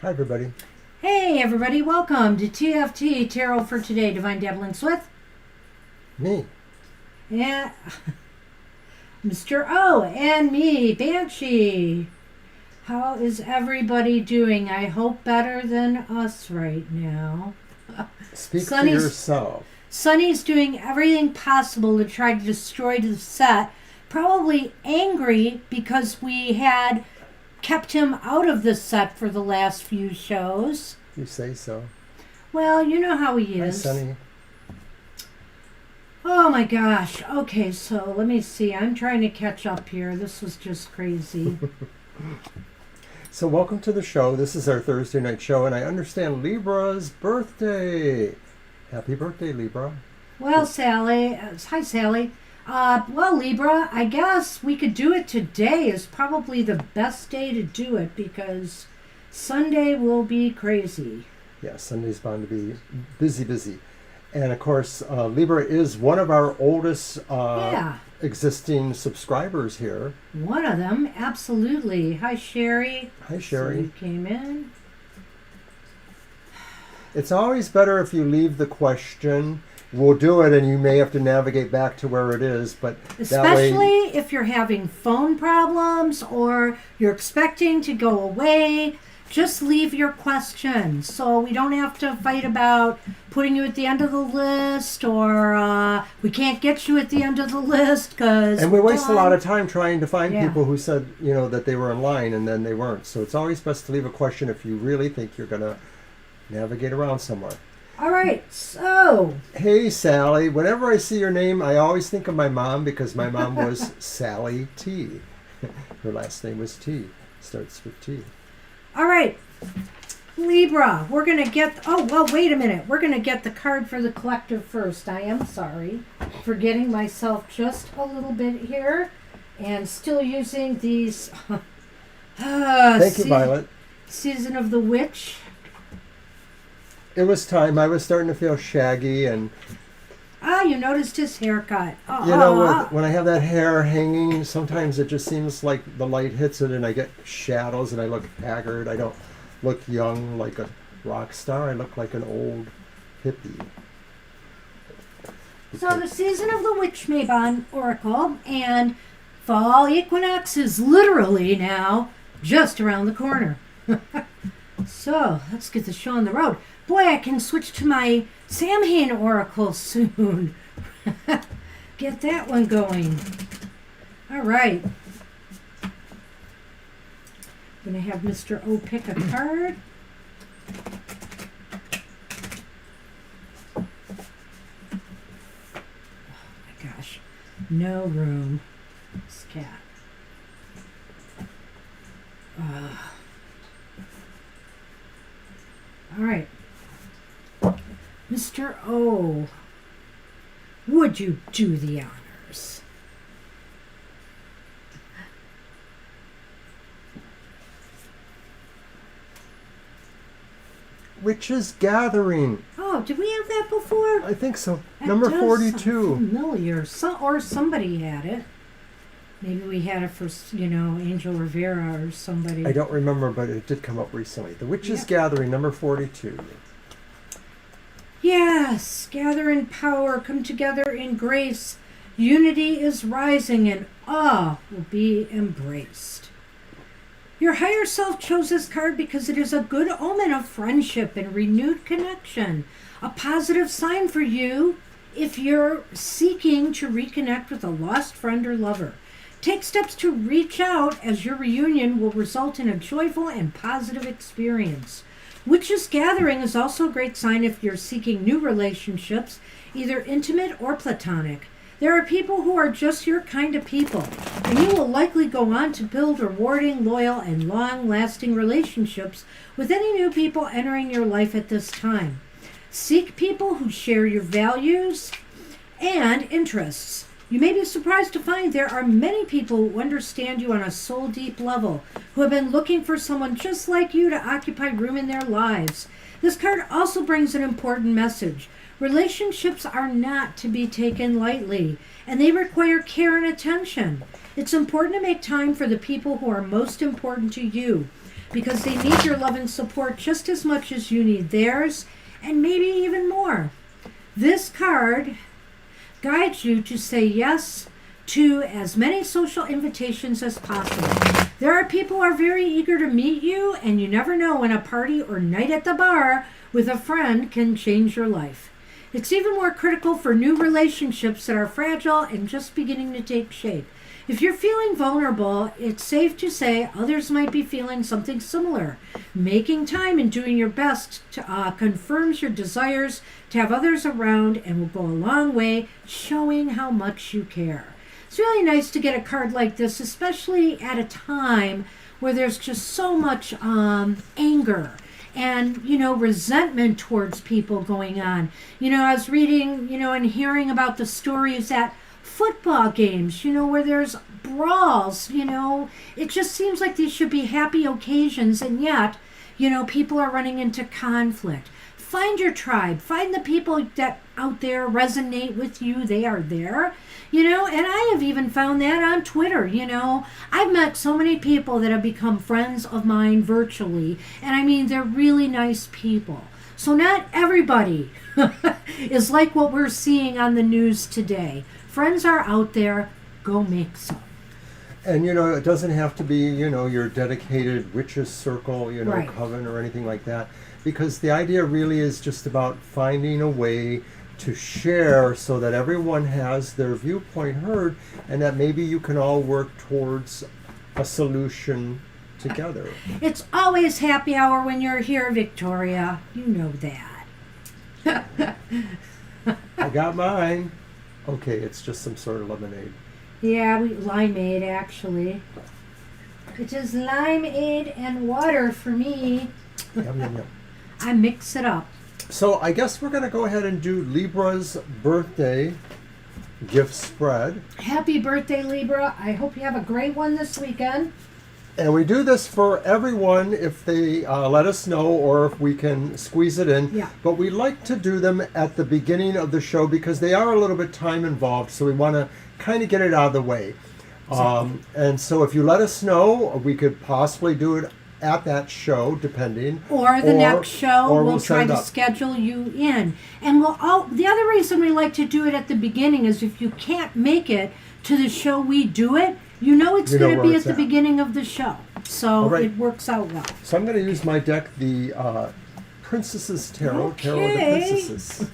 Hi, everybody. Hey, everybody. Welcome to TFT, Tarot for Today, Divine Dabblings with Me. and Mr. O and me, Banshee. How is everybody doing? I hope better than us right now. Speak for yourself. Sunny's doing everything possible to try to destroy the set. Probably angry because we had kept him out of the set for the last few shows. You say so. Well, you know how he is. Hi, Sunny. Oh my gosh. Okay, so let me see. I'm trying to catch up here. This was just crazy. So welcome to the show. This is our Thursday night show, and I understand Libra's birthday. Happy birthday, Libra. Well, Sally. Hi, Sally. Well, Libra, I guess we could do it today is probably the best day to do it because Sunday will be crazy. Yeah, Sunday's bound to be busy. And of course, Libra is one of our oldest existing subscribers here. One of them, absolutely. Hi, Sherry. Hi, Sherry. So you came in. It's always better if you leave the question. We'll do it, and you may have to navigate back to where it is, but especially if you're having phone problems or you're expecting to go away, just leave your questions so we don't have to fight about putting you at the end of the list or we can't get you at the end of the list because and we waste a lot of time trying to find Yeah. people who said that they were in line and then they weren't. So it's always best to leave a question if you really think you're gonna navigate around somewhere. All right, so Hey, Sally. Whenever I see your name, I always think of my mom because my mom was Sally T. Her last name was T. Starts with T. all right, Libra, we're gonna get wait a minute, we're gonna get the card for the collective first. I am sorry for getting myself just a little bit here and still using these Thank you, Violet. Season of the Witch. It was time. I was starting to feel shaggy, and you noticed his haircut. when I have that hair hanging, sometimes it just seems like the light hits it and I get shadows and I look haggard. I don't look young like a rock star. I look like an old hippie. So the Season of the Witch Mabon Oracle and Fall Equinox is literally now just around the corner. So let's get the show on the road. Boy, I can switch to my Samhain Oracle soon. Get that one going. All right. I'm going to have Mr. O pick a card. Oh my gosh. No room. This cat. All right. Mr. O, would you do the honors? Witches Gathering. Oh, did we have that before? I think so. That Number does 42. sound familiar. Or somebody had it. Maybe we had it for, Angel Rivera or somebody. I don't remember, but it did come up recently. The Witches Gathering, number 42. Yes, gather in power, come together in grace. Unity is rising and awe will be embraced. Your higher self chose this card because it is a good omen of friendship and renewed connection. A positive sign for you if you're seeking to reconnect with a lost friend or lover. Take steps to reach out as your reunion will result in a joyful and positive experience. Witches Gathering is also a great sign if you're seeking new relationships, either intimate or platonic. There are people who are just your kind of people, and you will likely go on to build rewarding, loyal, and long-lasting relationships with any new people entering your life at this time. Seek people who share your values and interests. You may be surprised to find there are many people who understand you on a soul-deep level, who have been looking for someone just like you to occupy room in their lives. This card also brings an important message. Relationships are not to be taken lightly, and they require care and attention. It's important to make time for the people who are most important to you, because they need your love and support just as much as you need theirs, and maybe even more. This card guides you to say yes to as many social invitations as possible. There are people who are very eager to meet you, and you never know when a party or night at the bar with a friend can change your life. It's even more critical for new relationships that are fragile and just beginning to take shape. If you're feeling vulnerable, it's safe to say others might be feeling something similar. Making time and doing your best confirms your desires to have others around and will go a long way showing how much you care. It's really nice to get a card like this, especially at a time where there's just so much anger and, resentment towards people going on. I was reading, and hearing about the stories at football games, where there's brawls, it just seems like these should be happy occasions, and yet, people are running into conflict. Find your tribe. Find the people that out there resonate with you. They are there, and I have even found that on Twitter. I've met so many people that have become friends of mine virtually, and I mean, they're really nice people. So not everybody is like what we're seeing on the news today. Friends are out there. Go make some. And, it doesn't have to be, your dedicated witches circle, Right. coven or anything like that. Because the idea really is just about finding a way to share so that everyone has their viewpoint heard, and that maybe you can all work towards a solution together. It's always happy hour when you're here, Victoria. You know that. I got mine. Okay, it's just some sort of lemonade. Yeah, limeade, actually. It is limeade and water for me. Yum, yum, yum. I mix it up. So I guess we're going to go ahead and do Libra's birthday gift spread. Happy birthday, Libra. I hope you have a great one this weekend. And we do this for everyone if they let us know, or if we can squeeze it in. Yeah. But we like to do them at the beginning of the show because they are a little bit time involved. So we want to kind of get it out of the way. Exactly. And so if you let us know, we could possibly do it at that show, depending. Or the next show, or we'll try set it to up. schedule you in. And the other reason we like to do it at the beginning is if you can't make it to the show we do it, it's You know going to where be it's at the at. beginning of the show. So All right. it works out well. So I'm going to use my deck, the Princess's Tarot, Tarot of the Okay. Princesses.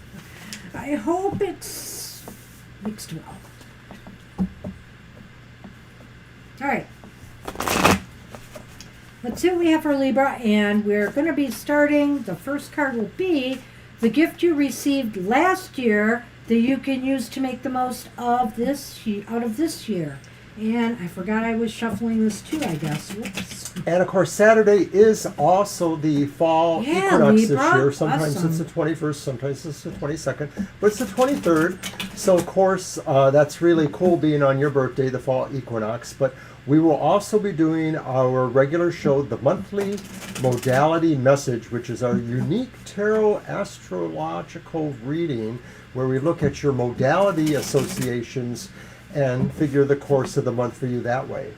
I hope it's mixed well. All right. Let's see what we have for Libra, and we're going to be starting. The first card will be the gift you received last year that you can use to make the most of this year. And I forgot I was shuffling this too, I guess. Whoops. And of course, Saturday is also the fall Yeah, equinox Libra. this year. Sometimes Awesome. it's the 21st, sometimes it's the 22nd, but it's the 23rd. So, of course, that's really cool being on your birthday, the fall equinox. But we will also be doing our regular show, the monthly modality message, which is our unique tarot astrological reading, where we look at your modality associations and figure the course of the month for you that way.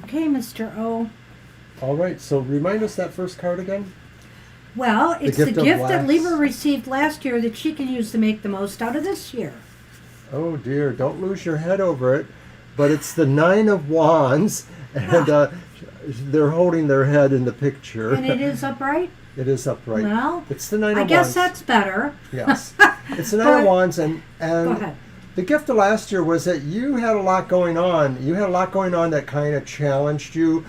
Okay, Mr. O. All right, so remind us that first card again. Well, it's the gift of gift that last- Libra received last year that she can use to make the most out of this year. Oh dear, don't lose your head over it. But it's the Nine of Wands, and they're holding their head in the picture. And it is upright? It is upright. Well, It's the Nine of I Wands. guess that's better. Yes. It's the Nine But- of Wands, and Go ahead. the gift of last year was that you had a lot going on. You had a lot going on that kind of challenged you,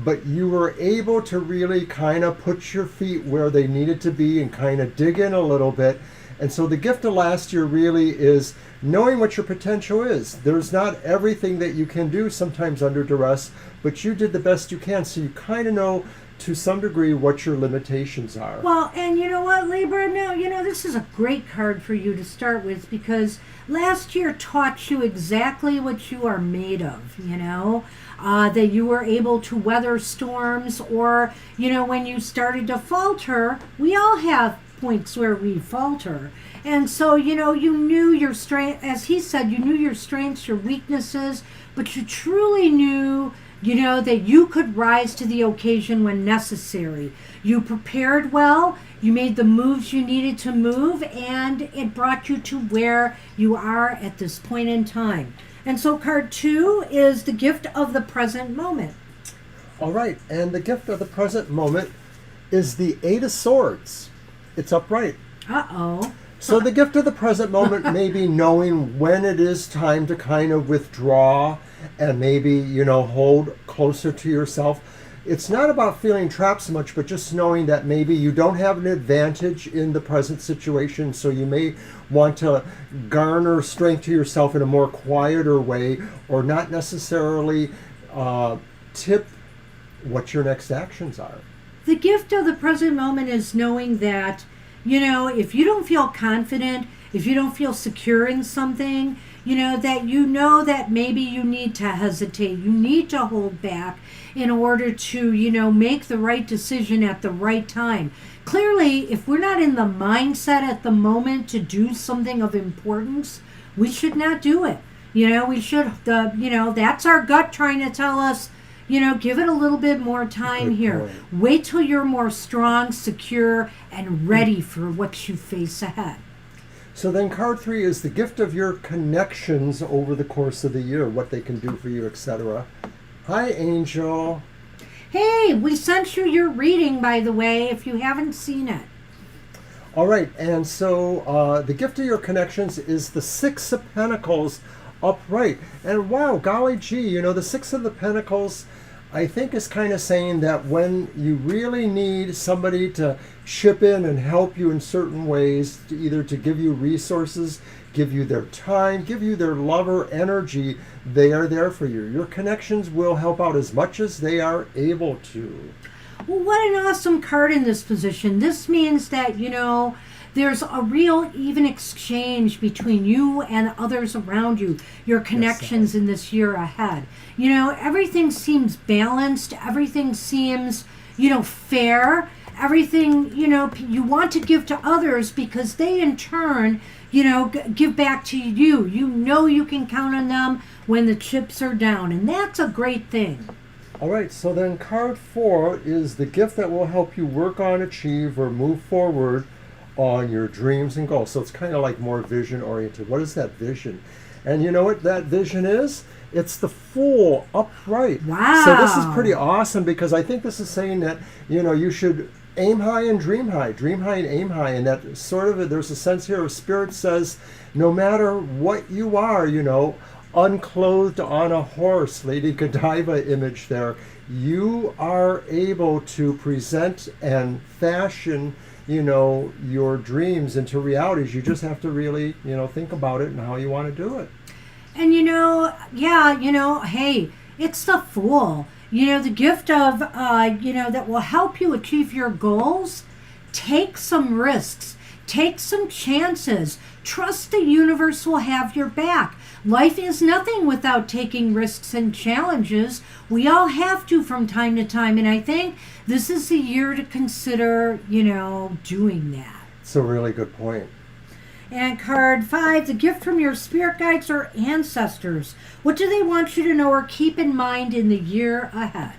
but you were able to really kind of put your feet where they needed to be and kind of dig in a little bit. And so the gift of last year really is knowing what your potential is. There's not everything that you can do sometimes under duress, but you did the best you can. So you kind of know to some degree what your limitations are. Well, and you know what, Libra? Now, this is a great card for you to start with because last year taught you exactly what you are made of, that you were able to weather storms or, when you started to falter, we all have points where we falter. And so, you knew your strength, as he said, you knew your strengths, your weaknesses, but you truly knew that you could rise to the occasion when necessary. You prepared well, you made the moves you needed to move, and it brought you to where you are at this point in time. And so card 2 is the gift of the present moment. All right, and the gift of the present moment is the 8 of Swords. It's upright. Uh-oh. So the gift of the present moment may be knowing when it is time to kind of withdraw and maybe, hold closer to yourself. It's not about feeling trapped so much, but just knowing that maybe you don't have an advantage in the present situation, so you may want to garner strength to yourself in a more quieter way or not necessarily tip what your next actions are. The gift of the present moment is knowing that, if you don't feel confident, if you don't feel secure in something, that maybe you need to hesitate. You need to hold back in order to, make the right decision at the right time. Clearly, if we're not in the mindset at the moment to do something of importance, we should not do it. We should, that's our gut trying to tell us, give it a little bit more time here. Wait till you're more strong, secure, and ready for what you face ahead. So then card 3 is the gift of your connections over the course of the year, what they can do for you, etc. Hi, Angel. Hey, we sent you your reading, by the way, if you haven't seen it. All right, and so the gift of your connections is the 6 of Pentacles upright. And wow, golly gee, the 6 of the Pentacles, I think is kind of saying that when you really need somebody to chip in and help you in certain ways, either to give you resources, give you their time, give you their love or energy, they are there for you. Your connections will help out as much as they are able to. Well, what an awesome card in this position. This means that, there's a real even exchange between you and others around you, your connections in this year ahead. Everything seems balanced. Everything seems, fair. Everything, you want to give to others because they in turn, give back to you. You can count on them when the chips are down. And that's a great thing. All right, so then card 4 is the gift that will help you work on, achieve, or move forward on your dreams and goals. So it's kind of like more vision oriented. What is that vision? And you know what that vision is? It's the Fool upright. Wow. So this is pretty awesome because I think this is saying that, you should aim high and dream high and aim high. And that sort of, there's a sense here of Spirit says, no matter what you are, unclothed on a horse, Lady Godiva image there, you are able to present and fashion your dreams into realities. You just have to really, think about it and how you want to do it. And hey, it's the Fool. The gift of, that will help you achieve your goals. Take some risks. Take some chances. Trust the universe will have your back. Life is nothing without taking risks and challenges. We all have to from time to time. And I think this is the year to consider, doing that. It's a really good point. And card 5, the gift from your spirit guides or ancestors. What do they want you to know or keep in mind in the year ahead?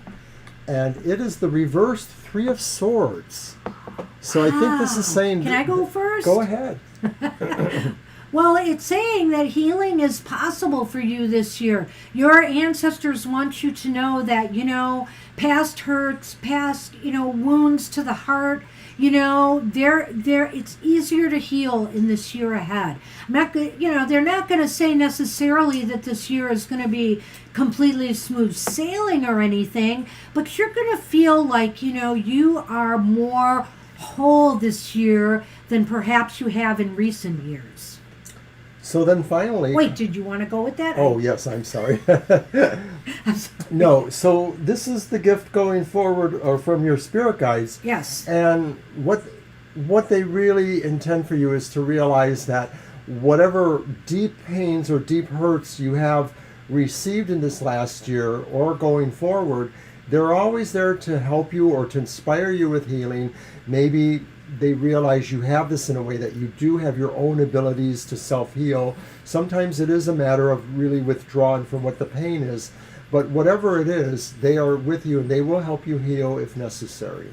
And it is the reversed 3 of Swords. So I think this is saying... Can I go first? Go ahead. Well, it's saying that healing is possible for you this year. Your ancestors want you to know that, past hurts, past, wounds to the heart, it's easier to heal in this year ahead. They're not going to say necessarily that this year is going to be completely smooth sailing or anything, but you're going to feel like, you are more whole this year than perhaps you have in recent years. So then finally... Wait, did you want to go with that? Oh, yes, I'm sorry. I'm sorry. No, so this is the gift going forward or from your spirit guides. Yes. And what they really intend for you is to realize that whatever deep pains or deep hurts you have received in this last year or going forward, they're always there to help you or to inspire you with healing. Maybe they realize you have this in a way that you do have your own abilities to self-heal. Sometimes it is a matter of really withdrawing from what the pain is. But whatever it is, they are with you and they will help you heal if necessary.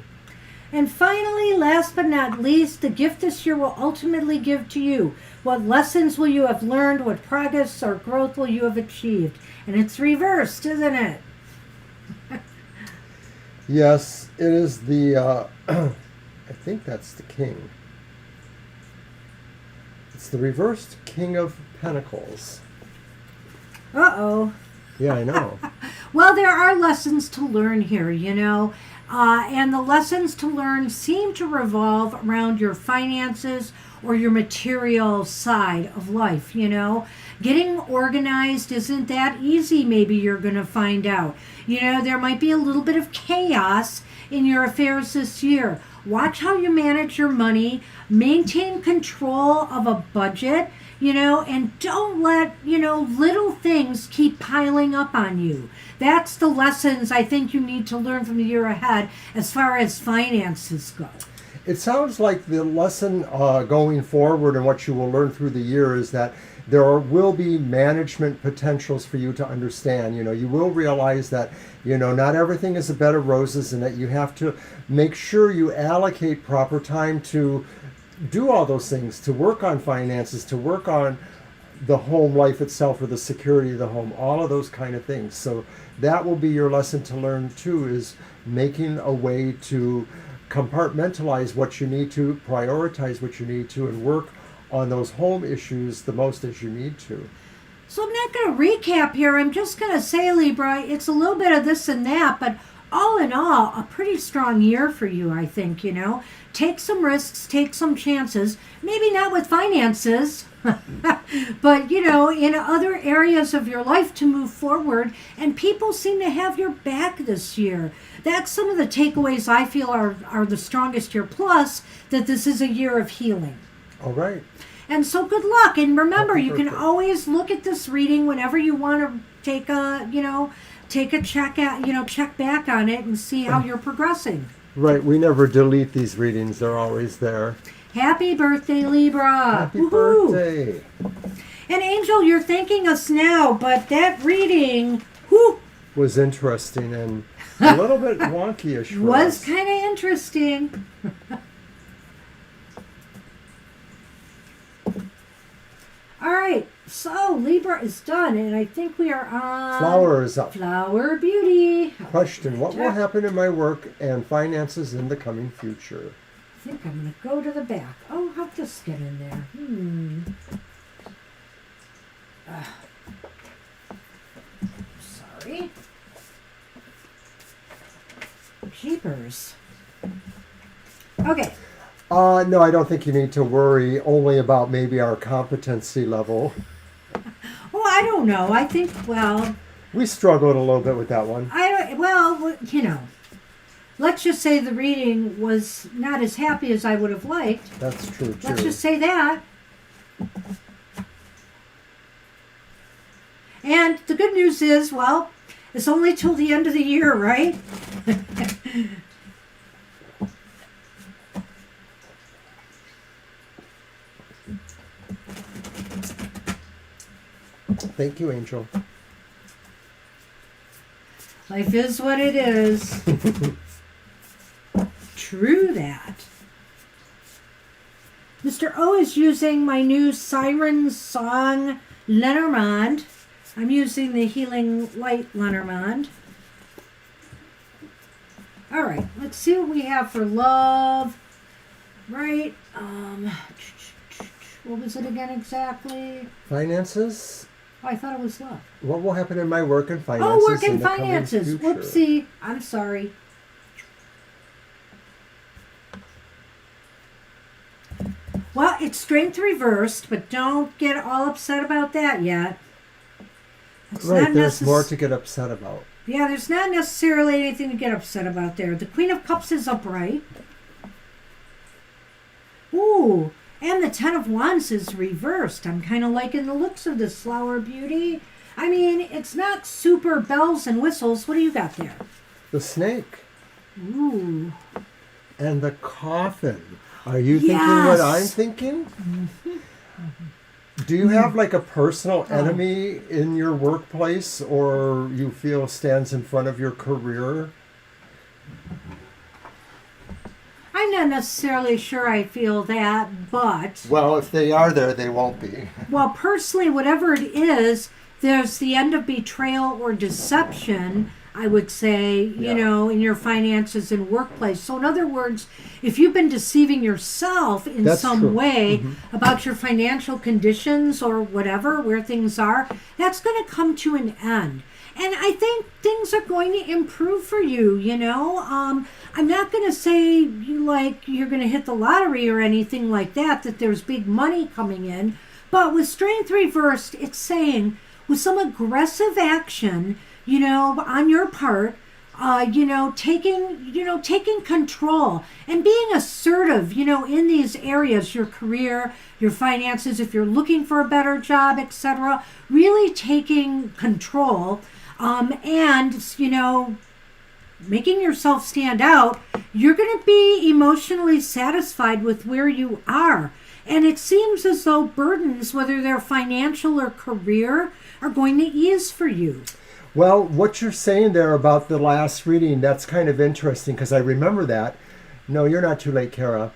And finally, last but not least, the gift this year will ultimately give to you. What lessons will you have learned? What progress or growth will you have achieved? And it's reversed, isn't it? Yes, it is the, I think that's the king. It's the reversed King of Pentacles. Uh-oh. Yeah, I know. Well, there are lessons to learn here, you know. And the lessons to learn seem to revolve around your finances or your material side of life, you know. Getting organized isn't that easy, maybe you're going to find out. You know, there might be a little bit of chaos in your affairs this year. Watch how you manage your money, maintain control of a budget, you know, and don't let, you know, little things keep piling up on you. That's the lessons I think you need to learn from the year ahead as far as finances go. It sounds like the lesson going forward and what you will learn through the year is that there will be management potentials for you to understand. You know, you will realize that, you know, not everything is a bed of roses and that you have to make sure you allocate proper time to do all those things, to work on finances, to work on the home life itself or the security of the home, all of those kind of things. So that will be your lesson to learn too, is making a way to compartmentalize what you need to, prioritize what you need to, and work on those home issues the most as you need to. So I'm not going to recap here. I'm just going to say, Libra, it's a little bit of this and that, but all in all, a pretty strong year for you, I think, you know. Take some risks, take some chances, maybe not with finances, but, you know, in other areas of your life to move forward. And people seem to have your back this year. That's some of the takeaways I feel are the strongest year. Plus, that this is a year of healing. All right. And so good luck. And remember, Happy you can birthday. always look at this reading whenever you want to take a check out, check back on it and see how you're progressing. Right, we never delete these readings. They're always there. Happy birthday, Libra. Happy Woohoo. birthday. And Angel, you're thanking us now, but that reading, whew, Was interesting and a little bit wonky-ish for was us. kind of interesting. All right, so Libra is done, and I think we are on Flower is up. Flower Beauty. Question, what will happen in my work and finances in the coming future? I think I'm going to go to the back. Oh, how'd this get in there? Sorry. Jeepers. Okay. No, I don't think you need to worry only about maybe our competency level. Well, I don't know. I think, well, We struggled a little bit with that one. let's just say the reading was not as happy as I would have liked. That's true, too. Let's just say that. And the good news is, well, it's only till the end of the year, right? Thank you, Angel. Life is what it is. True that. Mr. O is using my new Siren Song Lenormand. I'm using the Healing Light Lenormand. All right, let's see what we have for love. Right. What was it again exactly? Finances? Oh, I thought it was love. What will happen in my work and finances? Oh, work in and the coming finances. future? Whoopsie. I'm sorry. it's strength reversed, but don't get all upset about that yet. It's Right, not there's necess- more to get upset about. Yeah, there's not necessarily anything to get upset about there. The Queen of Cups is upright. Ooh, and the Ten of Wands is reversed. I'm kind of liking the looks of this Flower Beauty. I mean, it's not super bells and whistles. What do you got there? The snake Ooh. and the coffin. Are you thinking what I'm Yes. thinking? Do you have like a personal enemy in your workplace, or you feel stands in front of your career? I'm not necessarily sure I feel that, but, Well, if they are there, they won't be. well, personally, whatever it is, there's the end of betrayal or deception, I would say, Yeah. in your finances and workplace. So, in other words, if you've been deceiving yourself in That's some true. way about your financial conditions or whatever, where things are, that's going to come to an end. And I think things are going to improve for you, I'm not going to say you're going to hit the lottery or anything like that there's big money coming in. But with strength reversed, it's saying with some aggressive action, on your part, taking control and being assertive, in these areas, your career, your finances, if you're looking for a better job, etc., really taking control, and, making yourself stand out, you're going to be emotionally satisfied with where you are. And it seems as though burdens, whether they're financial or career, are going to ease for you. Well, what you're saying there about the last reading, that's kind of interesting because I remember that. No, you're not too late, Kara.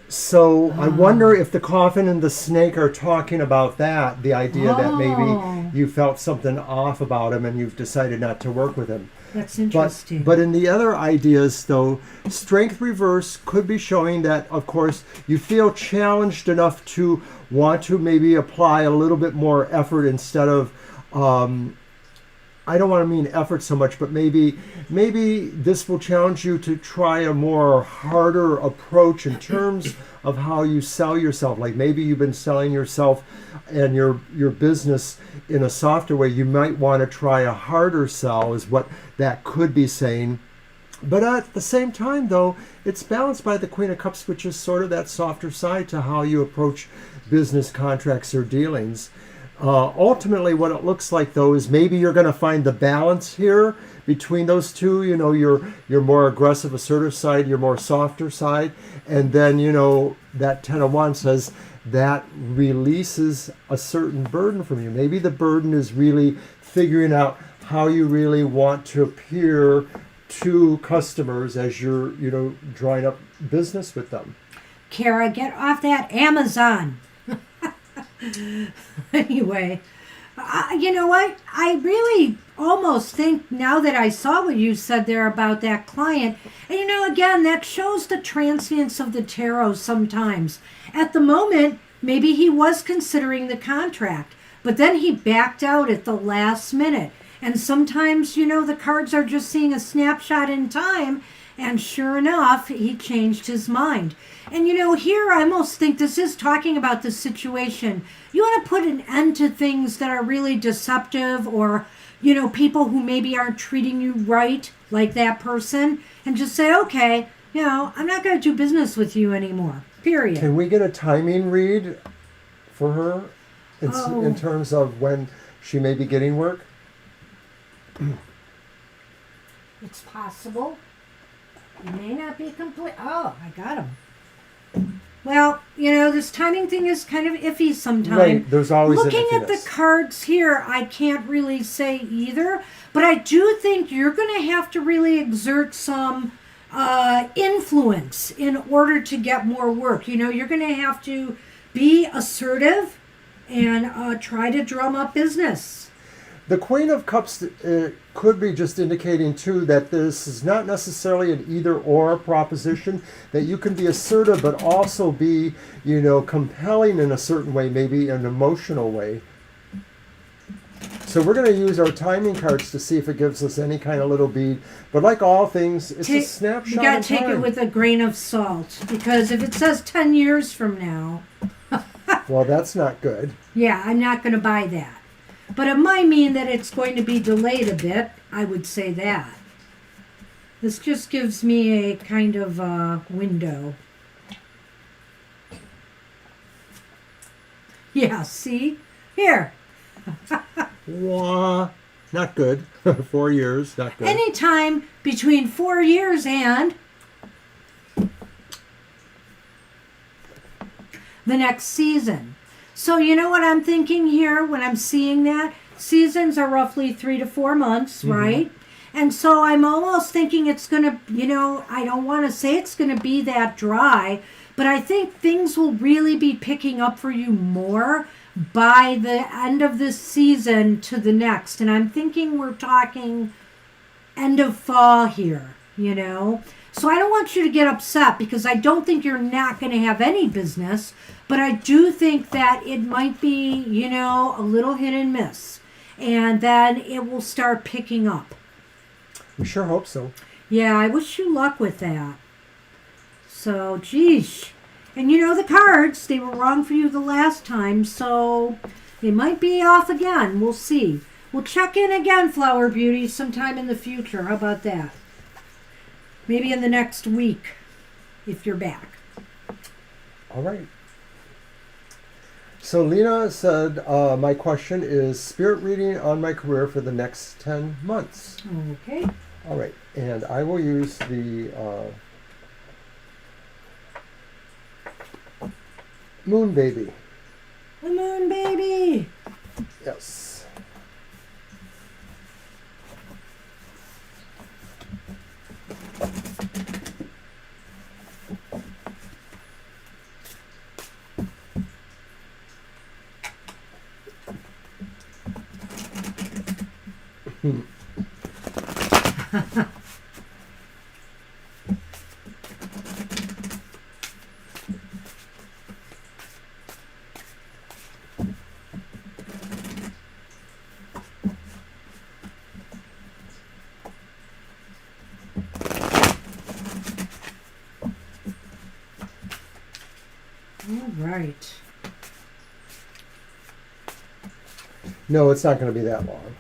So I wonder if the coffin and the snake are talking about that, the idea that maybe you felt something off about him and you've decided not to work with him. That's interesting. But in the other ideas, though, strength reverse could be showing that, of course, you feel challenged enough to want to maybe apply a little bit more effort instead of, I don't want to mean effort so much, but maybe this will challenge you to try a more harder approach in terms of how you sell yourself. Like maybe you've been selling yourself and your business in a softer way. You might want to try a harder sell is what that could be saying. But at the same time, though, it's balanced by the Queen of Cups, which is sort of that softer side to how you approach business contracts or dealings. Ultimately, what it looks like, though, is maybe you're going to find the balance here between those two. Your more aggressive, assertive side, your more softer side. And then, that Ten of Wands says that releases a certain burden from you. Maybe the burden is really figuring out how you really want to appear to customers as you're, drawing up business with them. Kara, get off that Amazon. Anyway, you know what? I really almost think now that I saw what you said there about that client, and again, that shows the transience of the tarot sometimes. At the moment, maybe he was considering the contract, but then he backed out at the last minute. And sometimes, the cards are just seeing a snapshot in time, and sure enough, he changed his mind. And here I almost think this is talking about the situation. You want to put an end to things that are really deceptive or, people who maybe aren't treating you right, like that person, and just say, okay, I'm not going to do business with you anymore, period. Can we get a timing read for her in terms of when she may be getting work? It's possible. It may not be complete. Oh, I got him. Well, this timing thing is kind of iffy sometimes. Right, there's always Looking an at the iffiness. cards here, I can't really say either, but I do think you're going to have to really exert some influence in order to get more work. You're going to have to be assertive and try to drum up business. The Queen of Cups could be just indicating, too, that this is not necessarily an either-or proposition, that you can be assertive but also be, compelling in a certain way, maybe an emotional way. So we're going to use our timing cards to see if it gives us any kind of little bead. But like all things, it's a snapshot. You got in to take time. it with a grain of salt, because if it says 10 years from now, Well, that's not good. yeah, I'm not going to buy that. But it might mean that it's going to be delayed a bit. I would say that. This just gives me a kind of window. Yeah, see? Here. Wah. Not good. 4 years, not good. Anytime between 4 years and the next season. So you know what I'm thinking here when I'm seeing that? Seasons are roughly 3 to 4 months, right? And so I'm almost thinking it's going to, I don't want to say it's going to be that dry, but I think things will really be picking up for you more by the end of this season to the next. And I'm thinking we're talking end of fall here, So I don't want you to get upset, because I don't think you're not going to have any business, but I do think that it might be, a little hit and miss. And then it will start picking up. We sure hope so. Yeah, I wish you luck with that. So, geez. And the cards, they were wrong for you the last time, so they might be off again. We'll see. We'll check in again, Flower Beauty, sometime in the future. How about that? Maybe in the next week, if you're back. All right. So Lena said, my question is spirit reading on my career for the next 10 months. Okay. All right. And I will use the Moon Baby. The Moon Baby. Yes. All right. No, it's not going to be that long.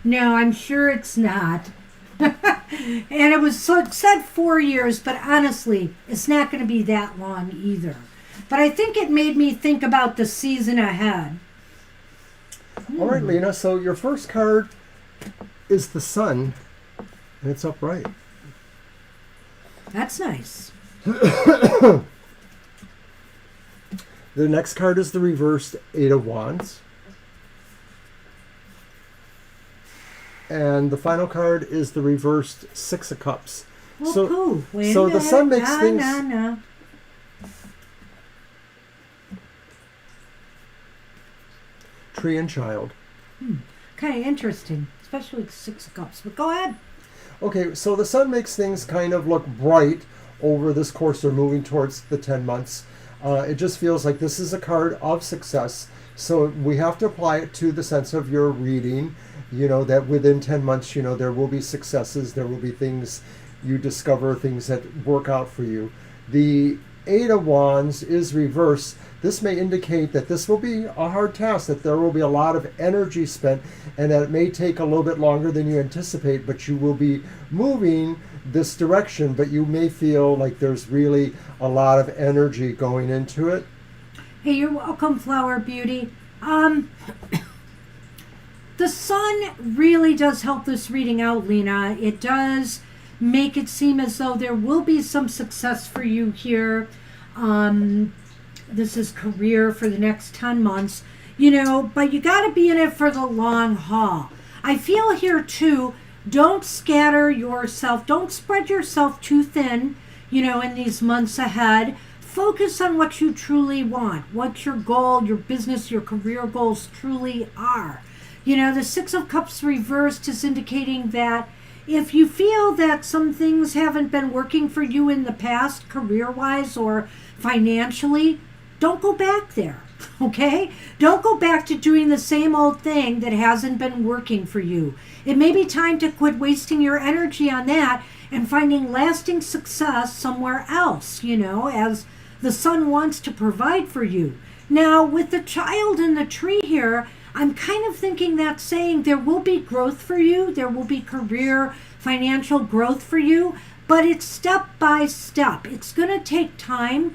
No, I'm sure it's not. And it was so it said 4 years, but honestly, it's not going to be that long either. But I think it made me think about the season ahead. All right, Lena. So your first card is the Sun, and it's upright. That's nice. The next card is the reversed Eight of Wands. And the final card is the reversed Six of Cups. Well, so pooh. Wait so a the minute. Sun makes No, things... No. Tree and Child. Kind of interesting, especially with Six of Cups. But go ahead. Okay, so the Sun makes things kind of look bright over this course they're moving towards the 10 months. It just feels like this is a card of success. So we have to apply it to the sense of your reading, that within 10 months, there will be successes. There will be things you discover, things that work out for you. The Eight of Wands is reversed. This may indicate that this will be a hard task, that there will be a lot of energy spent, and that it may take a little bit longer than you anticipate, but you will be moving this direction, but you may feel like there's really a lot of energy going into it. Hey, you're welcome, Flower Beauty. The Sun really does help this reading out, Lena. It does make it seem as though there will be some success for you here. This is career for the next 10 months, but you got to be in it for the long haul. I feel here too, don't scatter yourself. Don't spread yourself too thin, in these months ahead. Focus on what you truly want, what your goal, your business, your career goals truly are. The Six of Cups reversed is indicating that if you feel that some things haven't been working for you in the past, career-wise or financially, don't go back there. Okay? Don't go back to doing the same old thing that hasn't been working for you. It may be time to quit wasting your energy on that and finding lasting success somewhere else, as the sun wants to provide for you. Now, with the child in the tree here, I'm kind of thinking that saying there will be growth for you, there will be career, financial growth for you, but it's step by step. It's going to take time,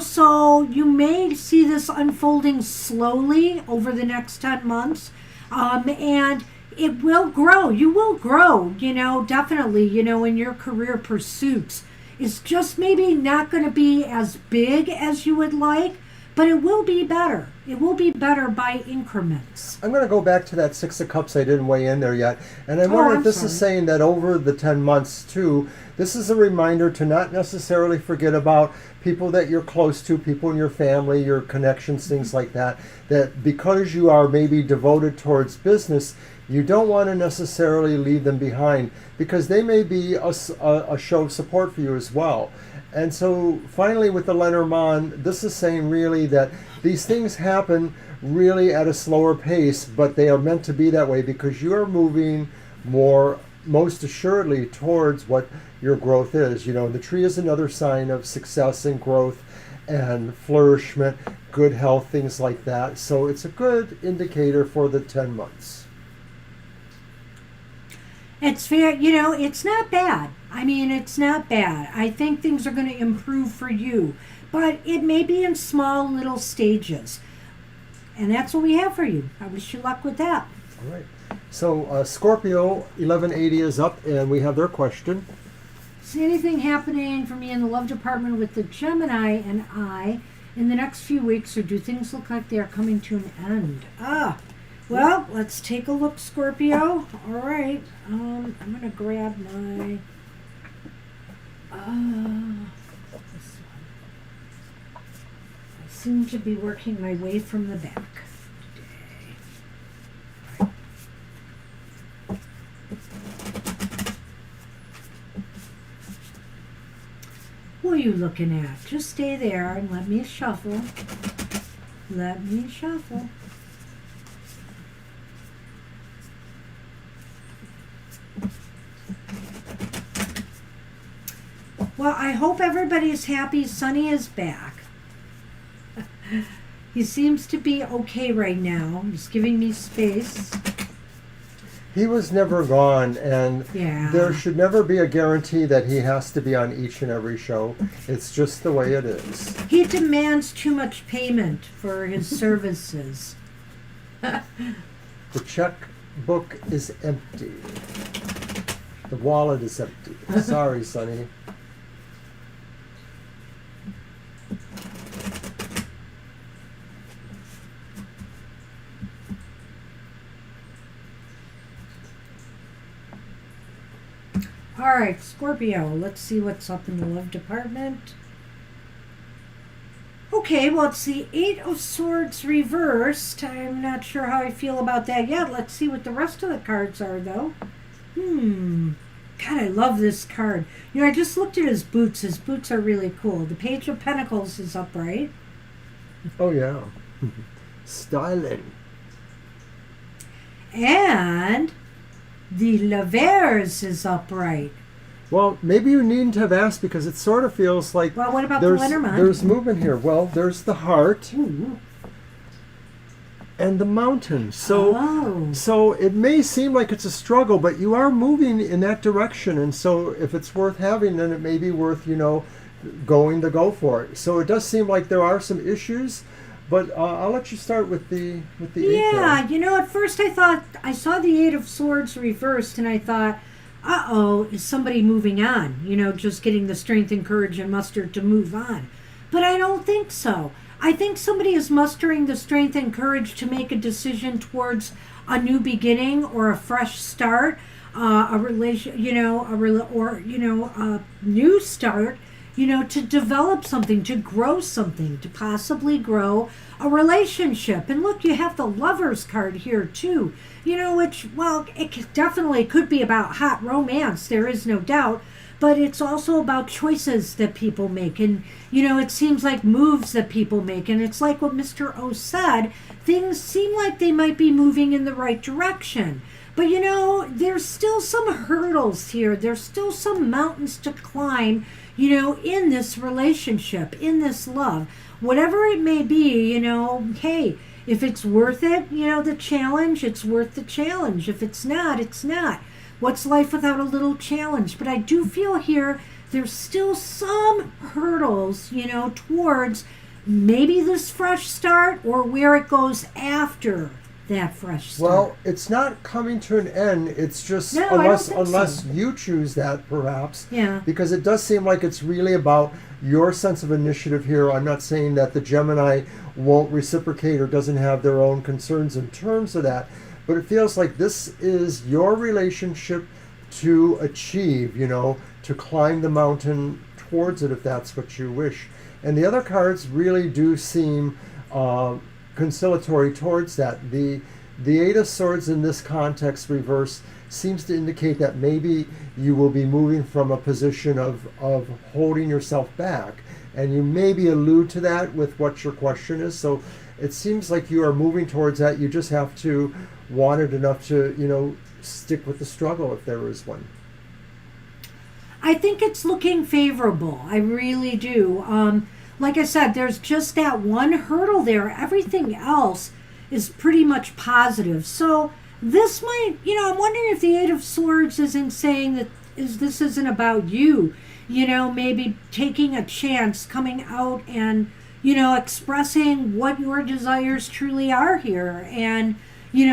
so you may see this unfolding slowly over the next 10 months, and it will grow. You will grow, definitely, in your career pursuits. It's just maybe not going to be as big as you would like, but it will be better. It will be better by increments. I'm going to go back to that Six of Cups. I didn't weigh in there yet. And I wonder if this is saying that over the 10 months, too, this is a reminder to not necessarily forget about people that you're close to, people in your family, your connections, things like that, that because you are maybe devoted towards business, you don't want to necessarily leave them behind because they may be a show of support for you as well. And so finally with the Lenormand, this is saying really that these things happen really at a slower pace, but they are meant to be that way because you are moving most assuredly towards what your growth is. The tree is another sign of success and growth and flourishment, good health, things like that. So it's a good indicator for the 10 months. It's fair, it's not bad. It's not bad. I think things are going to improve for you, but it may be in small little stages. And that's what we have for you. I wish you luck with that. All right. So Scorpio 1180 is up, and we have their question. Is anything happening for me in the love department with the Gemini and I in the next few weeks, or do things look like they are coming to an end? Well, let's take a look, Scorpio. All right. I'm going to grab my... this one. I seem to be working my way from the back today. What are you looking at? Just stay there and let me shuffle. Let me shuffle. Well, I hope everybody's happy. Sonny is back. He seems to be okay right now. He's giving me space. He was never gone, and there should never be a guarantee that he has to be on each and every show. It's just the way it is. He demands too much payment for his services. The checkbook is empty. The wallet is empty. Sorry, Sonny. All right, Scorpio, let's see what's up in the love department. Okay, well, it's the Eight of Swords reversed. I'm not sure how I feel about that yet. Let's see what the rest of the cards are, though. God, I love this card. I just looked at his boots. His boots are really cool. The Page of Pentacles is upright. Oh, yeah. Styling. And the Lovers is upright. Well, maybe you needn't have asked because it sort of feels like... Well, what about the Lenormand? There's movement here. Well, there's the heart. Ooh. And the mountain. So it may seem like it's a struggle, but you are moving in that direction. And so if it's worth having, then it may be worth, go for it. So it does seem like there are some issues, but I'll let you start with the eight. Yeah, at first I saw the Eight of Swords reversed, and I thought, is somebody moving on? Just getting the strength and courage and muster to move on. But I don't think so. I think somebody is mustering the strength and courage to make a decision towards a new beginning or a fresh start, a relation, a new start, to develop something, to grow something, to possibly grow a relationship. And look, you have the Lovers card here too, which, well, it definitely could be about hot romance. There is no doubt. but it's also about choices that people make. And, it seems like moves that people make. And it's like what Mr. O said, things seem like they might be moving in the right direction. But, there's still some hurdles here. There's still some mountains to climb, in this relationship, in this love. Whatever it may be, hey, if it's worth it, the challenge, it's worth the challenge. If it's not, it's not. What's life without a little challenge? But I do feel here there's still some hurdles, towards maybe this fresh start or where it goes after that fresh start. Well, it's not coming to an end. It's just No, I don't think unless so. you choose that, perhaps. Yeah. Because it does seem like it's really about your sense of initiative here. I'm not saying that the Gemini won't reciprocate or doesn't have their own concerns in terms of that, but it feels like this is your relationship to achieve, to climb the mountain towards it if that's what you wish. And the other cards really do seem conciliatory towards that. The Eight of Swords in this context reverse seems to indicate that maybe you will be moving from a position of holding yourself back. And you maybe allude to that with what your question is. So it seems like you are moving towards that. You just have to want it enough to, stick with the struggle if there is one. I think it's looking favorable. I really do. Like I said, there's just that one hurdle there. Everything else is pretty much positive. So this might, I'm wondering if the Eight of Swords isn't saying that this isn't about you. Maybe taking a chance, coming out and, expressing what your desires truly are here. And,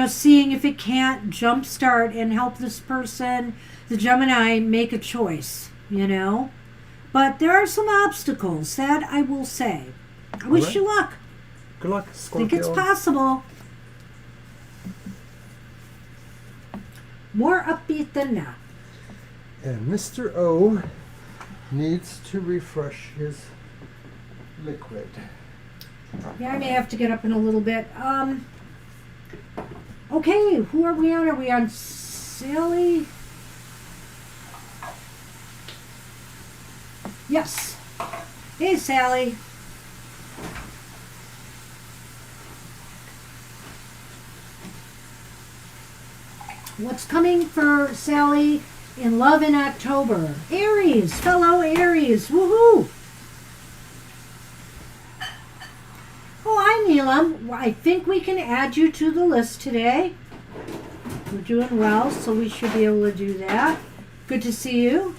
seeing if it can't jumpstart and help this person, the Gemini, make a choice, But there are some obstacles, that I will say. I wish you luck. Good luck, I Scorpio. think it's possible. More upbeat than not. And Mr. O needs to refresh his liquid. Yeah, I may have to get up in a little bit. Okay, who are we on? Are we on Sally? Yes. Hey, Sally. What's coming for Sally in love in October? Aries, fellow Aries. Woohoo! Oh, hi, Neelam. I think we can add you to the list today. We're doing well, so we should be able to do that. Good to see you.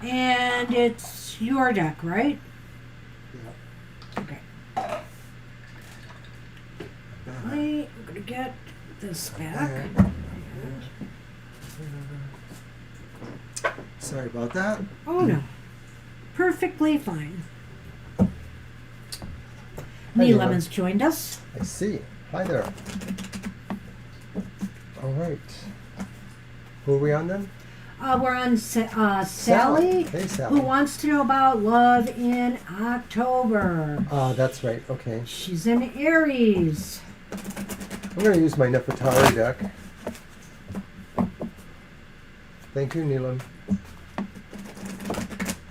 And it's your deck, right? Okay. I'm going to get this back. Sorry about that. Oh, no. Perfectly fine. Hi, Neelam Neelam. has joined us. I see. Hi there. All right. Who are we on then? We're on Sally, Hey, Sally. who wants to know about love in October. That's right. Okay. She's an Aries. I'm going to use my Nefertari deck. Thank you, Neelam.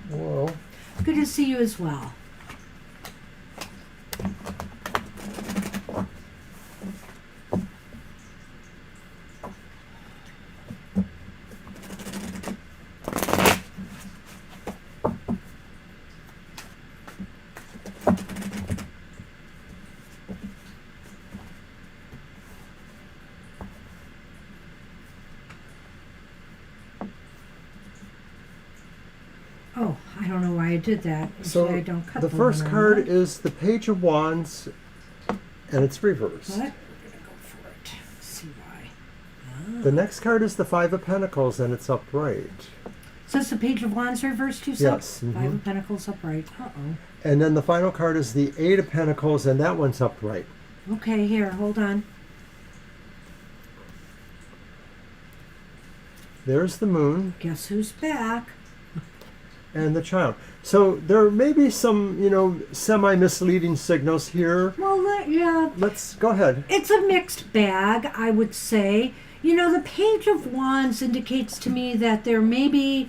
Whoa. Good to see you as well. Oh, I don't know why I did that. So Usually I don't cut the first one card around. is the Page of Wands, and it's reversed. What? We're gonna go for it. Let's see why. The next card is the Five of Pentacles, and it's upright. So it's the Page of Wands reversed, you said? Yes, mhm. Five of Pentacles upright. Uh-oh. And then the final card is the Eight of Pentacles, and that one's upright. Okay, here, hold on. There's the Moon. Guess who's back? and the child. So there may be some, semi-misleading signals here. Well, yeah. Let's go ahead. It's a mixed bag, I would say. The Page of Wands indicates to me that there may be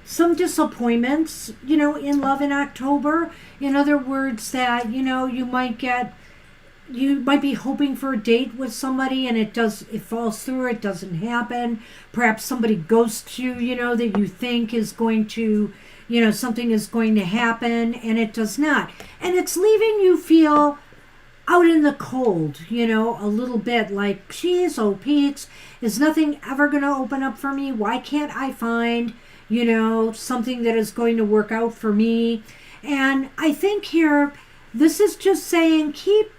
some disappointments, in love in October. In other words, that, you might be hoping for a date with somebody and it falls through, it doesn't happen. Perhaps somebody ghosts you, that you think is going to, something is going to happen and it does not. And it's leaving you feel out in the cold, a little bit like, geez, oh Pete's, is nothing ever going to open up for me? Why can't I find, something that is going to work out for me? And I think here, this is just saying, keep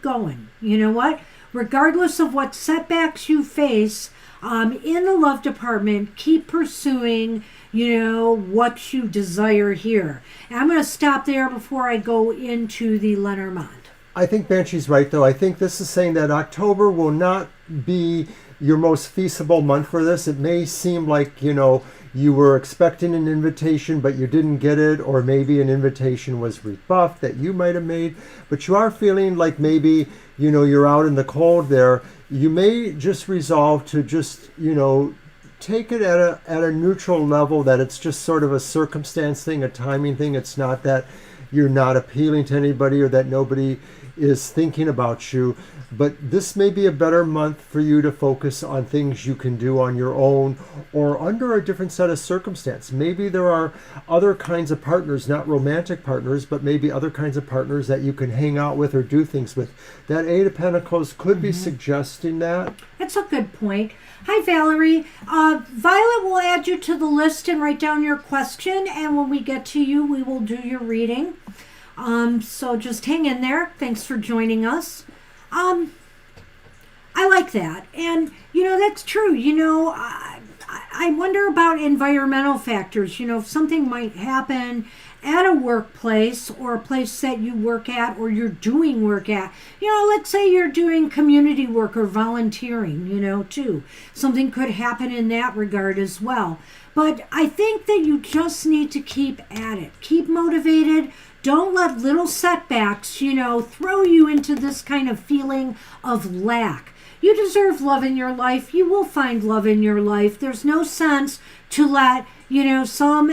going. You know what? Regardless of what setbacks you face, in the love department, keep pursuing, what you desire here. And I'm going to stop there before I go into the Lenormand. I think Banshee's right, though. I think this is saying that October will not be your most feasible month for this. It may seem like, you were expecting an invitation, but you didn't get it, or maybe an invitation was rebuffed that you might have made, but you are feeling like maybe, you're out in the cold there. You may just resolve to just, take it at a neutral level, that it's just sort of a circumstance thing, a timing thing. It's not that you're not appealing to anybody or that nobody is thinking about you. But this may be a better month for you to focus on things you can do on your own or under a different set of circumstance. Maybe there are other kinds of partners, not romantic partners, but maybe other kinds of partners that you can hang out with or do things with. That Eight of Pentacles could be suggesting that. That's a good point. Hi, Valerie. Violet will add you to the list and write down your question. And when we get to you, we will do your reading. So just hang in there. Thanks for joining us. I like that. And, that's true. I wonder about environmental factors. If something might happen at a workplace or a place that you work at or you're doing work at. Let's say you're doing community work or volunteering, too. Something could happen in that regard as well. But I think that you just need to keep at it. Keep motivated. Don't let little setbacks, throw you into this kind of feeling of lack. You deserve love in your life. You will find love in your life. There's no sense to let, some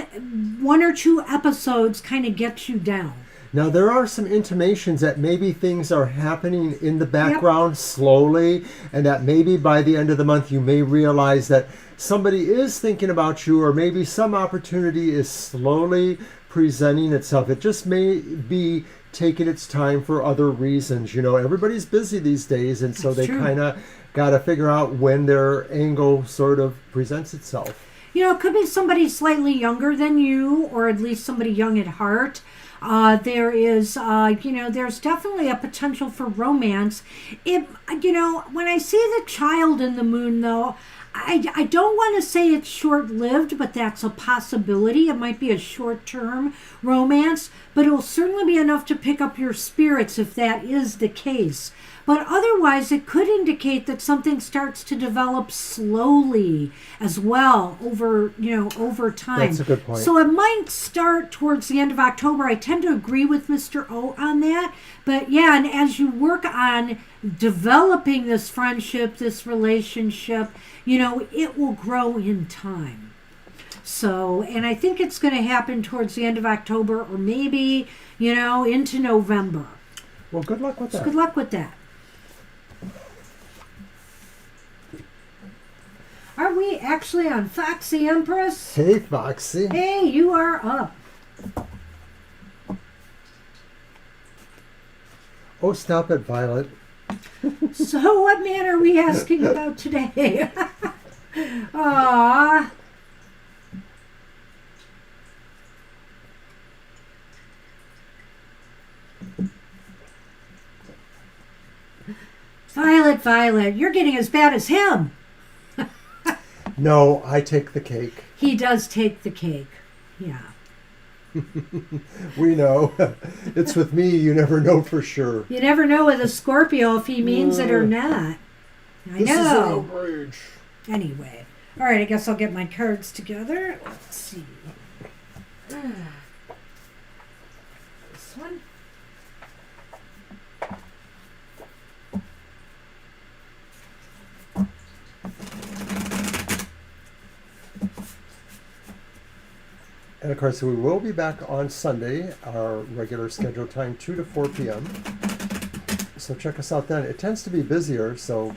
1 or 2 episodes kind of get you down. Now, there are some intimations that maybe things are happening in the background slowly, and that maybe by the end of the month you may realize that somebody is thinking about you, or maybe some opportunity is slowly presenting itself. It just may be taking its time for other reasons. Everybody's busy these days, and so they kind of got to figure out when their angle sort of presents itself. It could be somebody slightly younger than you, or at least somebody young at heart. There is, there's definitely a potential for romance. When I see the child in the moon, though, I don't want to say it's short-lived, but that's a possibility. It might be a short-term romance, but it will certainly be enough to pick up your spirits if that is the case. But otherwise, it could indicate that something starts to develop slowly as well over time. That's a good point. So it might start towards the end of October. I tend to agree with Mr. O on that. But yeah, and as you work on developing this friendship, this relationship, it will grow in time. So, and I think it's going to happen towards the end of October or maybe, into November. Well, good luck with that. So good luck with that. Are we actually on Foxy Empress? Hey, Foxy. Hey, you are up. Oh, stop it, Violet. So what man are we asking about today? Aww. Violet, you're getting as bad as him. No, I take the cake. He does take the cake. Yeah. We know. It's with me, you never know for sure. You never know with a Scorpio if he means it or not. I this know. This is an outrage. Anyway. All right, I guess I'll get my cards together. Let's see. This one. And of course, we will be back on Sunday, our regular scheduled time, 2 to 4 p.m. So check us out then. It tends to be busier, so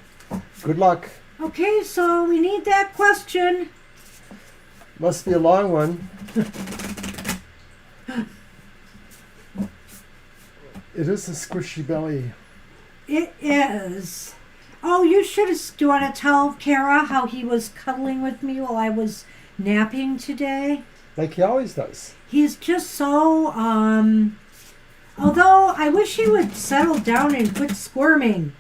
good luck. Okay, so we need that question. Must be a long one. It is a squishy belly. It is. Oh, you should have. Do you want to tell Kara how he was cuddling with me while I was napping today? Like he always does. He's just so, although I wish he would settle down and quit squirming.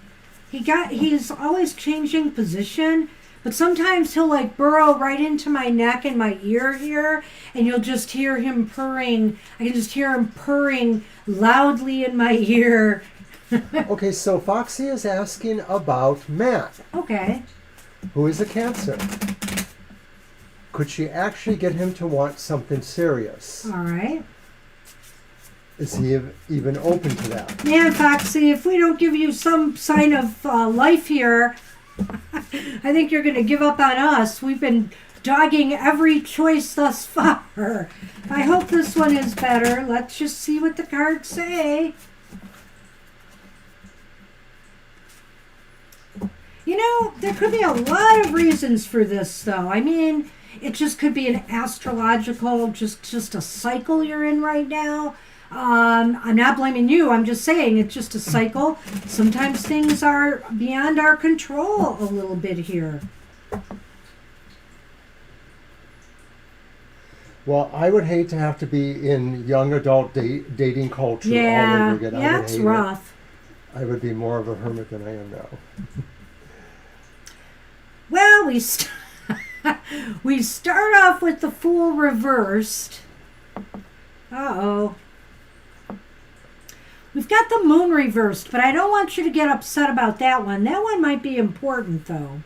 He's always changing position, but sometimes he'll like burrow right into my neck and my ear here, and you'll just hear him purring. I can just hear him purring loudly in my ear. Okay, so Foxy is asking about Matt, Okay. who is a Cancer. Could she actually get him to want something serious? All right. Is he even open to that? Man, Foxy, if we don't give you some sign of life here, I think you're going to give up on us. We've been dogging every choice thus far. I hope this one is better. Let's just see what the cards say. You know, there could be a lot of reasons for this, though. I mean, it just could be an astrological, just a cycle you're in right now. I'm not blaming you. I'm just saying it's just a cycle. Sometimes things are beyond our control a little bit here. Well, I would hate to have to be in young adult dating culture all over again. Yeah, it's rough. I would be more of a hermit than I am now. Well, we start off with the Fool reversed. Uh-oh. We've got the Moon reversed, but I don't want you to get upset about that one. That one might be important, though.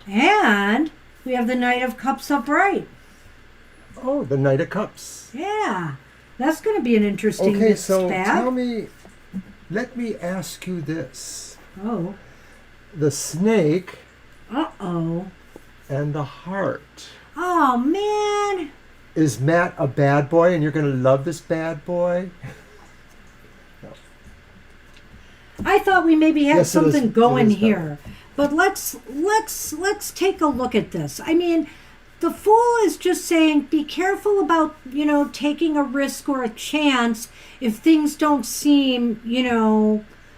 And we have the Knight of Cups upright. Oh, the Knight of Cups. Yeah, that's going to be an interesting Okay, so spat. tell me, let me ask you this. Oh. The snake Uh-oh. and the heart. Oh, man. Is Matt a bad boy and you're going to love this bad boy? No. I thought we maybe had Yes, it is- something it going is better. here. But let's take a look at this. I mean, the Fool is just saying be careful about, taking a risk or a chance if things don't seem,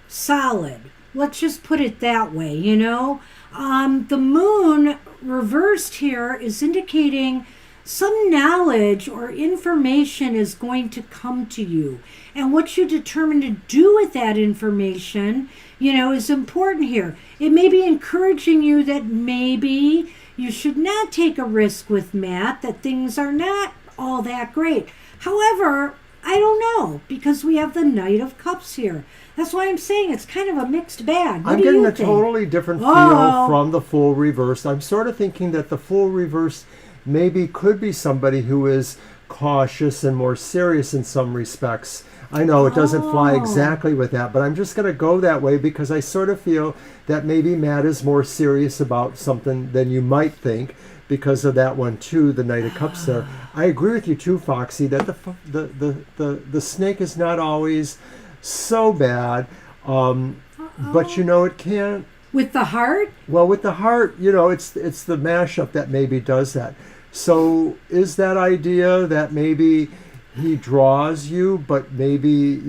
solid. Let's just put it that way, The Moon reversed here is indicating some knowledge or information is going to come to you. And what you determine to do with that information, is important here. It may be encouraging you that maybe you should not take a risk with Matt, that things are not all that great. However, I don't know, because we have the Knight of Cups here. That's why I'm saying it's kind of a mixed bag. What I'm do getting you a think? totally different feel Oh. from the Fool reversed. I'm sort of thinking that the Fool reversed maybe could be somebody who is cautious and more serious in some respects. I know it doesn't fly Oh. exactly with that, but I'm just going to go that way because I sort of feel that maybe Matt is more serious about something than you might think because of that one too, the Knight of Cups there. I agree with you too, Foxy, that the snake is not always so bad, but it can't. With the heart? Well, with the heart, it's the mashup that maybe does that. So is that idea that maybe he draws you, but maybe,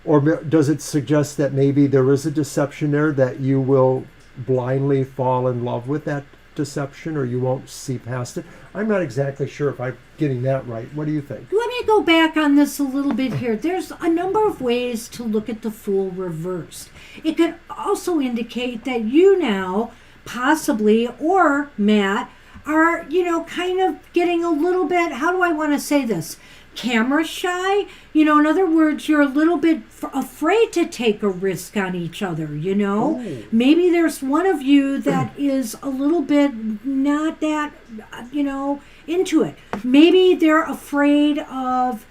or does it suggest that maybe there is a deception there that you will blindly fall in love with that deception or you won't see past it? I'm not exactly sure if I'm getting that right. What do you think? Let me go back on this a little bit here. There's a number of ways to look at the Fool reversed. It could also indicate that you now, possibly, or Matt, are, kind of getting a little bit, how do I want to say this? Camera shy. In other words, you're a little bit afraid to take a risk on each other, Oh. Maybe there's one of you that is a little bit not that, into it. Maybe they're afraid of,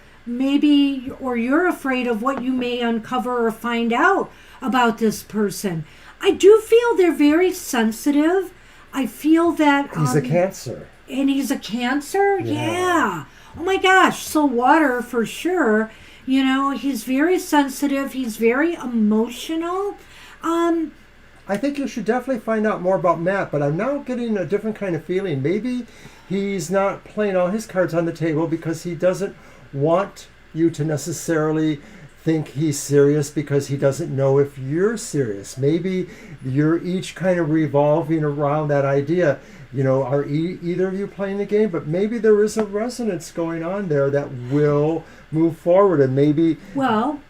or you're afraid of what you may uncover or find out about this person. I do feel they're very sensitive. I feel that He's a Cancer. and he's a Cancer. Yeah. Yeah. Oh my gosh. So water for sure. You know, he's very sensitive. He's very emotional. I think you should definitely find out more about Matt, but I'm now getting a different kind of feeling. Maybe he's not playing all his cards on the table because he doesn't want you to necessarily think he's serious because he doesn't know if you're serious. Maybe you're each kind of revolving around that idea. You know, are either of you playing the game? But maybe there is a resonance going on there that will move forward, and maybe... Well,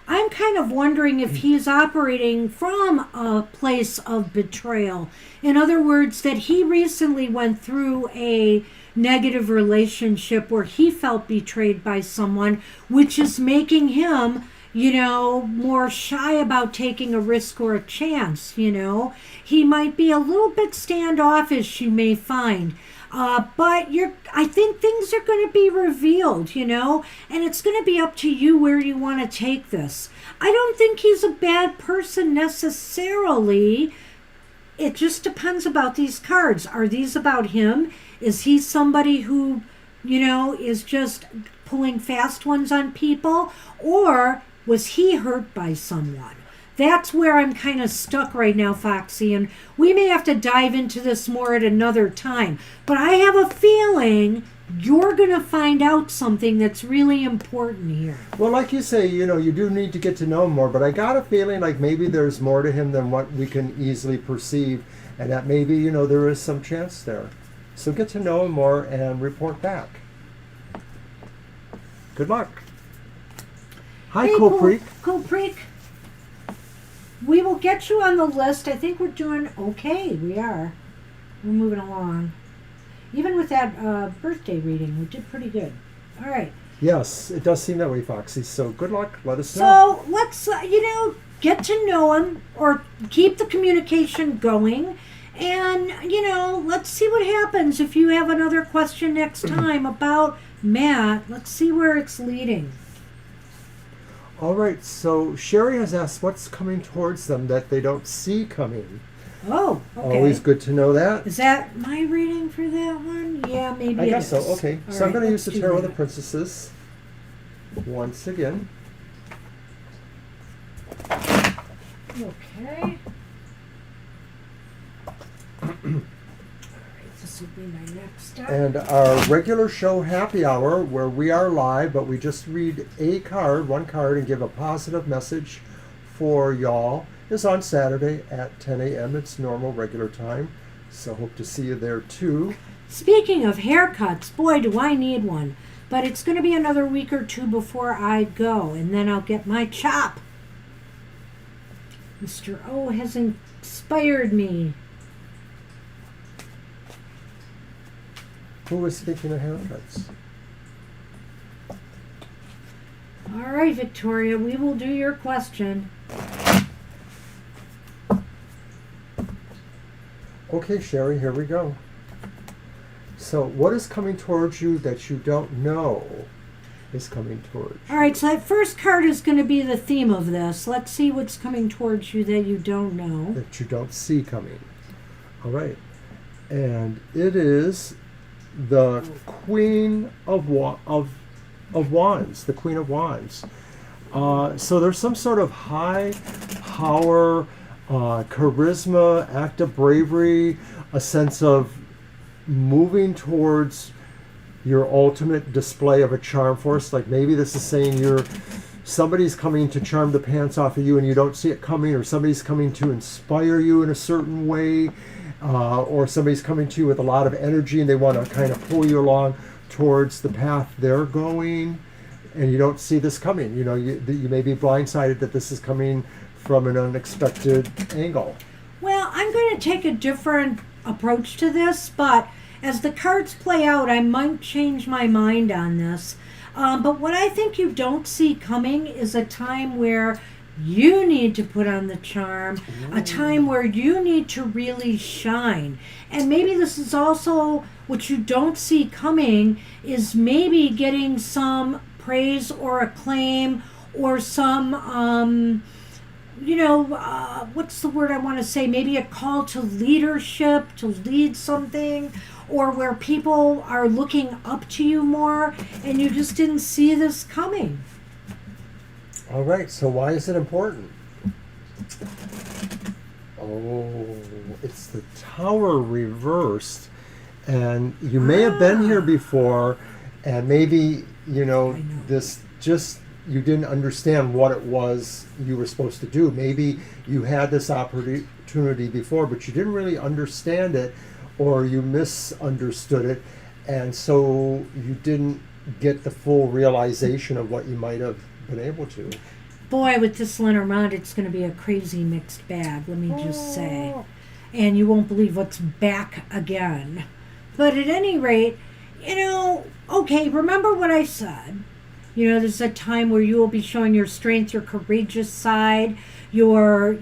I'm kind of wondering if he's operating from a place of betrayal. In other words, that he recently went through a negative relationship where he felt betrayed by someone, which is making him, you know, more shy about taking a risk or a chance, you know. He might be a little bit standoffish, you may find. But I think things are going to be revealed, you know, and it's going to be up to you where you want to take this. I don't think he's a bad person necessarily. It just depends about these cards. Are these about him? Is he somebody who, you know, is just pulling fast ones on people? Or was he hurt by someone? That's where I'm kind of stuck right now, Foxy, and we may have to dive into this more at another time. But I have a feeling you're going to find out something that's really important here. Well, like you say, you know, you do need to get to know him more, but I got a feeling like maybe there's more to him than what we can easily perceive, and that maybe, you know, there is some chance there. So get to know him more and report back. Good luck. Hi, Hey, Cool Creek. Cool Creek. We will get you on the list. I think we're doing okay. We are. We're moving along. Even with that birthday reading, we did pretty good. All right. Yes, it does seem that way, Foxy. So good luck. Let us know. So let's, you know, get to know him or keep the communication going. And, you know, let's see what happens if you have another question next time about Matt. Let's see where it's leading. All right, so Sherry has asked what's coming towards them that they don't see coming. Oh, okay. Always good to know that. Is that my reading for that one? Yeah, maybe I it guess is. so. Okay, All so I'm right, going to use let's the do Tarot of the that. Princesses once again. Okay. This will be my next step. And our regular show happy hour, where we are live, but we just read a card, one card, and give a positive message for y'all, is on Saturday at 10 a.m. It's normal, regular time. So hope to see you there too. Speaking of haircuts, boy, do I need one. But it's going to be another week or two before I go, and then I'll get my chop. Mr. O has inspired me. Who was speaking of haircuts? All right, Victoria, we will do your question. Okay, Sherry, here we go. So, what is coming towards you that you don't know is coming towards you? All right, so that first card is going to be the theme of this. Let's see what's coming towards you that you don't know. That you don't see coming. All right. And it is the Queen of Wands, the Queen of Wands. So there's some sort of high power, charisma, act of bravery, a sense of moving towards your ultimate display of a charm force. Like maybe this is saying somebody's coming to charm the pants off of you and you don't see it coming, or somebody's coming to inspire you in a certain way, or somebody's coming to you with a lot of energy and they want to kind of pull you along towards the path they're going, and you don't see this coming. You know, you may be blindsided that this is coming from an unexpected angle. Well, I'm going to take a different approach to this, but as the cards play out, I might change my mind on this. But what I think you don't see coming is a time where you need to put on the charm, a time where you need to really shine. And maybe this is also What you don't see coming is maybe getting some praise or acclaim or some, what's the word I want to say? Maybe a call to leadership, to lead something, or where people are looking up to you more, and you just didn't see this coming. All right, so why is it important? Oh, it's the Tower reversed, and you may have been here before, and maybe, this just, you didn't understand what it was you were supposed to do. Maybe you had this opportunity before, but you didn't really understand it, or you misunderstood it, and so you didn't get the full realization of what you might have been able to. Boy, with this Lenormand, it's going to be a crazy mixed bag, let me just say. And you won't believe what's back again. But at any rate, okay, remember what I said. There's a time where you will be showing your strength, your courageous side, your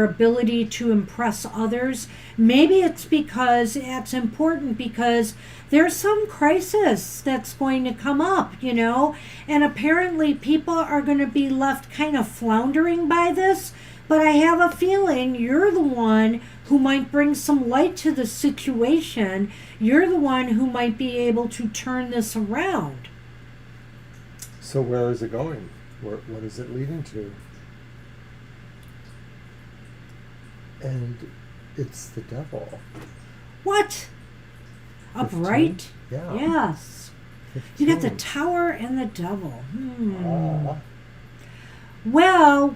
ability to impress others. Maybe it's because it's important because there's some crisis that's going to come up, and apparently people are going to be left kind of floundering by this. But I have a feeling you're the one who might bring some light to the situation. You're the one who might be able to turn this around. So where is it going? What is it leading to? And it's the devil. What? 15? Upright? Yeah. Yes. 15. You got the Tower and the devil. Ah. Well,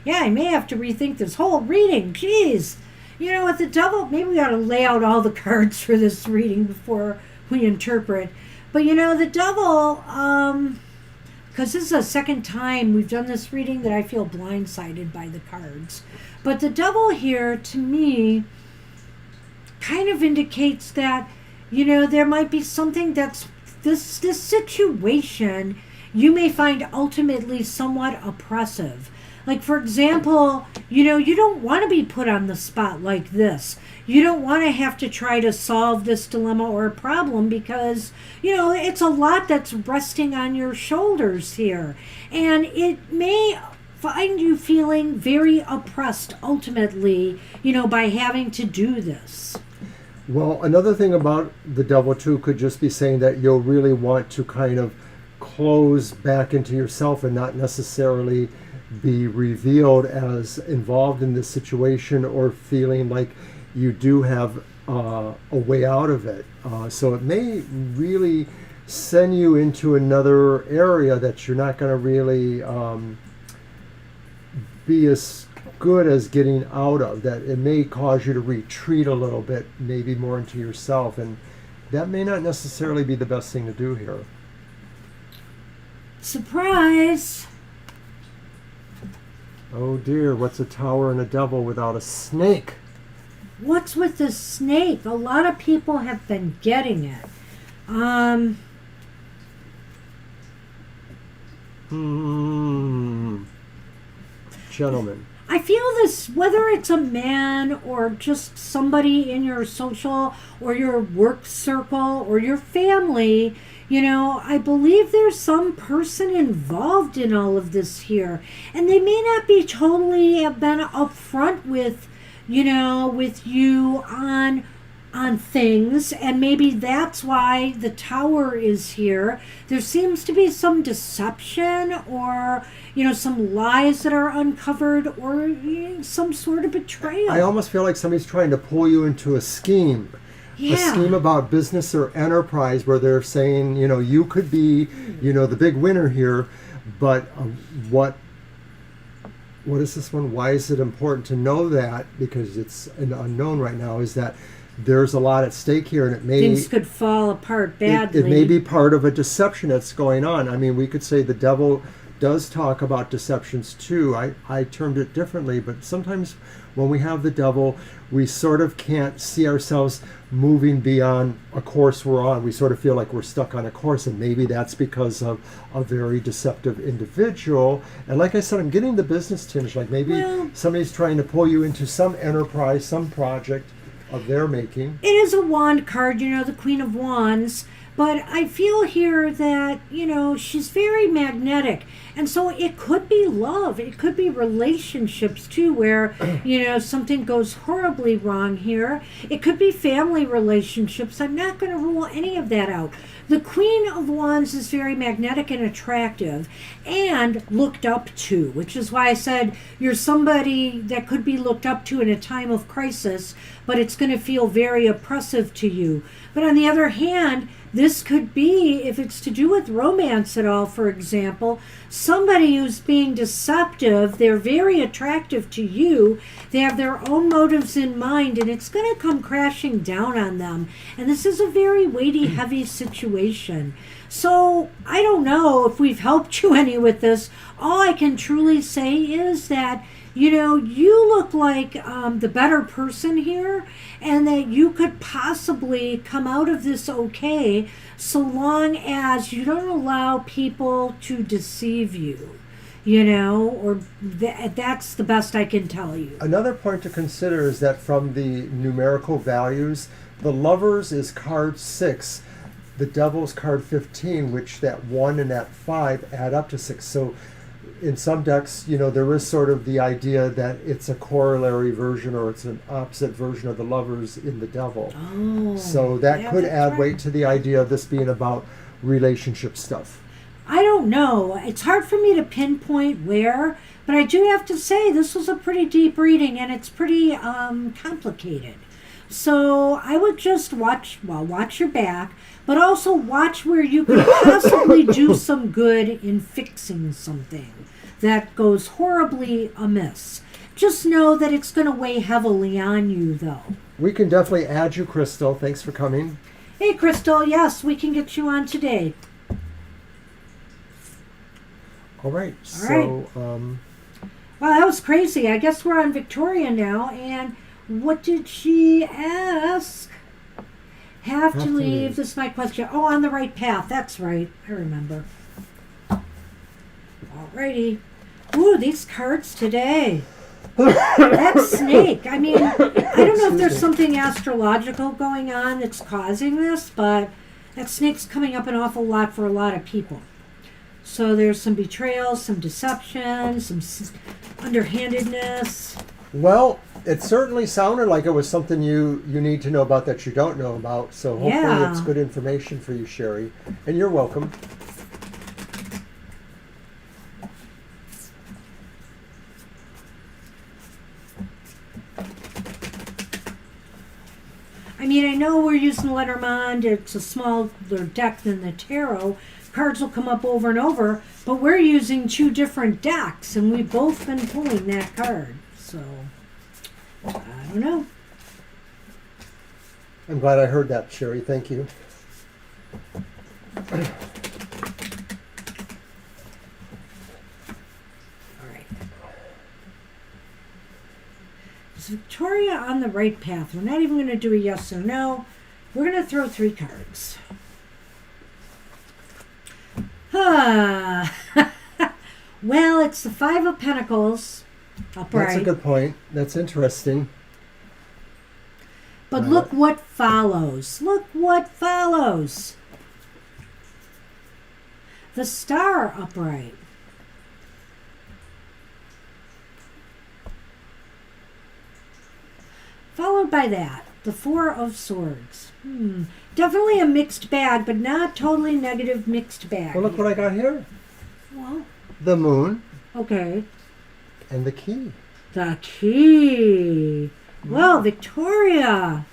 yeah, I may have to rethink this whole reading. Jeez. With the devil, maybe we ought to lay out all the cards for this reading before we interpret. But the devil, because this is the second time we've done this reading that I feel blindsided by the cards. But the devil here, to me, kind of indicates that, there might be something that's, this situation you may find ultimately somewhat oppressive. Like, for example, you don't want to be put on the spot like this. You don't want to have to try to solve this dilemma or problem because, it's a lot that's resting on your shoulders here. And it may find you feeling very oppressed ultimately, by having to do this. Well, another thing about the devil, too, could just be saying that you'll really want to kind of close back into yourself and not necessarily be revealed as involved in this situation or feeling like you do have a way out of it. So it may really send you into another area that you're not going to really be as good as getting out of, that it may cause you to retreat a little bit, maybe more into yourself, and that may not necessarily be the best thing to do here. Surprise! Oh dear, what's a tower and a devil without a snake? What's with the snake? A lot of people have been getting it. Gentlemen. I feel this, whether it's a man or just somebody in your social or your work circle or your family, I believe there's some person involved in all of this here. And they may not be totally have been upfront with, with you on things, and maybe that's why the Tower is here. There seems to be some deception or some lies that are uncovered or some sort of betrayal. I almost feel like somebody's trying to pull you into a scheme. Yeah. A scheme about business or enterprise where they're saying, you could be, the big winner here, but what is this one? Why is it important to know that? Because it's an unknown right now, is that there's a lot at stake here, and it may things could fall apart badly. It may be part of a deception that's going on. I mean, we could say the devil does talk about deceptions too. I termed it differently, but sometimes when we have the devil, we sort of can't see ourselves moving beyond a course we're on. We sort of feel like we're stuck on a course, and maybe that's because of a very deceptive individual. And like I said, I'm getting the business tinge, like maybe somebody's trying to pull you into some enterprise, some project, of their making. It is a wand card, the Queen of Wands. But I feel here that, she's very magnetic. And so it could be love. It could be relationships, too, where, something goes horribly wrong here. It could be family relationships. I'm not going to rule any of that out. The Queen of Wands is very magnetic and attractive and looked up to, which is why I said you're somebody that could be looked up to in a time of crisis, but it's going to feel very oppressive to you. But on the other hand, this could be, if it's to do with romance at all, for example, somebody who's being deceptive. They're very attractive to you. They have their own motives in mind, and it's going to come crashing down on them. And this is a very weighty, heavy situation. So I don't know if we've helped you any with this. All I can truly say is that you look like the better person here, and that you could possibly come out of this okay, so long as you don't allow people to deceive you, or that's the best I can tell you. Another point to consider is that from the numerical values, the Lovers is card 6, the Devil's card 15, which that 1 and that 5 add up to 6. So in some decks, there is sort of the idea that it's a corollary version or it's an opposite version of the Lovers in the Devil. Oh, so that yeah, could add right. weight to the idea of this being about relationship stuff. I don't know. It's hard for me to pinpoint where, but I do have to say this was a pretty deep reading, and it's pretty complicated. So I would just watch your back, but also watch where you could possibly do some good in fixing something that goes horribly amiss. Just know that it's going to weigh heavily on you, though. We can definitely add you, Crystal. Thanks for coming. Hey, Crystal, yes, we can get you on today. All right. Wow, that was crazy. I guess we're on Victoria now, and what did she ask? Have to leave. This is my question. Oh, on the right path. That's right. I remember. Alrighty. Ooh, these cards today. That snake. I mean, I don't know if there's something astrological going on that's causing this, but that snake's coming up an awful lot for a lot of people. So there's some betrayal, some deception, some underhandedness. Well, it certainly sounded like it was something you need to know about that you don't know about. So hopefully it's good information for you, Sherry. And you're welcome. I mean, I know we're using Lenormand. It's a smaller deck than the tarot. Cards will come up over and over, but we're using 2 different decks, and we've both been pulling that card. So, I don't know. I'm glad I heard that, Sherry. Thank you. All right. Is Victoria on the right path? We're not even going to do a yes or no. We're going to throw 3 cards. Well, it's the 5 of Pentacles upright. That's a good point. That's interesting. But look what follows. Look what follows. The Star upright. Followed by that, the 4 of Swords. Definitely a mixed bag, but not totally negative mixed bag. Well, look what I got here. Well, The Moon okay. and the Key. The Key. Well, Victoria,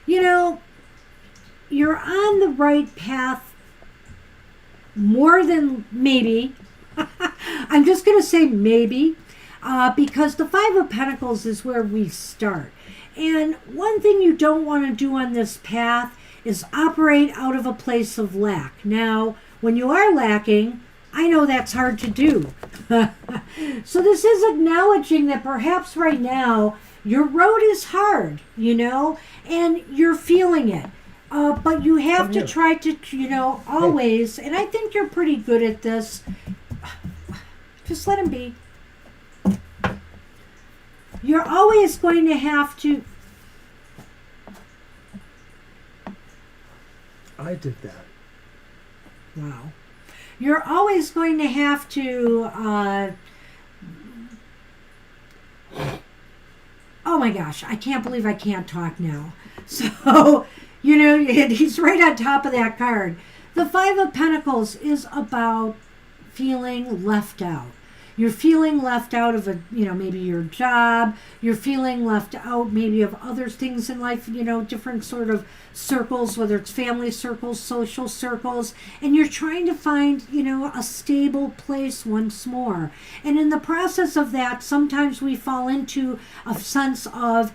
you're on the right path more than maybe. I'm just going to say maybe, because the 5 of Pentacles is where we start. And one thing you don't want to do on this path is operate out of a place of lack. Now, when you are lacking, I know that's hard to do. So this is acknowledging that perhaps right now your road is hard, and you're feeling it. But you have to try to, always, and I think you're pretty good at this. Just let him be. You're always going to have to, I did that. Wow. You're always going to have to, oh my gosh, I can't believe I can't talk now. So, he's right on top of that card. The Five of Pentacles is about feeling left out. You're feeling left out of maybe your job. You're feeling left out maybe of other things in life, different sort of circles, whether it's family circles, social circles, and you're trying to find, a stable place once more. And in the process of that, sometimes we fall into a sense of,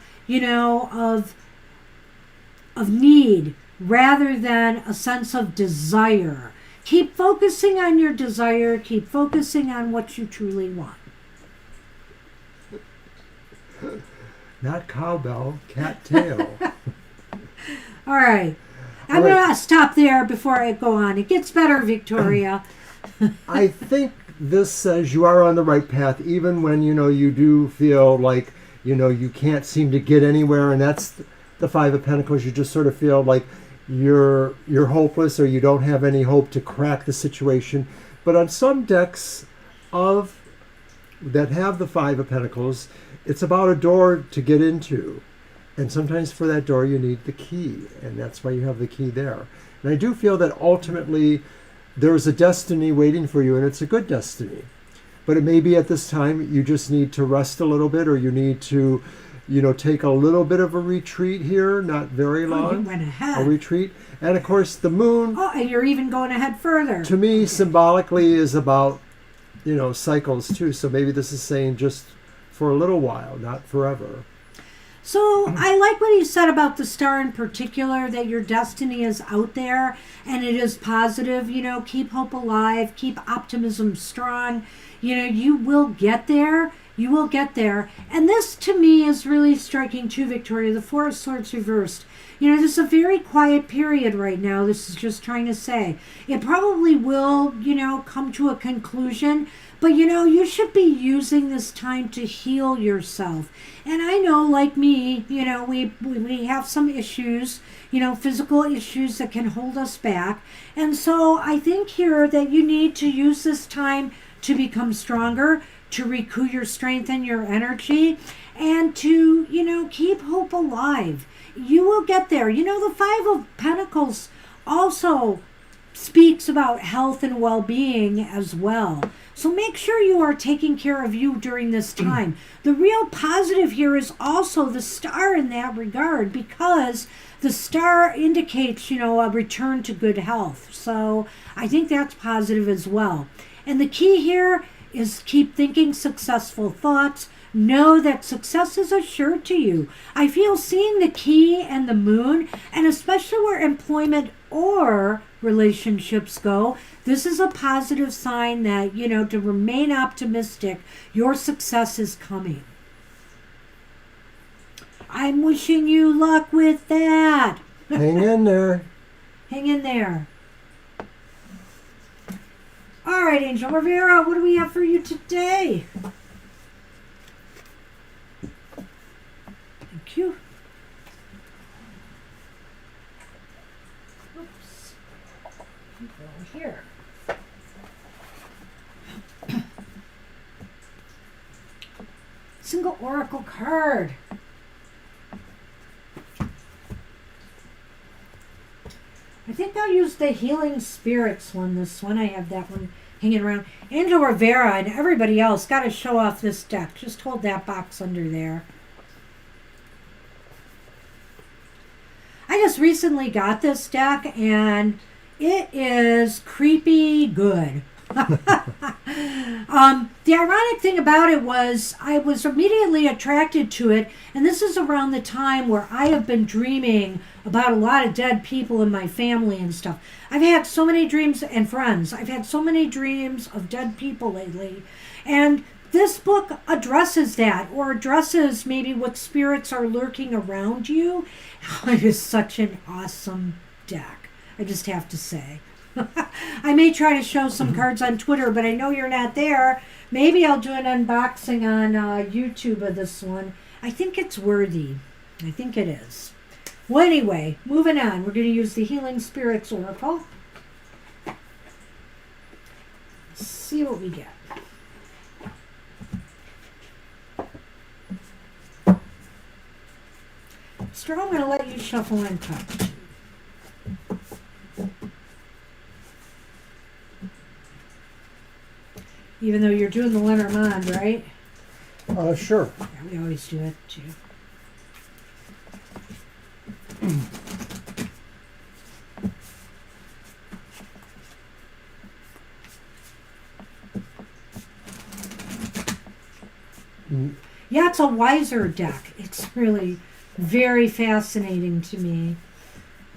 of need rather than a sense of desire. Keep focusing on your desire. Keep focusing on what you truly want. Not cowbell, cattail. All right. I'm going to stop there before I go on. It gets better, Victoria. I think this says you are on the right path, even when, you do feel like, you can't seem to get anywhere. And that's the Five of Pentacles. You just sort of feel like you're hopeless, or you don't have any hope to crack the situation. But on some decks that have the Five of Pentacles, it's about a door to get into, and sometimes for that door you need the key, and that's why you have the key there. And I do feel that ultimately there's a destiny waiting for you, and it's a good destiny. But it may be at this time you just need to rest a little bit, or you need to take a little bit of a retreat here, not very long. Oh, you went ahead. A retreat. And of course, the moon. Oh, and you're even going ahead further. To me, symbolically, is about, cycles too. So maybe this is saying just for a little while, not forever. So I like what he said about the star in particular, that your destiny is out there and it is positive. Keep hope alive, keep optimism strong. You will get there. You will get there. And this, to me, is really striking too, Victoria. The Four of Swords reversed. This is a very quiet period right now. This is just trying to say. It probably will, come to a conclusion. But, you should be using this time to heal yourself. And I know, like me, we have some issues, physical issues that can hold us back. And so I think here that you need to use this time to become stronger, to recoup your strength and your energy, and to, keep hope alive. You will get there. The Five of Pentacles also speaks about health and well-being as well. So make sure you are taking care of you during this time. The real positive here is also the star in that regard, because the star indicates, a return to good health. So I think that's positive as well. And the key here is keep thinking successful thoughts. Know that success is assured to you. I feel seeing the key and the moon, and especially where employment or relationships go, this is a positive sign that, to remain optimistic, your success is coming. I'm wishing you luck with that. Hang in there. Hang in there. All right, Angel Rivera, what do we have for you today? Thank you. Oops. Go here. Single oracle card. I think I'll use the Healing Spirits one, this one. I have that one hanging around. Angel Rivera and everybody else got to show off this deck. Just hold that box under there. I just recently got this deck, and it is creepy good. The ironic thing about it was I was immediately attracted to it, and this is around the time where I have been dreaming about a lot of dead people in my family and stuff. I've had so many dreams, and friends, I've had so many dreams of dead people lately, and this book addresses that, or addresses maybe what spirits are lurking around you. It is such an awesome deck, I just have to say. I may try to show some cards on Twitter, but I know you're not there. Maybe I'll do an unboxing on YouTube of this one. I think it's worthy. I think it is. Well, anyway, moving on. We're going to use the Healing Spirits Oracle. Let's see what we get. Mr. I'm going to let you shuffle and cut. Even though you're doing the Lenormand, right? Sure. Yeah, we always do it too. Yeah, it's a wiser deck. It's really very fascinating to me.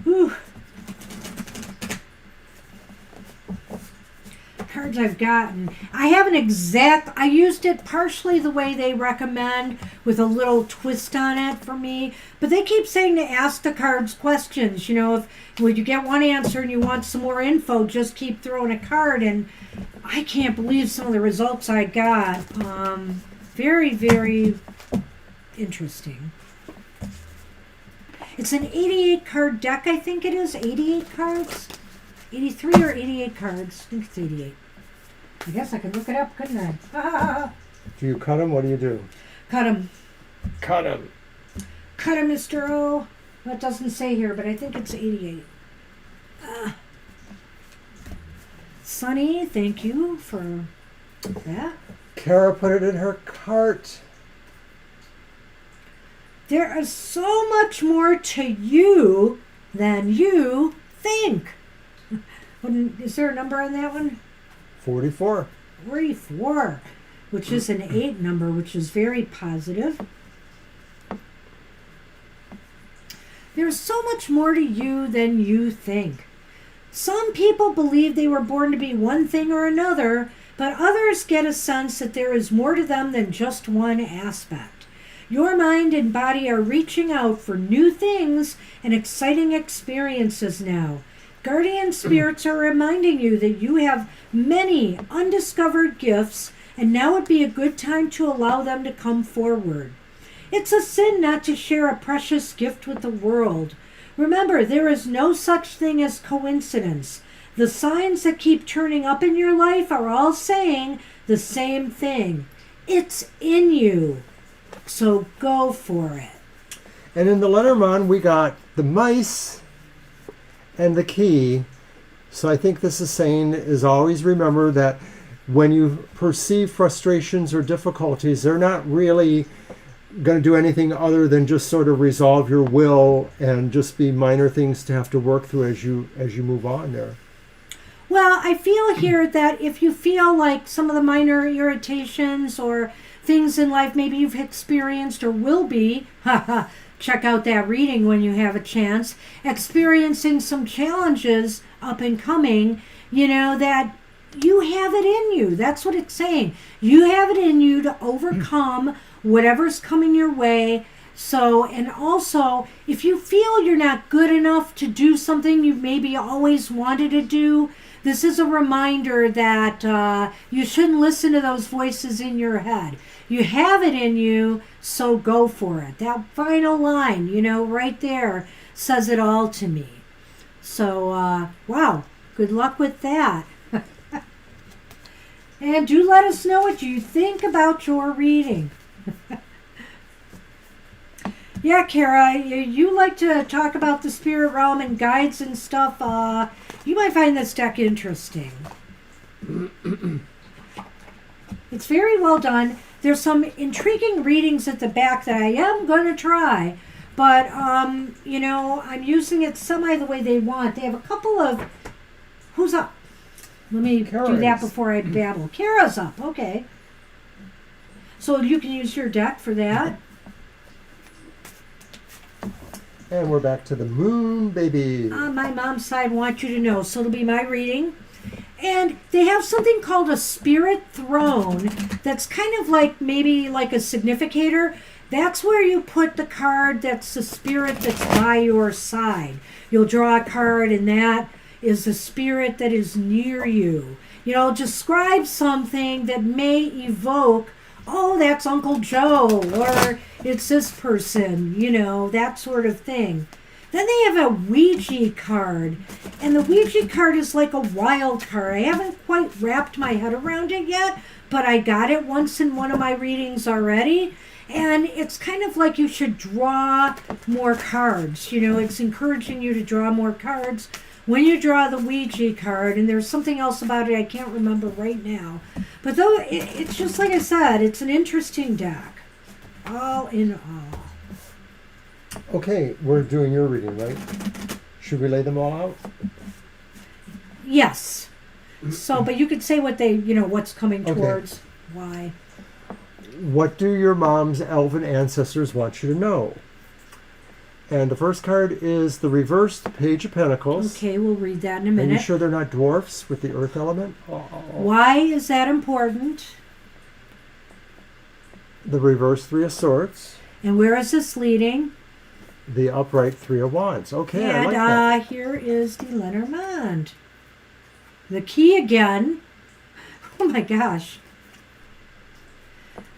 Whew. Cards I've gotten. I haven't I used it partially the way they recommend with a little twist on it for me, but they keep saying to ask the cards questions. You know, if when you get one answer and you want some more info, just keep throwing a card, and I can't believe some of the results I got. Very, very interesting. It's an 88 card deck, I think it is. 88 cards? 83 or 88 cards? I think it's 88. I guess I could look it up, couldn't I? Do you cut them? What do you do? Cut him. Cut them. Cut him, Mr. O. Well, it doesn't say here, but I think it's 88. Sunny, thank you for that. Kara put it in her cart. There is so much more to you than you think. Is there a number on that one? 44. 44, which is an 8 number, which is very positive. There's so much more to you than you think. Some people believe they were born to be one thing or another, but others get a sense that there is more to them than just one aspect. Your mind and body are reaching out for new things and exciting experiences now. Guardian spirits are reminding you that you have many undiscovered gifts, and now would be a good time to allow them to come forward. It's a sin not to share a precious gift with the world. Remember, there is no such thing as coincidence. The signs that keep turning up in your life are all saying the same thing. It's in you. So go for it. And in the Lenormand, we got the mice and the key. So I think this is saying is always remember that when you perceive frustrations or difficulties, they're not really going to do anything other than just sort of resolve your will and just be minor things to have to work through as you move on there. Well, I feel here that if you feel like some of the minor irritations or things in life maybe you've experienced or will be, check out that reading when you have a chance, experiencing some challenges up and coming, you know, that you have it in you. That's what it's saying. You have it in you to overcome whatever's coming your way. So, and also, if you feel you're not good enough to do something you maybe always wanted to do, this is a reminder that you shouldn't listen to those voices in your head. You have it in you, so go for it. That final line, you know, right there says it all to me. So, wow, good luck with that. And do let us know what you think about your reading. Yeah, Kara, you like to talk about the spirit realm and guides and stuff. You might find this deck interesting. It's very well done. There's some intriguing readings at the back that I am going to try. But, you know, I'm using it semi the way they want. They have a couple of... Who's up? Let me do that before I babble. Kara's up. Okay. So you can use your deck for that. And we're back to the moon, baby. My mom's side want you to know. So it'll be my reading. And they have something called a spirit throne that's kind of like maybe like a significator. That's where you put the card that's the spirit that's by your side. You'll draw a card and that is the spirit that is near you. You know, describe something that may evoke, oh, that's Uncle Joe, or it's this person, you know, that sort of thing. Then they have a Ouija card. And the Ouija card is like a wild card. I haven't quite wrapped my head around it yet, but I got it once in one of my readings already. And it's kind of like you should draw more cards. You know, it's encouraging you to draw more cards when you draw the Ouija card. And there's something else about it I can't remember right now. But though it's just like I said, it's an interesting deck. All in all. Okay, we're doing your reading, right? Should we lay them all out? Yes. So, but you could say what they, you know, what's coming Okay. towards, why. What do your mom's elven ancestors want you to know? And the first card is the reversed Page of Pentacles. Okay, we'll read that in a Are minute. you sure they're not dwarfs with the earth element? Why is that important? The reversed Three of Swords. And where is this leading? The upright Three of Wands. Okay, I And like that. here is the Lenormand. The key again. Oh my gosh.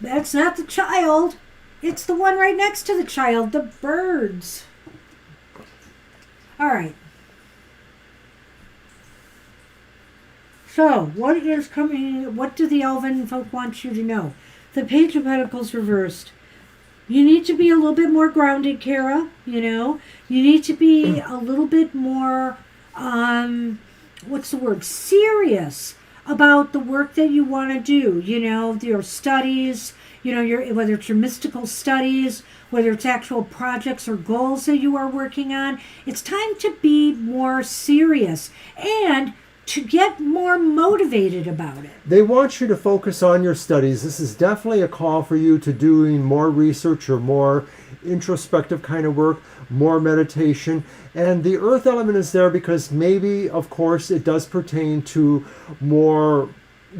That's not the child. It's the one right next to the child, the birds. All right. So, what is coming? What do the elven folk want you to know? The Page of Pentacles reversed. You need to be a little bit more grounded, Kara. You know, you need to be a little bit more, what's the word? Serious about the work that you want to do. You know, your studies. You know, whether it's your mystical studies, whether it's actual projects or goals that you are working on. It's time to be more serious and to get more motivated about it. They want you to focus on your studies. This is definitely a call for you to doing more research or more introspective kind of work, more meditation. And the earth element is there because maybe, of course, it does pertain to more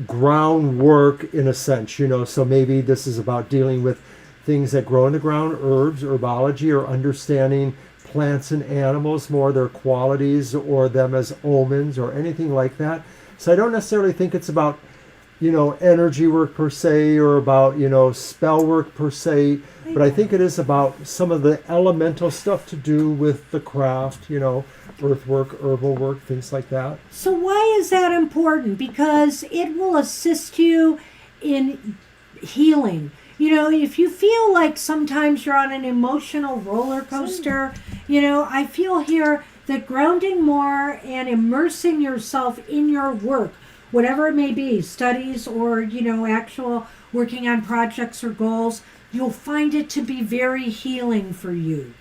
groundwork in a sense, you know. So maybe this is about dealing with things that grow in the ground, herbs, herbology, or understanding plants and animals more, their qualities or them as omens or anything like that. So I don't necessarily think it's about, you know, energy work per se or about, you know, spell work per se, but I think it is about some of the elemental stuff to do with the craft, you know, earthwork, herbal work, things like that. So why is that important? Because it will assist you in healing. You know, if you feel like sometimes you're on an emotional roller coaster, you know, I feel here that grounding more and immersing yourself in your work, whatever it may be, studies or, you know, actual working on projects or goals, you'll find it to be very healing for you.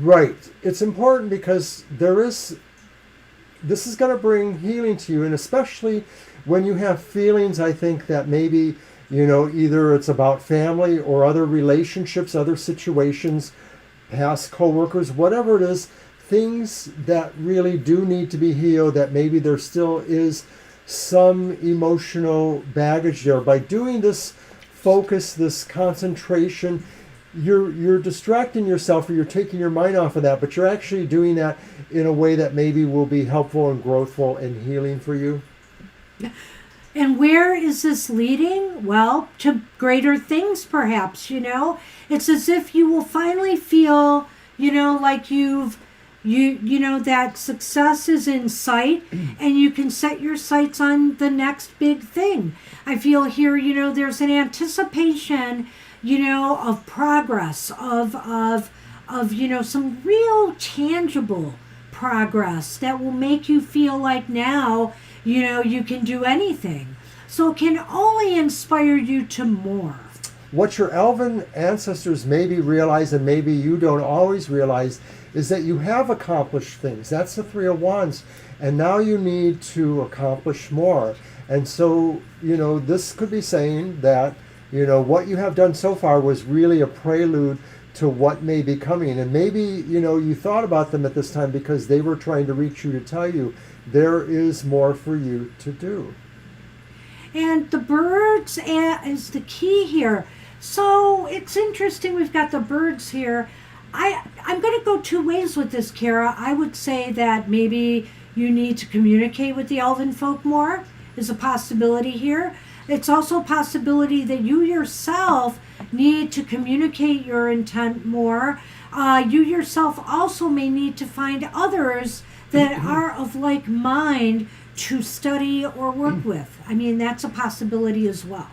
Right. It's important because this is going to bring healing to you, and especially when you have feelings, I think that maybe, you know, either it's about family or other relationships, other situations, past coworkers, whatever it is, things that really do need to be healed, that maybe there still is some emotional baggage there. By doing this focus, this concentration, you're distracting yourself, or you're taking your mind off of that, but you're actually doing that in a way that maybe will be helpful and growthful and healing for you. And where is this leading? Well, to greater things, perhaps, you know. It's as if you will finally feel, you know, like you know, that success is in sight and you can set your sights on the next big thing. I feel here, you know, there's an anticipation, you know, of progress, of you know, some real tangible progress that will make you feel like now, you know, you can do anything. So it can only inspire you to more. What your elven ancestors maybe realize, and maybe you don't always realize, is that you have accomplished things. That's the Three of Wands. And now you need to accomplish more. And so, you know, this could be saying that, you know, what you have done so far was really a prelude to what may be coming. And maybe, you know, you thought about them at this time because they were trying to reach you to tell you there is more for you to do. And the birds is the key here. So it's interesting, we've got the birds here. I'm going to go two ways with this, Kara. I would say that maybe you need to communicate with the elven folk more is a possibility here. It's also a possibility that you yourself need to communicate your intent more. You yourself also may need to find others that are of like mind to study or work with. I mean, that's a possibility as well.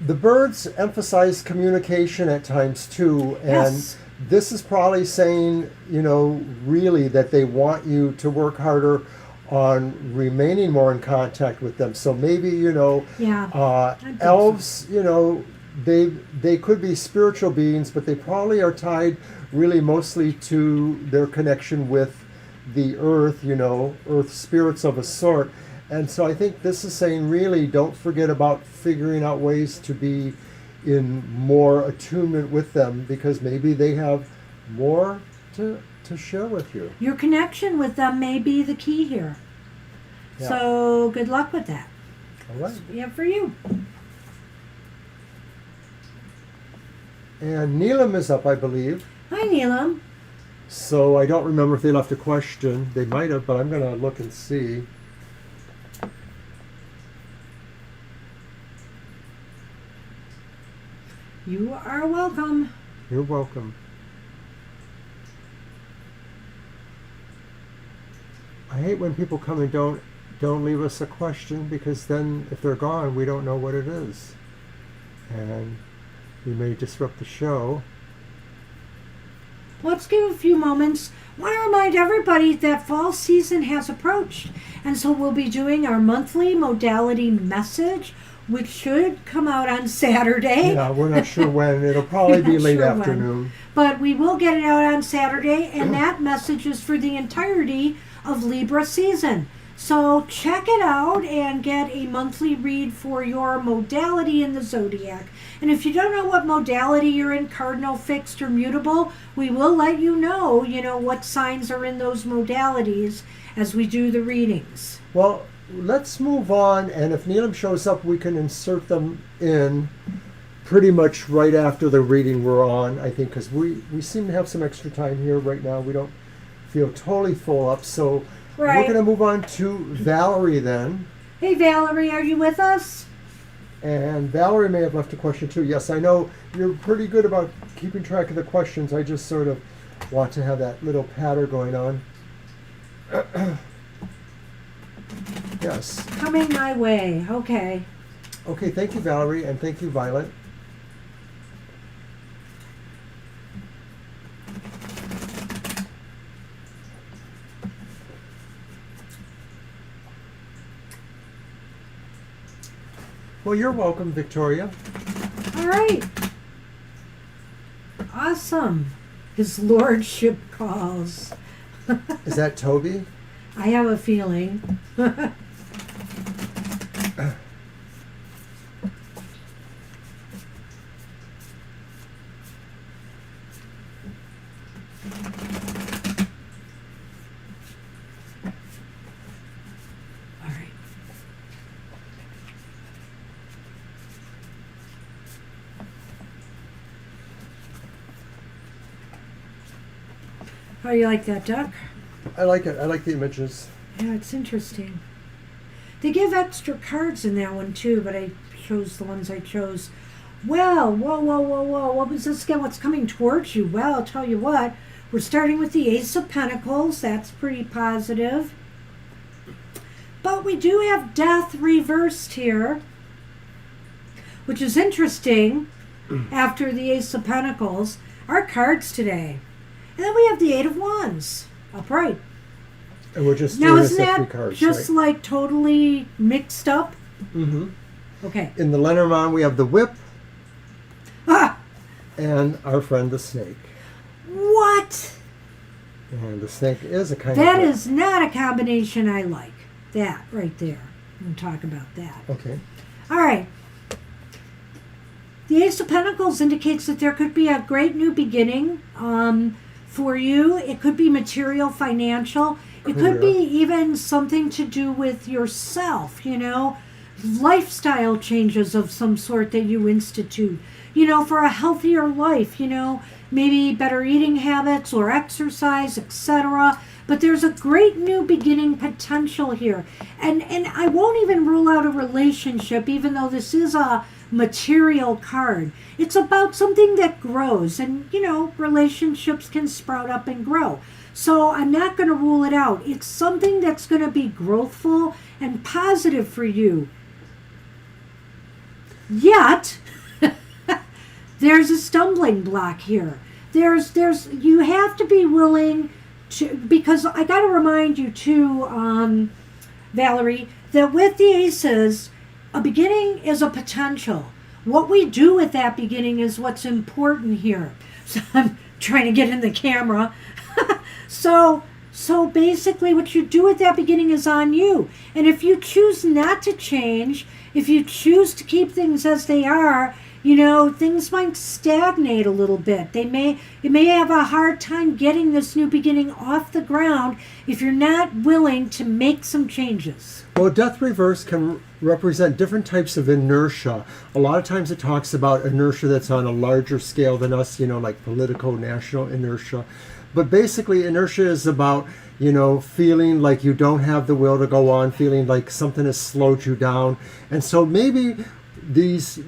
The birds emphasize communication at times too, and Yes. this is probably saying, really that they want you to work harder on remaining more in contact with them. So maybe, Yeah. I think so. elves, they could be spiritual beings, but they probably are tied really mostly to their connection with the earth, earth spirits of a sort. And so I think this is saying, really, don't forget about figuring out ways to be in more attunement with them, because maybe they have more to share with you. Your connection with them may be the key here. Yeah. So good luck with that. All right. Yeah, for you. And Neelam is up, I believe. Hi, Neelam. So I don't remember if they left a question. They might have, but I'm going to look and see. You are welcome. You're welcome. I hate when people come and don't leave us a question, because then if they're gone, we don't know what it is. And we may disrupt the show. Let's give a few moments. I want to remind everybody that fall season has approached. And so we'll be doing our monthly modality message, which should come out on Saturday. Yeah, we're not sure when. It'll probably be Not late sure when. afternoon. But we will get it out on Saturday, and that message is for the entirety of Libra season. So check it out and get a monthly read for your modality in the zodiac. And if you don't know what modality you're in, cardinal, fixed, or mutable, we will let you know, what signs are in those modalities as we do the readings. Well, let's move on, and if Neelam shows up, we can insert them in pretty much right after the reading we're on, I think, because we seem to have some extra time here right now. We don't feel totally full up, so we're Right. going to move on to Valerie then. Hey, Valerie, are you with us? And Valerie may have left a question too. Yes, I know you're pretty good about keeping track of the questions. I just sort of want to have that little patter going on. Yes. Coming my way. Okay. Okay, thank you, Valerie, and thank you, Violet. Well, you're welcome, Victoria. All right. Awesome. His lordship calls. Is that Toby? I have a feeling. All right. How do you like that, Duck? I like it. I like the images. Yeah, it's interesting. They give extra cards in that one too, but I chose the ones I chose. Well, whoa. What was this again? What's coming towards you? Well, I'll tell you what. We're starting with the Ace of Pentacles. That's pretty positive. But we do have Death reversed here, which is interesting after the Ace of Pentacles. Our cards today. And then we have the Eight of Wands upright. And we're just Now, doing isn't this at that 3 cards, just right? like totally mixed up? Mm-hmm. Okay. In the Lenormand, we have the whip Ah! and our friend the snake. What? And the snake is a kind That of whip. is not a combination I like. That right there. We'll talk about that. Okay. All right. The Ace of Pentacles indicates that there could be a great new beginning for you. It could be material, financial. It could be even something to do with yourself, lifestyle changes of some sort that you institute, for a healthier life, maybe better eating habits or exercise, etc. But there's a great new beginning potential here. And I won't even rule out a relationship, even though this is a material card. It's about something that grows, and relationships can sprout up and grow. So I'm not going to rule it out. It's something that's going to be growthful and positive for you. Yet, there's a stumbling block here. You have to be willing to, because I got to remind you too, Valerie, that with the aces, a beginning is a potential. What we do with that beginning is what's important here. So I'm trying to get in the camera. So basically what you do with that beginning is on you. And if you choose not to change, if you choose to keep things as they are, things might stagnate a little bit. You may have a hard time getting this new beginning off the ground if you're not willing to make some changes. Well, death reverse can represent different types of inertia. A lot of times it talks about inertia that's on a larger scale than us, like political, national inertia. But basically, inertia is about, feeling like you don't have the will to go on, feeling like something has slowed you down. And so maybe this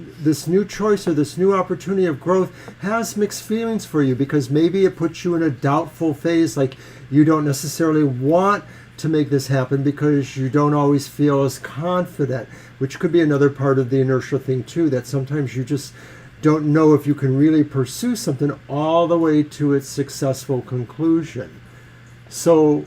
new choice or this new opportunity of growth has mixed feelings for you, because maybe it puts you in a doubtful phase, like you don't necessarily want to make this happen because you don't always feel as confident, which could be another part of the inertia thing too, that sometimes you just don't know if you can really pursue something all the way to its successful conclusion. So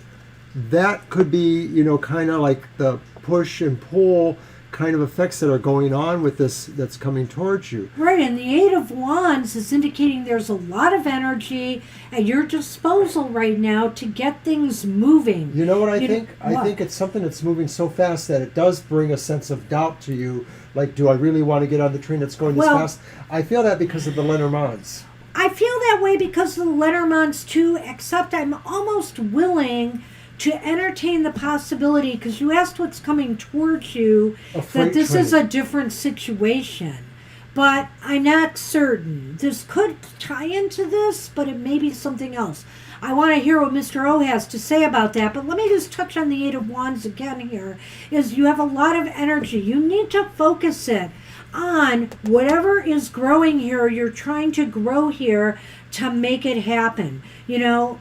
that could be, kind of like the push and pull kind of effects that are going on with this that's coming towards you. Right, and the Eight of Wands is indicating there's a lot of energy at your disposal right now to get things moving. You know what I think? I think it's something that's moving so fast that it does bring a sense of doubt to you. Like, do I really want to get on the train that's going this fast? I feel that because of the Lenormands. I feel that way because of the Lenormands too, except I'm almost willing to entertain the possibility, because you asked what's coming towards you, that this is a different situation. But I'm not certain. This could tie into this, but it may be something else. I want to hear what Mr. O has to say about that, but let me just touch on the Eight of Wands again here, is you have a lot of energy. You need to focus it on whatever is growing here, you're trying to grow here to make it happen.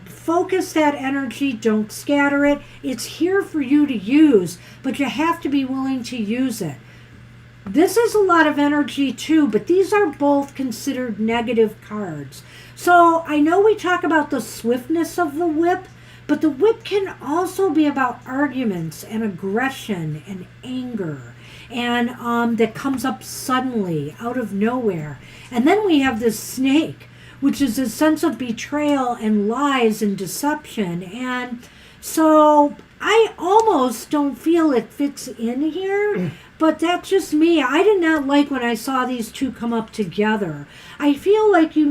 Focus that energy, don't scatter it. It's here for you to use, but you have to be willing to use it. This is a lot of energy too, but these are both considered negative cards. So I know we talk about the swiftness of the whip, but the whip can also be about arguments and aggression and anger, and that comes up suddenly out of nowhere. And then we have this snake, which is a sense of betrayal and lies and deception. And so I almost don't feel it fits in here, but that's just me. I did not like when I saw these two come up together. I feel like there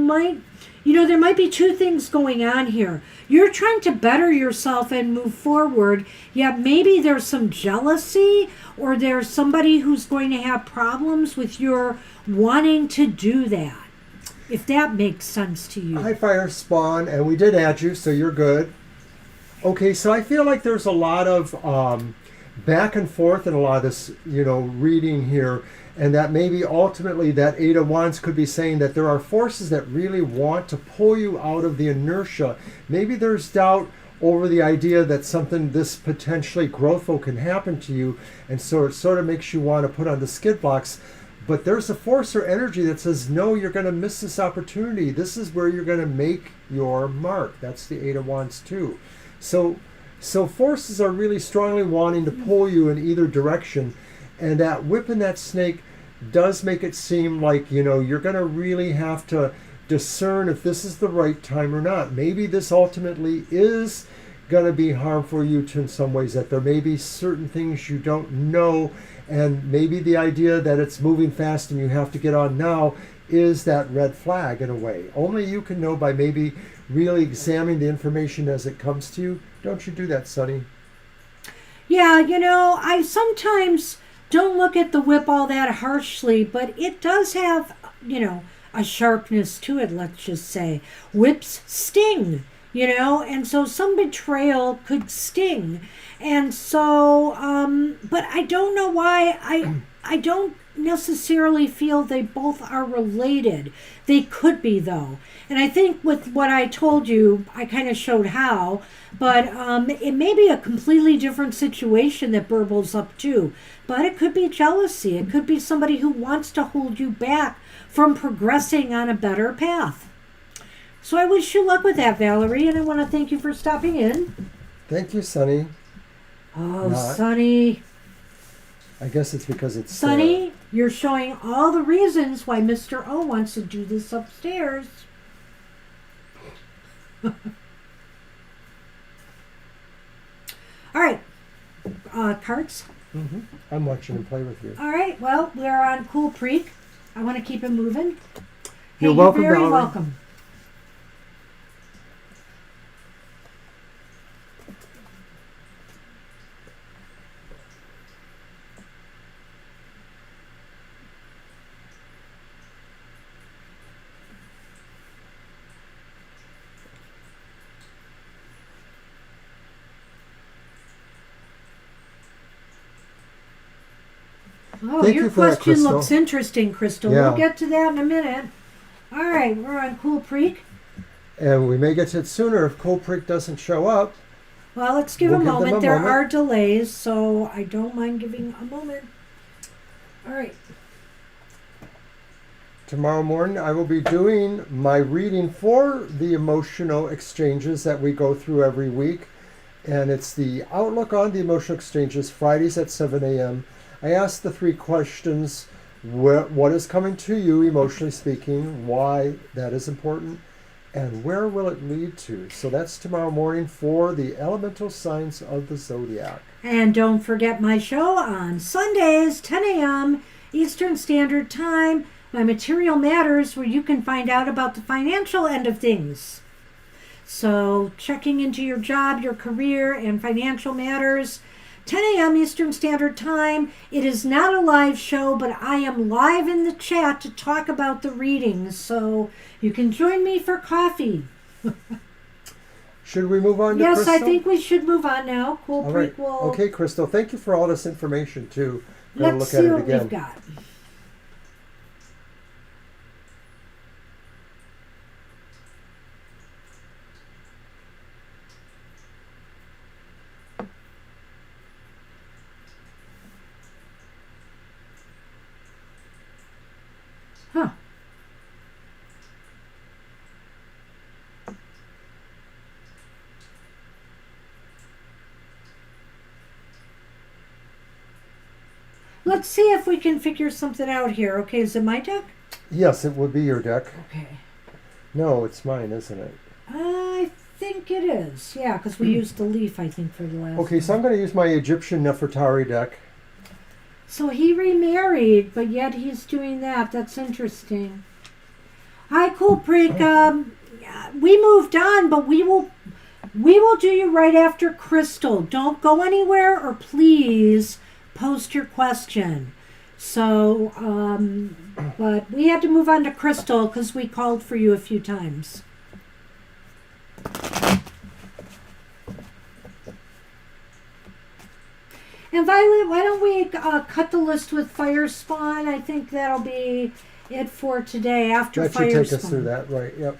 might be two things going on here. You're trying to better yourself and move forward, yet maybe there's some jealousy, or there's somebody who's going to have problems with your wanting to do that. If that makes sense to you. Hi, Fire Spawn, and we did add you, so you're good. Okay, so I feel like there's a lot of back and forth and a lot of this, reading here, and that maybe ultimately that Eight of Wands could be saying that there are forces that really want to pull you out of the inertia. Maybe there's doubt over the idea that something this potentially growthful can happen to you, and so it sort of makes you want to put on the skid blocks. But there's a force or energy that says, no, you're going to miss this opportunity. This is where you're going to make your mark. That's the Eight of Wands too. So forces are really strongly wanting to pull you in either direction. And that whip and that snake does make it seem like, you're going to really have to discern if this is the right time or not. Maybe this ultimately is going to be harmful for you in some ways, that there may be certain things you don't know, and maybe the idea that it's moving fast and you have to get on now is that red flag in a way. Only you can know by maybe really examining the information as it comes to you. Don't you do that, Sunny? Yeah, I sometimes don't look at the whip all that harshly, but it does have, a sharpness to it, let's just say. Whips sting, and so some betrayal could sting. And so, but I don't know why I don't necessarily feel they both are related. They could be, though. And I think with what I told you, I kind of showed how, but it may be a completely different situation that burbles up too. But it could be jealousy. It could be somebody who wants to hold you back from progressing on a better path. So I wish you luck with that, Valerie, and I want to thank you for stopping in. Thank you, Sunny. Oh, Sonny. I guess it's because it's... Sonny, you're showing all the reasons why Mr. O wants to do this upstairs. All right. Cards? Mm-hmm. I'm watching him play with you. All right. Well, we're on Cool Creek. I want to keep it moving. You're welcome, You're very Valerie. welcome. Oh, Thank your you for that, question Crystal. looks interesting, Crystal. Yeah. We'll get to that in a minute. All right, we're on Cool Creek. And we may get to it sooner if Cold Creek doesn't show up. Well, let's give We'll a give them moment. a There moment. are delays, so I don't mind giving a moment. All right. Tomorrow morning, I will be doing my reading for the emotional exchanges that we go through every week. And it's the outlook on the emotional exchanges, Fridays at 7 a.m. I ask the 3 questions: what is coming to you, emotionally speaking, why that is important, and where will it lead to? So that's tomorrow morning for the elemental signs of the zodiac. And don't forget my show on Sundays, 10 a.m. Eastern Standard Time, My Material Matters, where you can find out about the financial end of things. So checking into your job, your career, and financial matters, 10 a.m. Eastern Standard Time. It is not a live show, but I am live in the chat to talk about the readings, so you can join me for coffee. Should we move on to Yes, Crystal? I think we should move on now. Cool All right. Prequel. Okay, Crystal, thank you for all this information, too. Let's look see at it what again. we've got. Huh. Let's see if we can figure something out here. Okay, is it my deck? Yes, it would be your deck. Okay. No, it's mine, isn't it? I think it is. Yeah, because we used the leaf, I think, for the last Okay, so I'm going to use my Egyptian Nefertari deck. So he remarried, but yet he's doing that. That's interesting. Hi, Cool Preak. We moved on, but we will do you right after Crystal. Don't go anywhere, or please post your question. So, but we had to move on to Crystal because we called for you a few times. And Violet, why don't we cut the list with Fire Spawn? I think that'll be it for today after That Fire should take Spawn. us through that, right? Yep.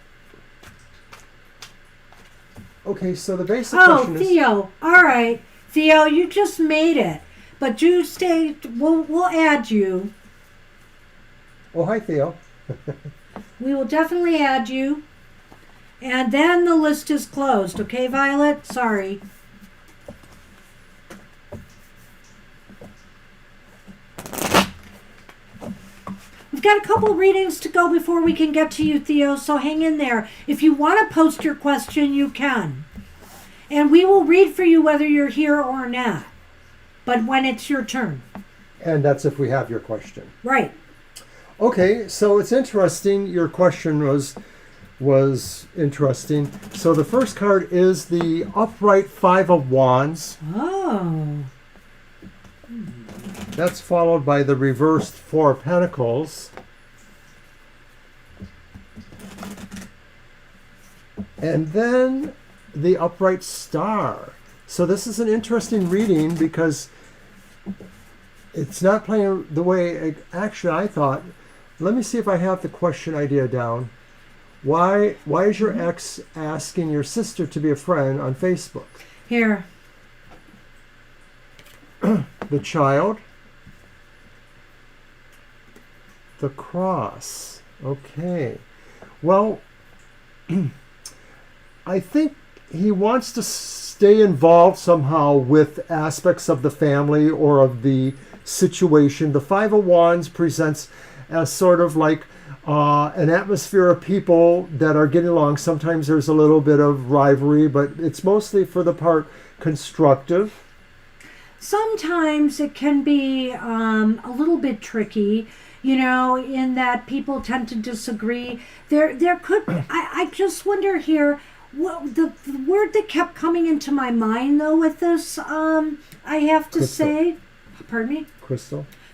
Okay, so the basic Oh, question is... Theo. All right. Theo, you just made it. But you stay, we'll add you. Oh, hi, Theo. We will definitely add you. And then the list is closed. Okay, Violet? Sorry. We've got a couple readings to go before we can get to you, Theo, so hang in there. If you want to post your question, you can. And we will read for you whether you're here or not. But when it's your turn. And that's if we have your question. Right. Okay, so it's interesting. Your question was interesting. So the first card is the upright 5 of Wands. Oh. That's followed by the reversed 4 of Pentacles. And then the upright star. So this is an interesting reading because it's not playing the way actually I thought. Let me see if I have the question idea down. Why is your ex asking your sister to be a friend on Facebook? Here. The child. The cross. Okay. Well, I think he wants to stay involved somehow with aspects of the family or of the situation. The Five of Wands presents as sort of like an atmosphere of people that are getting along. Sometimes there's a little bit of rivalry, but it's mostly for the part constructive. Sometimes it can be a little bit tricky, in that people tend to disagree. There could, I just wonder here, the word that kept coming into my mind though with this, I have to Crystal. say, pardon me?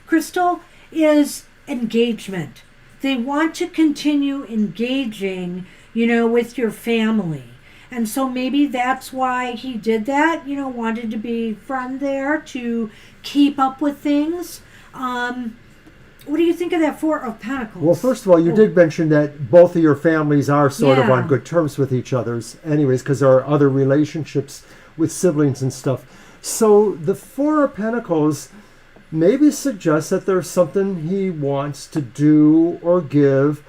Crystal, is engagement. They want to continue engaging, with your family. And so maybe that's why he did that, wanted to be friend there to keep up with things. What do you think of that Four of Pentacles? Well, first of all, you did mention that both of your families are sort of Yeah. on good terms with each other's anyways, because there are other relationships with siblings and stuff. So the Four of Pentacles maybe suggests that there's something he wants to do or give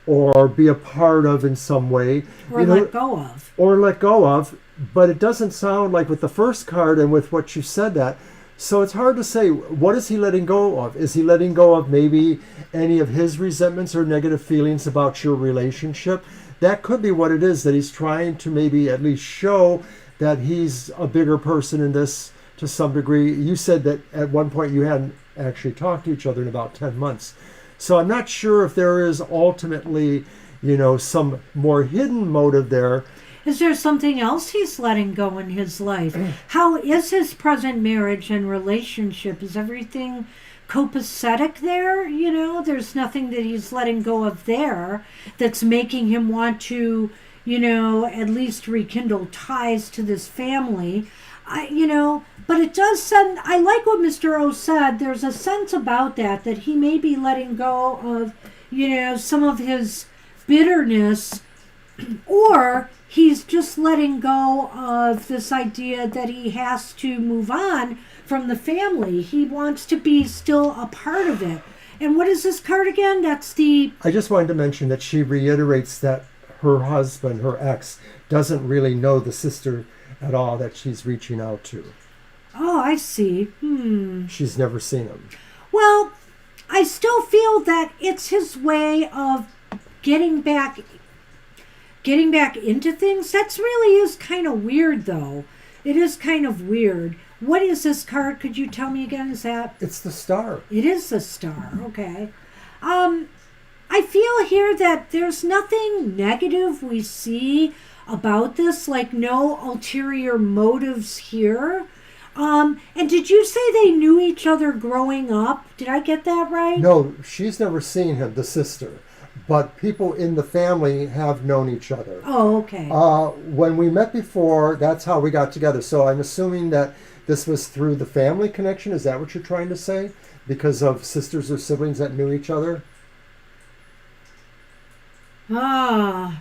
or be a part of in some way. Or let go of. Or let go of. But it doesn't sound like with the first card and with what you said that. So it's hard to say, what is he letting go of? Is he letting go of maybe any of his resentments or negative feelings about your relationship? That could be what it is, that he's trying to maybe at least show that he's a bigger person in this to some degree. You said that at one point you hadn't actually talked to each other in about 10 months. So I'm not sure if there is ultimately, some more hidden motive there. Is there something else he's letting go in his life? How is his present marriage and relationship? Is everything copacetic there? There's nothing that he's letting go of there that's making him want to, at least rekindle ties to this family. But it does send, I like what Mr. O said. There's a sense about that he may be letting go of, some of his bitterness, or he's just letting go of this idea that he has to move on from the family. He wants to be still a part of it. And what is this card again? That's the... I just wanted to mention that she reiterates that her husband, her ex, doesn't really know the sister at all that she's reaching out to. Oh, I see. She's never seen him. Well, I still feel that it's his way of getting back into things. That's really is kind of weird, though. It is kind of weird. What is this card? Could you tell me again? Is that... It's the Star. It is the Star. Okay. I feel here that there's nothing negative we see about this, like no ulterior motives here. And did you say they knew each other growing up? Did I get that right? No, she's never seen him, the sister. But people in the family have known each other. Oh, okay. When we met before, that's how we got together. So I'm assuming that this was through the family connection. Is that what you're trying to say? Because of sisters or siblings that knew each other? Well,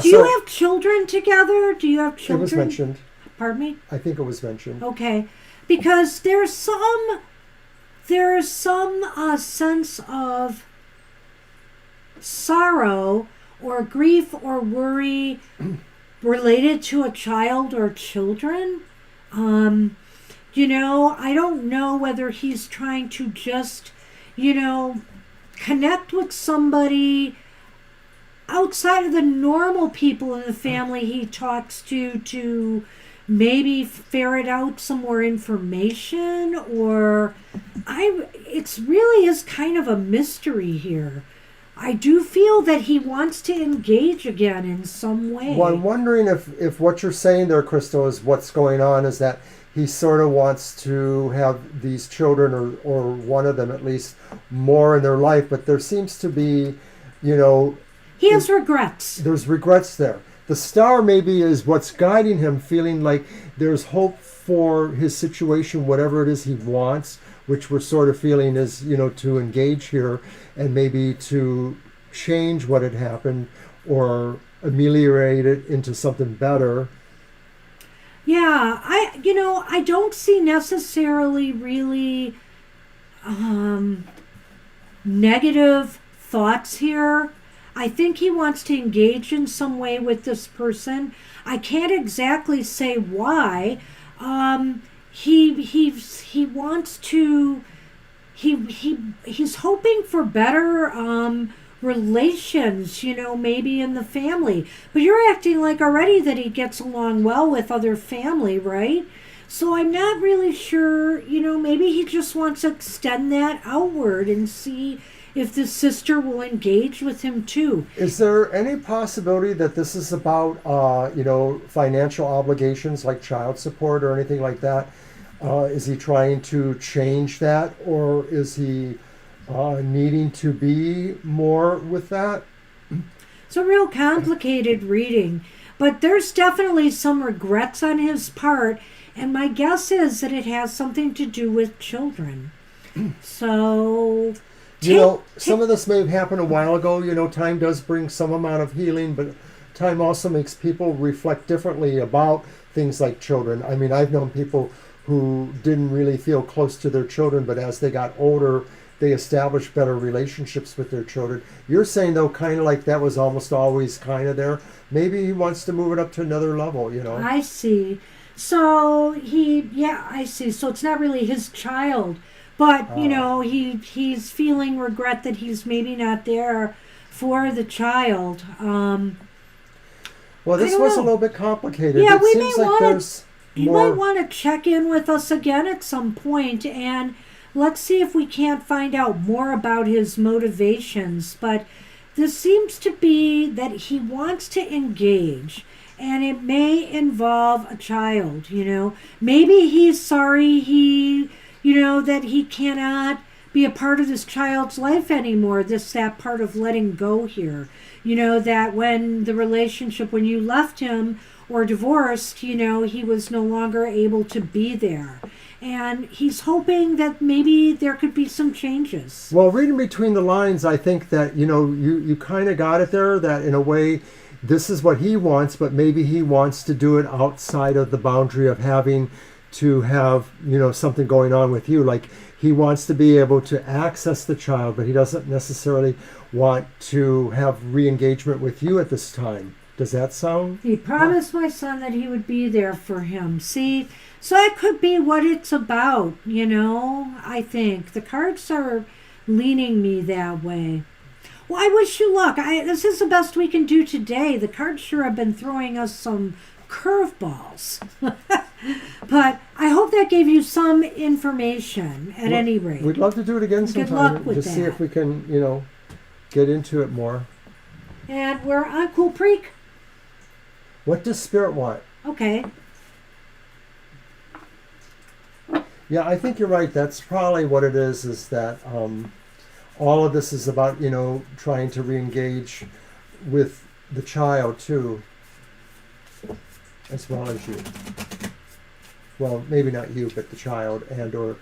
do you have children together? Do you have children? It was mentioned. Pardon me? I think it was mentioned. Okay. Because there's some sense of sorrow or grief or worry related to a child or children. I don't know whether he's trying to just, connect with somebody outside of the normal people in the family he talks to maybe ferret out some more information, or it's really is kind of a mystery here. I do feel that he wants to engage again in some way. Well, I'm wondering if what you're saying there, Crystal, is what's going on is that he sort of wants to have these children, or one of them at least, more in their life, but there seems to be, he has regrets. There's regrets there. The Star maybe is what's guiding him, feeling like there's hope for his situation, whatever it is he wants, which we're sort of feeling is, to engage here and maybe to change what had happened or ameliorate it into something better. Yeah, I don't see necessarily really negative thoughts here. I think he wants to engage in some way with this person. I can't exactly say why. He wants to. He's hoping for better relations, maybe in the family. But you're acting like already that he gets along well with other family, right? So I'm not really sure, maybe he just wants to extend that outward and see if the sister will engage with him too. Is there any possibility that this is about, financial obligations like child support or anything like that? Is he trying to change that, or is he needing to be more with that? It's a real complicated reading, but there's definitely some regrets on his part, and my guess is that it has something to do with children. So, some of this may have happened a while ago. Time does bring some amount of healing, but time also makes people reflect differently about things like children. I mean, I've known people who didn't really feel close to their children, but as they got older, they established better relationships with their children. You're saying, though, kind of like that was almost always kind of there. Maybe he wants to move it up to another level, I see. So I see. So it's not really his child, but, he's feeling regret that he's maybe not there for the child. Well, this was a little bit complicated. Yeah, it seems like there's you more... might want to check in with us again at some point, and let's see if we can't find out more about his motivations. But this seems to be that he wants to engage, and it may involve a child, Maybe he's sorry that he cannot be a part of this child's life anymore. That part of letting go here. That when you left him or divorced, he was no longer able to be there. And he's hoping that maybe there could be some changes. Well, reading between the lines, I think that, you kind of got it there, that in a way, this is what he wants, but maybe he wants to do it outside of the boundary of having to have, something going on with you. Like, he wants to be able to access the child, but he doesn't necessarily want to have re-engagement with you at this time. Does that sound? He promised my son that he would be there for him. See, so that could be what it's about, I think. The cards are leaning me that way. Well, I wish you luck. This is the best we can do today. The cards sure have been throwing us some curveballs. But I hope that gave you some information at any rate. We'd love to do it again sometime. Good luck with Just see if we can, get into it more. And we're on Cool Creek. What does Spirit want? Okay. Yeah, I think you're right. That's probably what it is that all of this is about, trying to re-engage with the child too, as well as you. Well, maybe not you, but the child and or,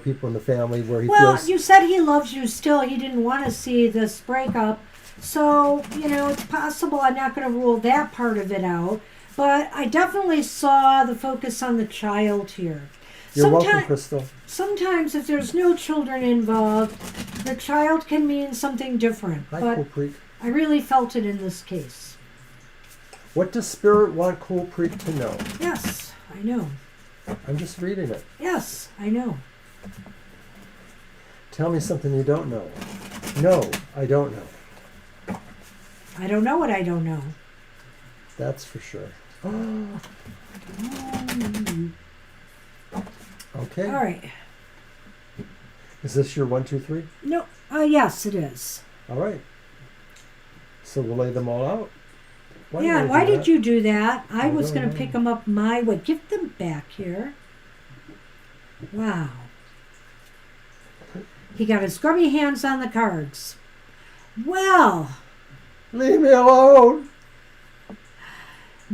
people in the family where he feels... Well, you said he loves you still. He didn't want to see this breakup. So, it's possible. I'm not going to rule that part of it out. But I definitely saw the focus on the child here. You're welcome, Crystal. Sometimes if there's no children involved, the child can mean something different. Hi, but Cool Creek. I really felt it in this case. What does Spirit want Cool Creek to know? Yes, I know. I'm just reading it. Yes, I know. Tell me something you don't know. No, I don't know. I don't know what I don't know. That's for sure. Okay. All right. Is this your 1, 2, 3? No. Yes, it is. All right. So we'll lay them all out. Why did you do that? I was don't going to know. pick them up my way. Give them back here. Wow. He got his grubby hands on the cards. Well, Leave me alone.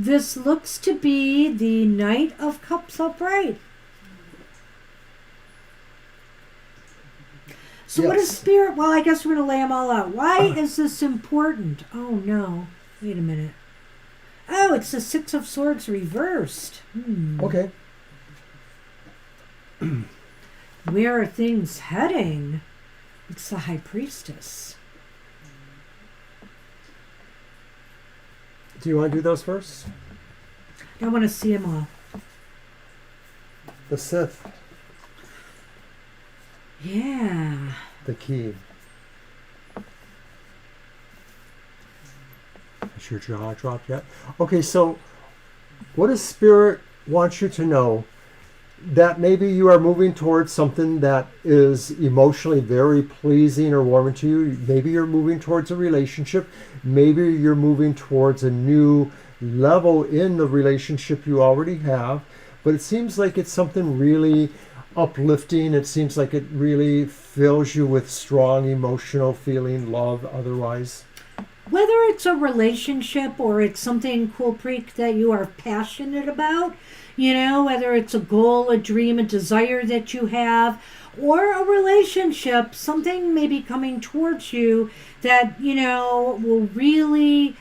this looks to be the Knight of Cups upright. So what is Yes. Spirit? Well, I guess we're going to lay them all out. Why is this important? Oh, no. Wait a minute. Oh, it's the Six of Swords reversed. Okay. Where are things heading? It's the High Priestess. Do you want to do those first? I want to see them all. The Sith, Yeah. the key. Has your jaw dropped yet? Okay, so what does Spirit want you to know? That maybe you are moving towards something that is emotionally very pleasing or warming to you. Maybe you're moving towards a relationship. Maybe you're moving towards a new level in the relationship you already have. But it seems like it's something really uplifting. It seems like it really fills you with strong emotional feeling, love, otherwise. Whether it's a relationship or it's something, Cool Creek, that you are passionate about, whether it's a goal, a dream, a desire that you have, or a relationship, something maybe coming towards you that, will really,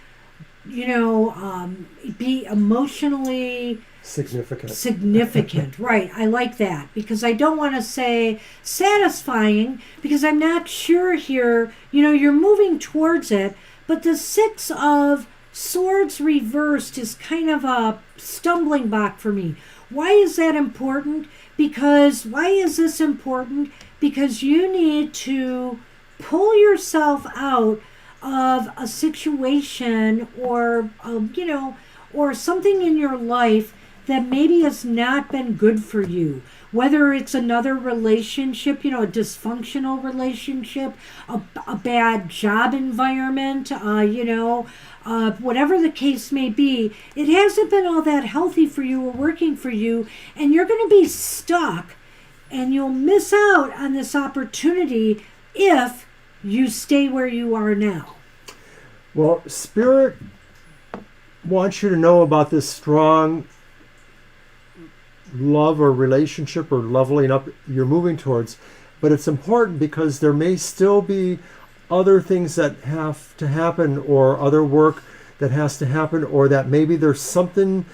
be emotionally significant. Right. I like that, because I don't want to say satisfying, because I'm not sure here, you're moving towards it, but the Six of Swords reversed is kind of a stumbling block for me. Why is that important? Why is this important? Because you need to pull yourself out of a situation or something in your life that maybe has not been good for you. Whether it's another relationship, a dysfunctional relationship, a bad job environment, whatever the case may be, it hasn't been all that healthy for you or working for you, and you're going to be stuck, and you'll miss out on this opportunity if you stay where you are now. Well, Spirit wants you to know about this strong love or relationship or leveling up you're moving towards, but it's important because there may still be other things that have to happen, or other work that has to happen, or that maybe there's something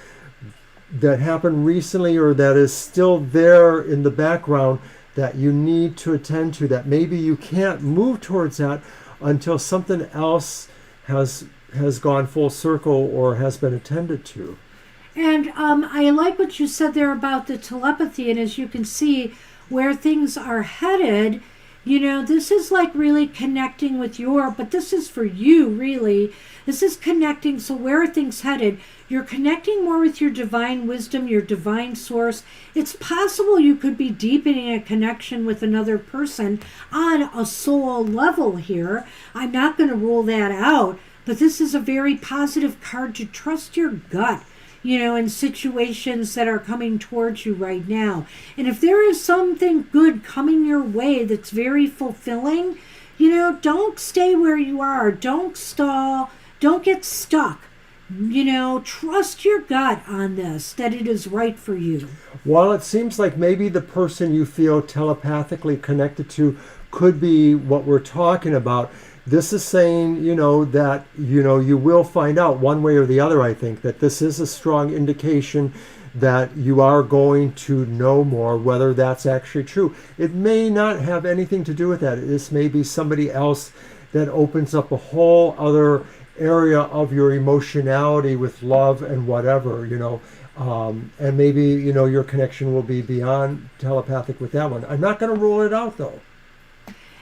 that happened recently or that is still there in the background that you need to attend to, that maybe you can't move towards that until something else has gone full circle or has been attended to. And I like what you said there about the telepathy, and as you can see where things are headed, this is like really connecting with but this is for you, really. This is connecting, so where are things headed? You're connecting more with your divine wisdom, your divine source. It's possible you could be deepening a connection with another person on a soul level here. I'm not going to rule that out, but this is a very positive card to trust your gut, in situations that are coming towards you right now. And if there is something good coming your way that's very fulfilling, don't stay where you are. Don't stall. Don't get stuck. Trust your gut on this, that it is right for you. While it seems like maybe the person you feel telepathically connected to could be what we're talking about, this is saying, that, you will find out one way or the other. I think that this is a strong indication that you are going to know more, whether that's actually true. It may not have anything to do with that. This may be somebody else that opens up a whole other area of your emotionality with love and whatever, and maybe, your connection will be beyond telepathic with that one. I'm not going to rule it out, though.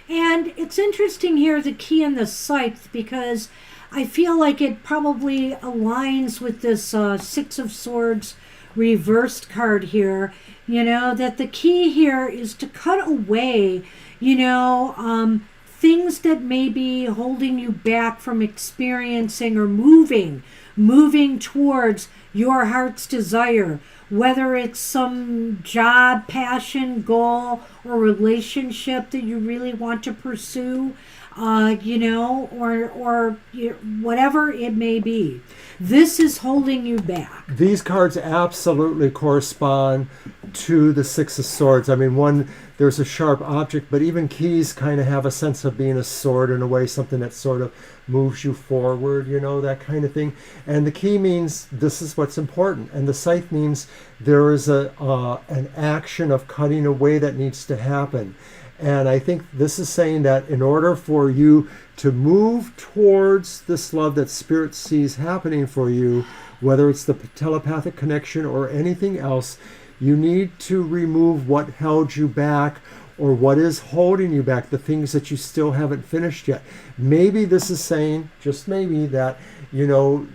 And it's interesting here, the key and the scythe, because I feel like it probably aligns with this Six of Swords reversed card here, that the key here is to cut away, things that may be holding you back from experiencing or moving towards your heart's desire, whether it's some job, passion, goal, or relationship that you really want to pursue, or whatever it may be. This is holding you back. These cards absolutely correspond to the Six of Swords. I mean, one, there's a sharp object, but even keys kind of have a sense of being a sword in a way, something that sort of moves you forward, you know, that kind of thing. And the key means this is what's important. And the scythe means there is an action of cutting away that needs to happen. And I think this is saying that in order for you to move towards this love that Spirit sees happening for you, whether it's the telepathic connection or anything else, you need to remove what held you back or what is holding you back, the things that you still haven't finished yet. Maybe this is saying, just maybe, that, you know,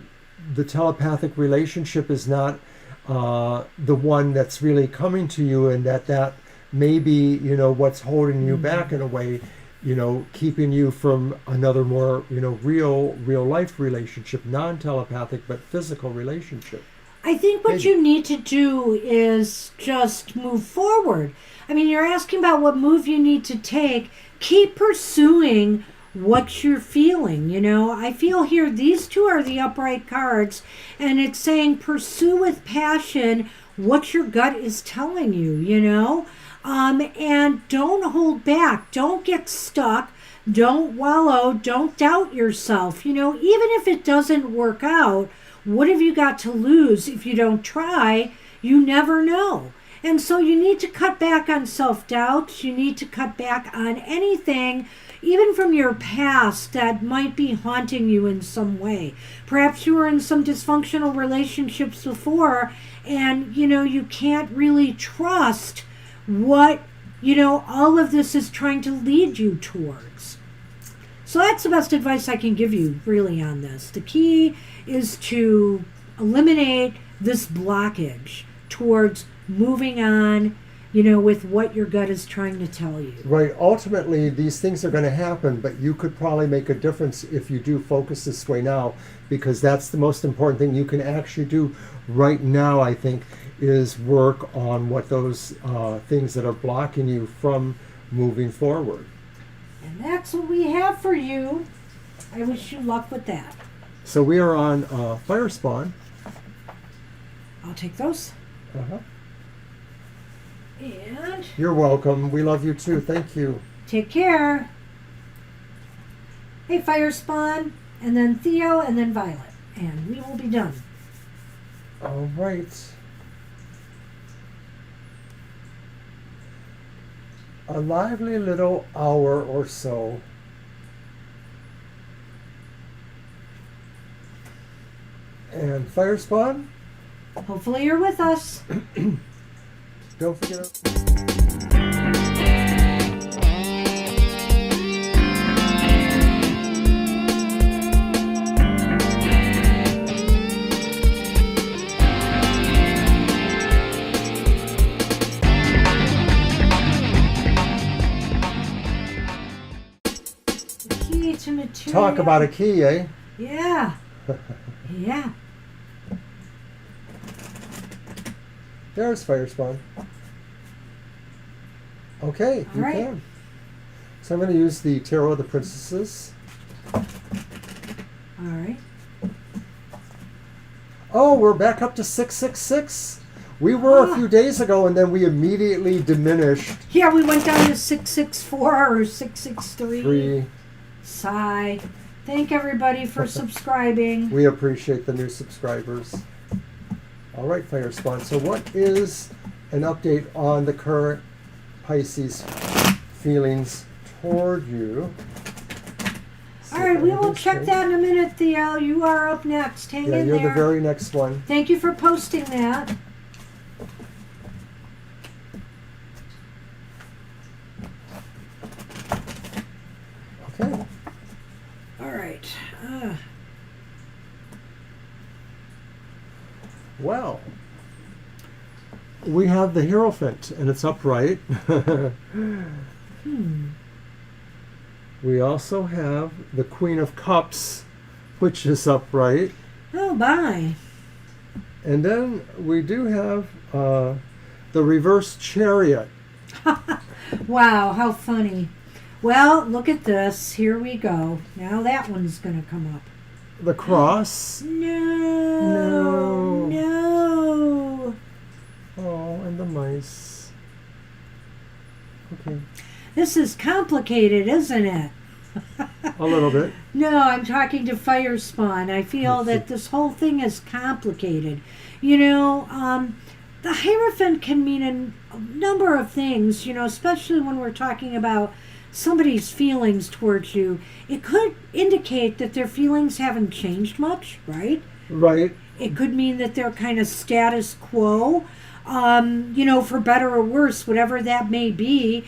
the telepathic relationship is not the one that's really coming to you, and that may be, you know, what's holding you back in a way, you know, keeping you from another more, you know, real life relationship, non-telepathic but physical relationship. I think what you need to do is just move forward. I mean, you're asking about what move you need to take. Keep pursuing what you're feeling, you know. I feel here these two are the upright cards, and it's saying pursue with passion what your gut is telling you, you know. And don't hold back. Don't get stuck. Don't wallow. Don't doubt yourself. You know, even if it doesn't work out, what have you got to lose if you don't try? You never know. And so you need to cut back on self-doubt. You need to cut back on anything, even from your past, that might be haunting you in some way. Perhaps you were in some dysfunctional relationships before, and, you know, you can't really trust what, you know, all of this is trying to lead you towards. So that's the best advice I can give you, really, on this. The key is to eliminate this blockage towards moving on, you know, with what your gut is trying to tell you. Right. Ultimately, these things are going to happen, but you could probably make a difference if you do focus this way now, because that's the most important thing you can actually do right now, I think, is work on what those things that are blocking you from moving forward. And that's what we have for you. I wish you luck with that. So we are on Fire Spawn. I'll take those. Uh-huh. And You're welcome. We love you too. Thank you. take care. Hey, Fire Spawn, and then Theo, and then Violet. And we will be done. All right. A lively little hour or so. And Fire Spawn, Hopefully you're with us. don't forget. Key to material. Talk about a key, eh? Yeah. Yeah. There's Fire Spawn. Okay, you right. can. So I'm going to use the Tarot of the Princesses. All right. Oh, we're back up to 666. We were a few days ago, and then we immediately diminished. Yeah, we went down to 664 or 663. 3. Sigh. Thank everybody for subscribing. We appreciate the new subscribers. All right, Fire Spawn. So what is an update on the current Pisces feelings toward you? All right, we will check that in a minute, Theo. You are up next. Hang Yeah, in you're there. the very next one. Thank you for posting that. Okay. All right. Well, we have the Hierophant, and it's upright. We also have the Queen of Cups, which is upright. Oh, bye. And then we do have the reverse Chariot. Wow, how funny. Well, look at this. Here we go. Now that one's going to come up. The Cross. No. Oh, and the mice. Okay. This is complicated, isn't it? A little bit. No, I'm talking to Fire Spawn. I feel that this whole thing is complicated. You know, the Hierophant can mean a number of things, you know, especially when we're talking about somebody's feelings towards you. It could indicate that their feelings haven't changed much, right? Right. It could mean that they're kind of status quo, you know, for better or worse, whatever that may be.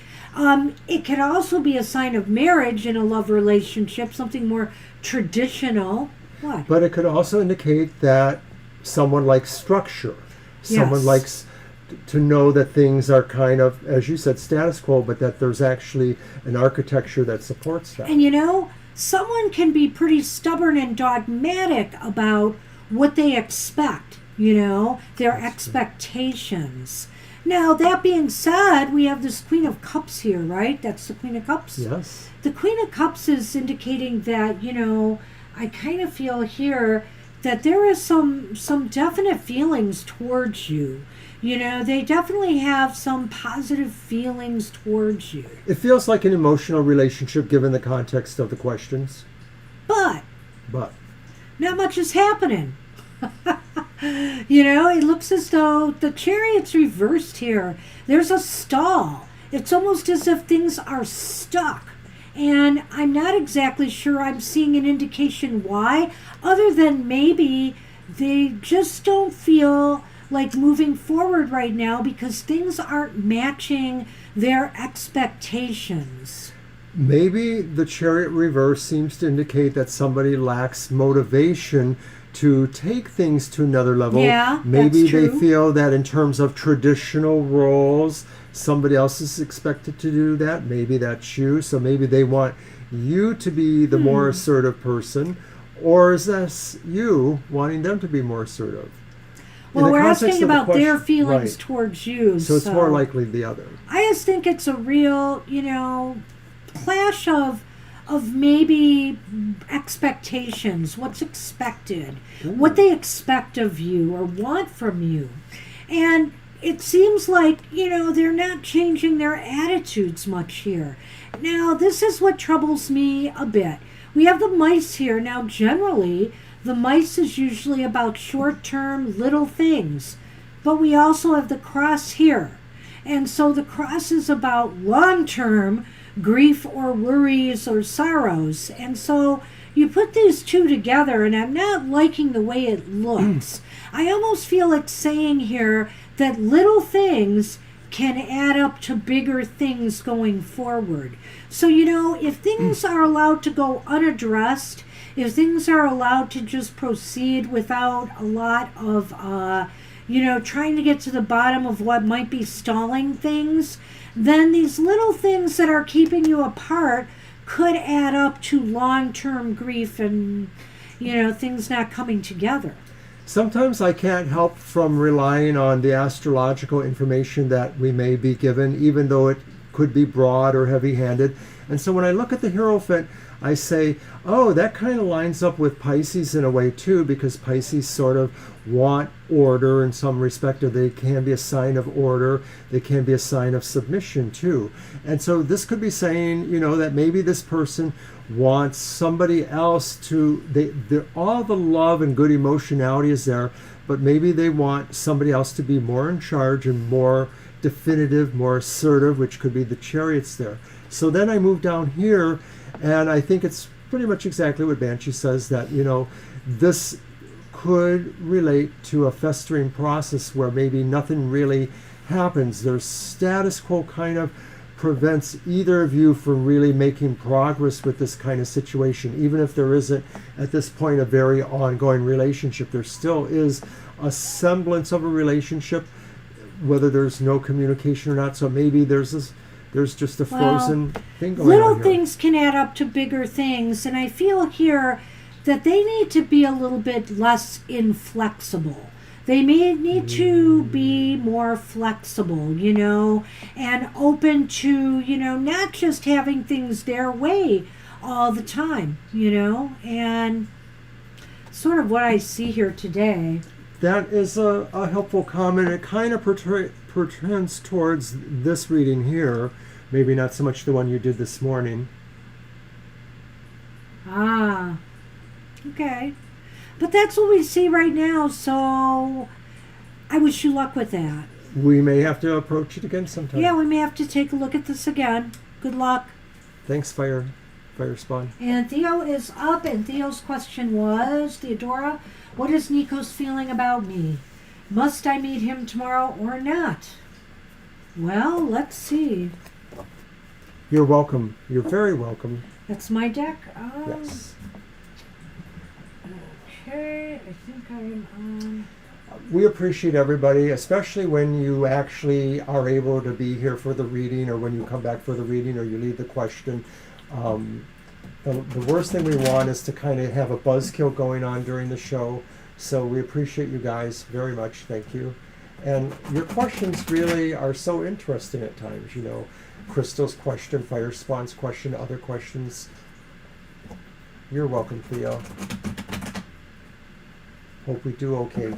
It can also be a sign of marriage in a love relationship, something more traditional. What? But it could also indicate that someone likes structure. Someone Yes. likes to know that things are kind of, as you said, status quo, but that there's actually an architecture that supports that. And you know, someone can be pretty stubborn and dogmatic about what they expect, you know, their expectations. Now, that being said, we have this Queen of Cups here, right? That's the Queen of Cups. Yes. The Queen of Cups is indicating that, you know, I kind of feel here that there is some definite feelings towards you. You know, they definitely have some positive feelings towards you. It feels like an emotional relationship given the context of the questions. But But not much is happening. You know, it looks as though the Chariot's reversed here. There's a stall. It's almost as if things are stuck. And I'm not exactly sure I'm seeing an indication why, other than maybe they just don't feel like moving forward right now because things aren't matching their expectations. maybe the Chariot reverse seems to indicate that somebody lacks motivation to take things to another level. Yeah, Maybe that's they true. feel that in terms of traditional roles, somebody else is expected to do that. Maybe that's you. So maybe they want you to be the more assertive person, or is this you wanting them to be more assertive? In Well, the we're context asking of the about their question- feelings right. towards you. So it's more likely the other. I just think it's a real, you know, clash of maybe expectations, what's expected, what they expect of you or want from you. And it seems like, you know, they're not changing their attitudes much here. Now, this is what troubles me a bit. We have the mice here. Now, generally, the mice is usually about short-term little things. But we also have the cross here. And so the cross is about long-term grief or worries or sorrows. And so you put these two together, and I'm not liking the way it looks. I almost feel like saying here that little things can add up to bigger things going forward. So, you know, if things are allowed to go unaddressed, if things are allowed to just proceed without a lot of, you know, trying to get to the bottom of what might be stalling things, then these little things that are keeping you apart could add up to long-term grief and, you know, things not coming together. Sometimes I can't help from relying on the astrological information that we may be given, even though it could be broad or heavy-handed. And so when I look at the Hierophant, I say, oh, that kind of lines up with Pisces in a way too, because Pisces sort of want order in some respect, or they can be a sign of order. They can be a sign of submission too. And so this could be saying, you know, that maybe this person wants somebody else to, all the love and good emotionality is there, but maybe they want somebody else to be more in charge and more definitive, more assertive, which could be the Chariots there. So then I move down here, and I think it's pretty much exactly what Banshee says, that, you know, this could relate to a festering process where maybe nothing really happens. There's status quo kind of prevents either of you from really making progress with this kind of situation. Even if there isn't at this point a very ongoing relationship, there still is a semblance of a relationship, whether there's no communication or not. So maybe there's just a frozen thing going on Little here. things can add up to bigger things, and I feel here that they need to be a little bit less inflexible. They may need to be more flexible, you know, and open to, you know, not just having things their way all the time, you know, and sort of what I see here today. That is a helpful comment. It kind of pertains towards this reading here, Maybe not so much the one you did this morning. Ah, okay. But that's what we see right now, so I wish you luck with that. We may have to approach it again sometime. Yeah, we may have to take a look at this again. Good luck. Thanks, Fire Spawn. And Theo is up, and Theo's question was, Theodora, what is Nico's feeling about me? Must I meet him tomorrow or not? Well, let's see. You're welcome. You're very welcome. That's my deck. Yes. Okay, I think I'm on. We appreciate everybody, especially when you actually are able to be here for the reading, or when you come back for the reading, or you leave the question. The worst thing we want is to kind of have a buzzkill going on during the show. So we appreciate you guys very much. Thank you. And your questions really are so interesting at times. You know, Crystal's question, Fire Spawn's question, other questions. You're welcome, Theo. Hope we do okay.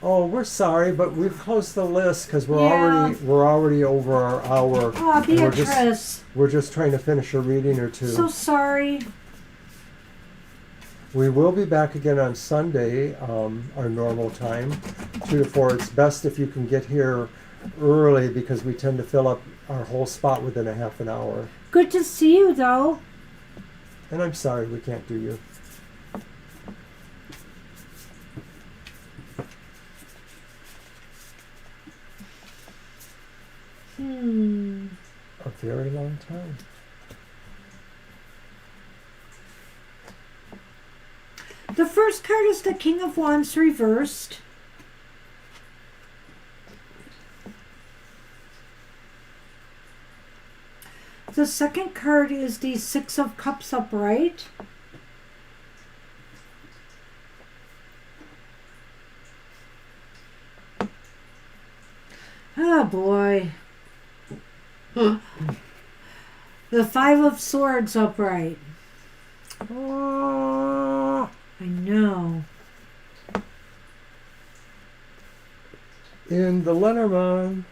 Oh, we're sorry, but we've closed the list because we're already over our hour. Oh, Beatrice. We're just trying to finish a reading or two. So sorry. We will be back again on Sunday, our normal time, 2 to 4. It's best if you can get here early because we tend to fill up our whole spot within a half an hour. Good to see you, though. And I'm sorry we can't do you. A very long time. The first card is the King of Wands reversed. The second card is the Six of Cups upright. Oh boy. The Five of Swords upright. Oh. I know. In the Lenormand,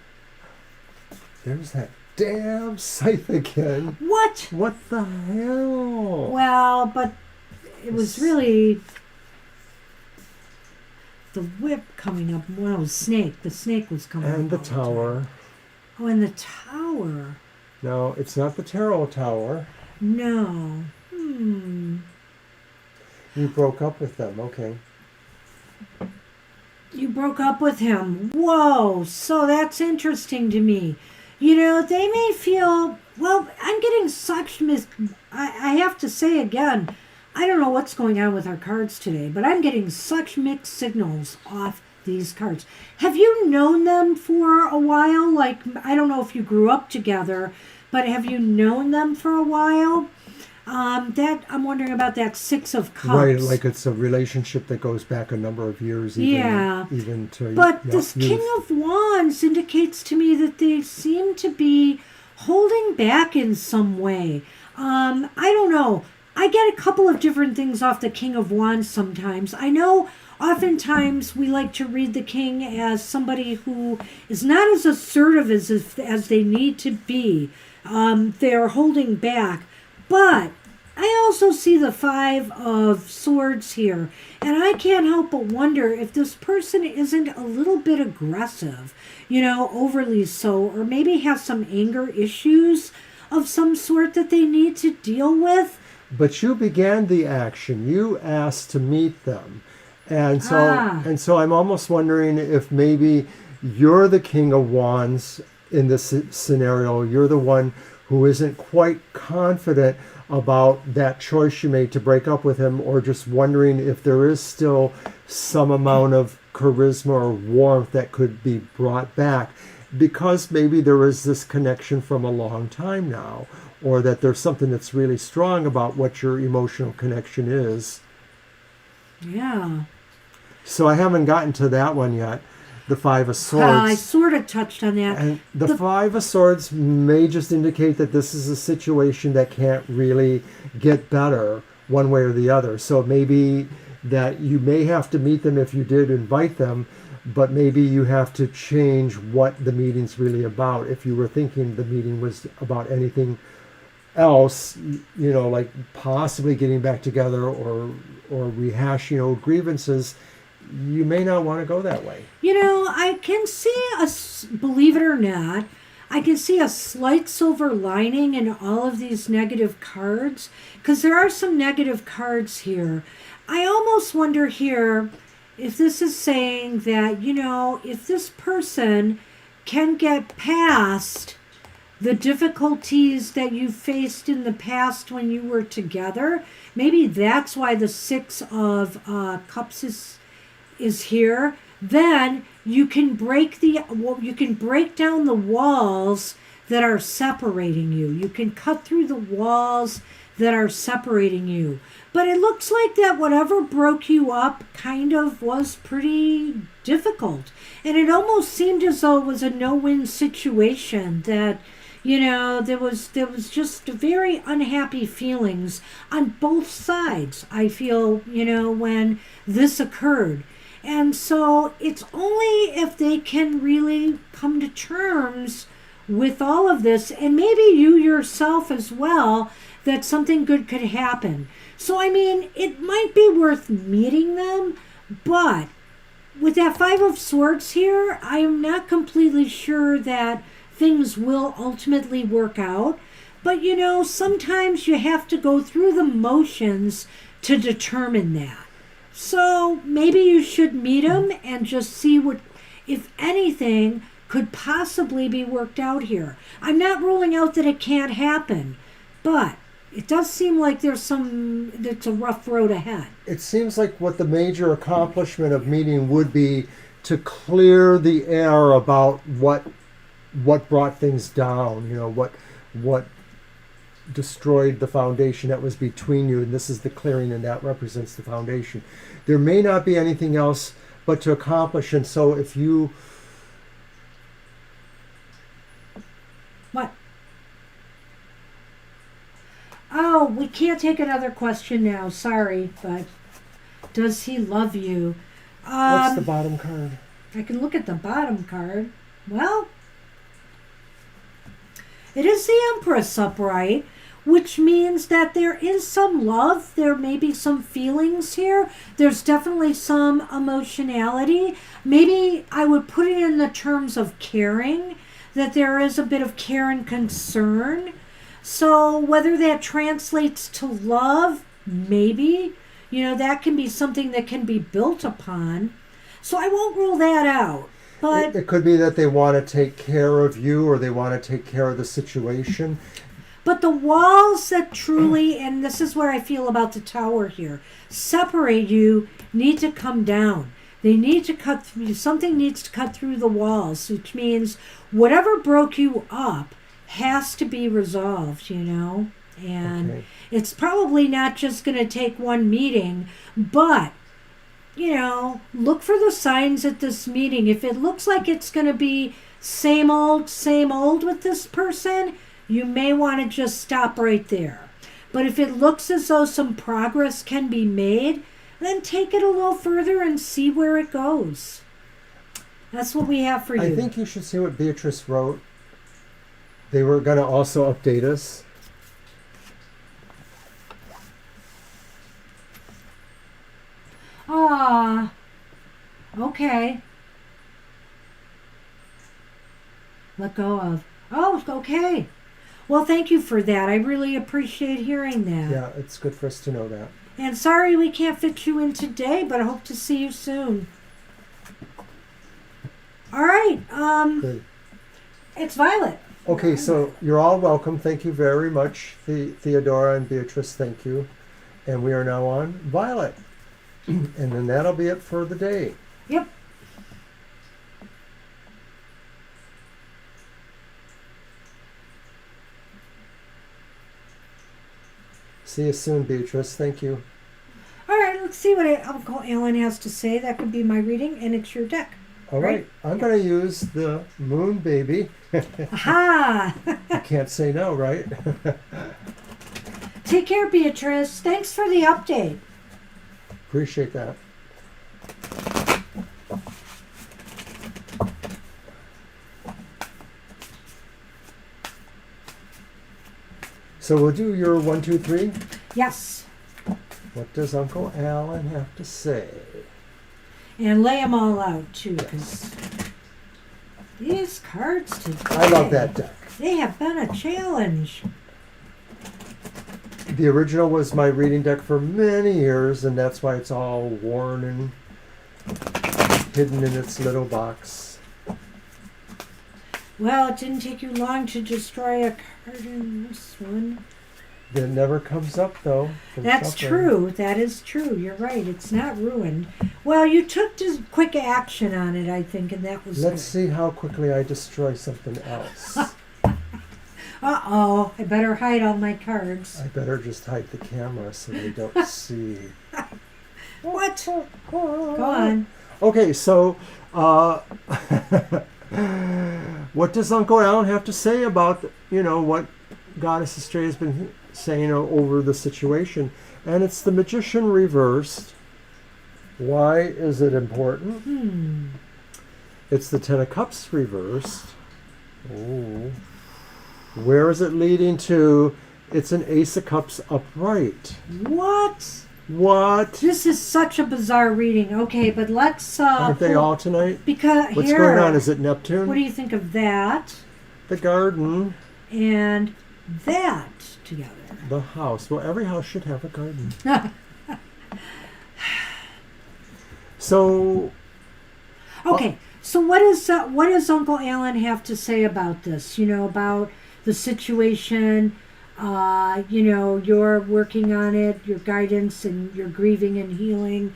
there's that damn scythe again. What? What the hell? Well, but it was really the whip coming up. Well, snake. The snake was coming up. And the all tower. time. Oh, and the tower. No, it's not the Tarot Tower. No. You broke up with them, okay. You broke up with him. Whoa. So that's interesting to me. You know, they may feel, well, I'm getting such I have to say again, I don't know what's going on with our cards today, but I'm getting such mixed signals off these cards. Have you known them for a while? Like, I don't know if you grew up together, but have you known them for a while? That I'm wondering about that Six of Cups. Right, like it's a relationship that goes back a number of years. Even to. But this King of Wands indicates to me that they seem to be holding back in some way. I don't know. I get a couple of different things off the King of Wands sometimes. I know oftentimes we like to read the King as somebody who is not as assertive as they need to be. They're holding back. But I also see the Five of Swords here, and I can't help but wonder if this person isn't a little bit aggressive, you know, overly so, or maybe has some anger issues of some sort that they need to deal with. But you began the action. You asked to meet them. And so I'm almost wondering if maybe you're the King of Wands in this scenario. You're the one who isn't quite confident about that choice you made to break up with him, or just wondering if there is still some amount of charisma or warmth that could be brought back, because maybe there is this connection from a long time now, or that there's something that's really strong about what your emotional connection is. Yeah. So I haven't gotten to that one yet. The Five of Swords. I sort of touched on that. And the Five of Swords may just indicate that this is a situation that can't really get better, one way or the other. So maybe that you may have to meet them if you did invite them, but maybe you have to change what the meeting's really about. If you were thinking the meeting was about anything else, like possibly getting back together or rehashing old grievances, you may not want to go that way. I can see believe it or not, I can see a slight silver lining in all of these negative cards, because there are some negative cards here. I almost wonder here if this is saying that, if this person can get past the difficulties that you faced in the past when you were together, maybe that's why the Six of Cups is here. Then you can break down the walls that are separating you. You can cut through the walls that are separating you. But it looks like that whatever broke you up kind of was pretty difficult. And it almost seemed as though it was a no-win situation, that there was just very unhappy feelings on both sides, I feel, when this occurred. And so it's only if they can really come to terms with all of this, and maybe you yourself as well, that something good could happen. So, it might be worth meeting them, but with that Five of Swords here, I am not completely sure that things will ultimately work out. But, sometimes you have to go through the motions to determine that. So maybe you should meet them and just see what, if anything, could possibly be worked out here. I'm not ruling out that it can't happen, but it does seem like it's a rough road ahead. It seems like what the major accomplishment of meeting would be to clear the air about what brought things down, what destroyed the foundation that was between you, and this is the clearing, and that represents the foundation. There may not be anything else but to accomplish, and so if you... What? Oh, we can't take another question now, sorry, but does he love you? What's the bottom card? I can look at the bottom card. Well, it is the Empress upright, which means that there is some love. There may be some feelings here. There's definitely some emotionality. Maybe I would put it in the terms of caring, that there is a bit of care and concern. So whether that translates to love, maybe, that can be something that can be built upon. So I won't rule that out. But it could be that they want to take care of you, or they want to take care of the situation. But the walls that truly, and this is where I feel about the Tower here, separate you, need to come down. They need to cut through, something needs to cut through the walls, which means whatever broke you up has to be resolved, And Okay. It's probably not just going to take one meeting, but look for the signs at this meeting. If it looks like it's going to be same old with this person, you may want to just stop right there. But if it looks as though some progress can be made, then take it a little further and see where it goes. That's what we have for you. I think you should see what Beatrice wrote. They were going to also update us. Okay. Let go of. Oh, okay. Well, thank you for that. I really appreciate hearing that. Yeah, it's good for us to know that. And sorry we can't fit you in today, but I hope to see you soon. All right. Good. It's Violet. Okay, so you're all welcome. Thank you very much, Theodora and Beatrice. Thank you. And we are now on Violet. And then that'll be it for the day. Yep. See you soon, Beatrice. Thank you. All right, let's see what Uncle Alan has to say. That could be my reading, and it's your deck. All right. I'm going to use the Moon Baby. Aha! I can't say no, right? Take care, Beatrice. Thanks for the update. Appreciate that. So we'll do your 1, 2, 3. Yes. What does Uncle Alan have to say? And lay them all out, too, because these cards today, I love that deck. they have been a challenge. The original was my reading deck for many years, and that's why it's all worn and hidden in its little box. Well, it didn't take you long to destroy a card in this one. It never comes up, though. from That's shuffling. true. That is true. You're right. It's not ruined. Well, you took just quick action on it, I think, and that was Let's see how quickly I destroy something else. Uh-oh. I better hide all my cards. I better just hide the camera so they don't see. What? Go on. Okay, so what does Uncle Alan have to say about, what Goddess Estrella has been saying over the situation? And it's the Magician reversed. Why is it important? It's the Ten of Cups reversed. Oh. Where is it leading to? It's an Ace of Cups upright. What? What? This is such a bizarre reading. Okay, but let's... Aren't they all tonight? Because What's here, going on? Is it Neptune? what do you think of that The garden. and that together? The house. Well, every house should have a garden. So, Okay, so what does Uncle Alan have to say about this? About the situation. You're working on it, your guidance, and your grieving and healing.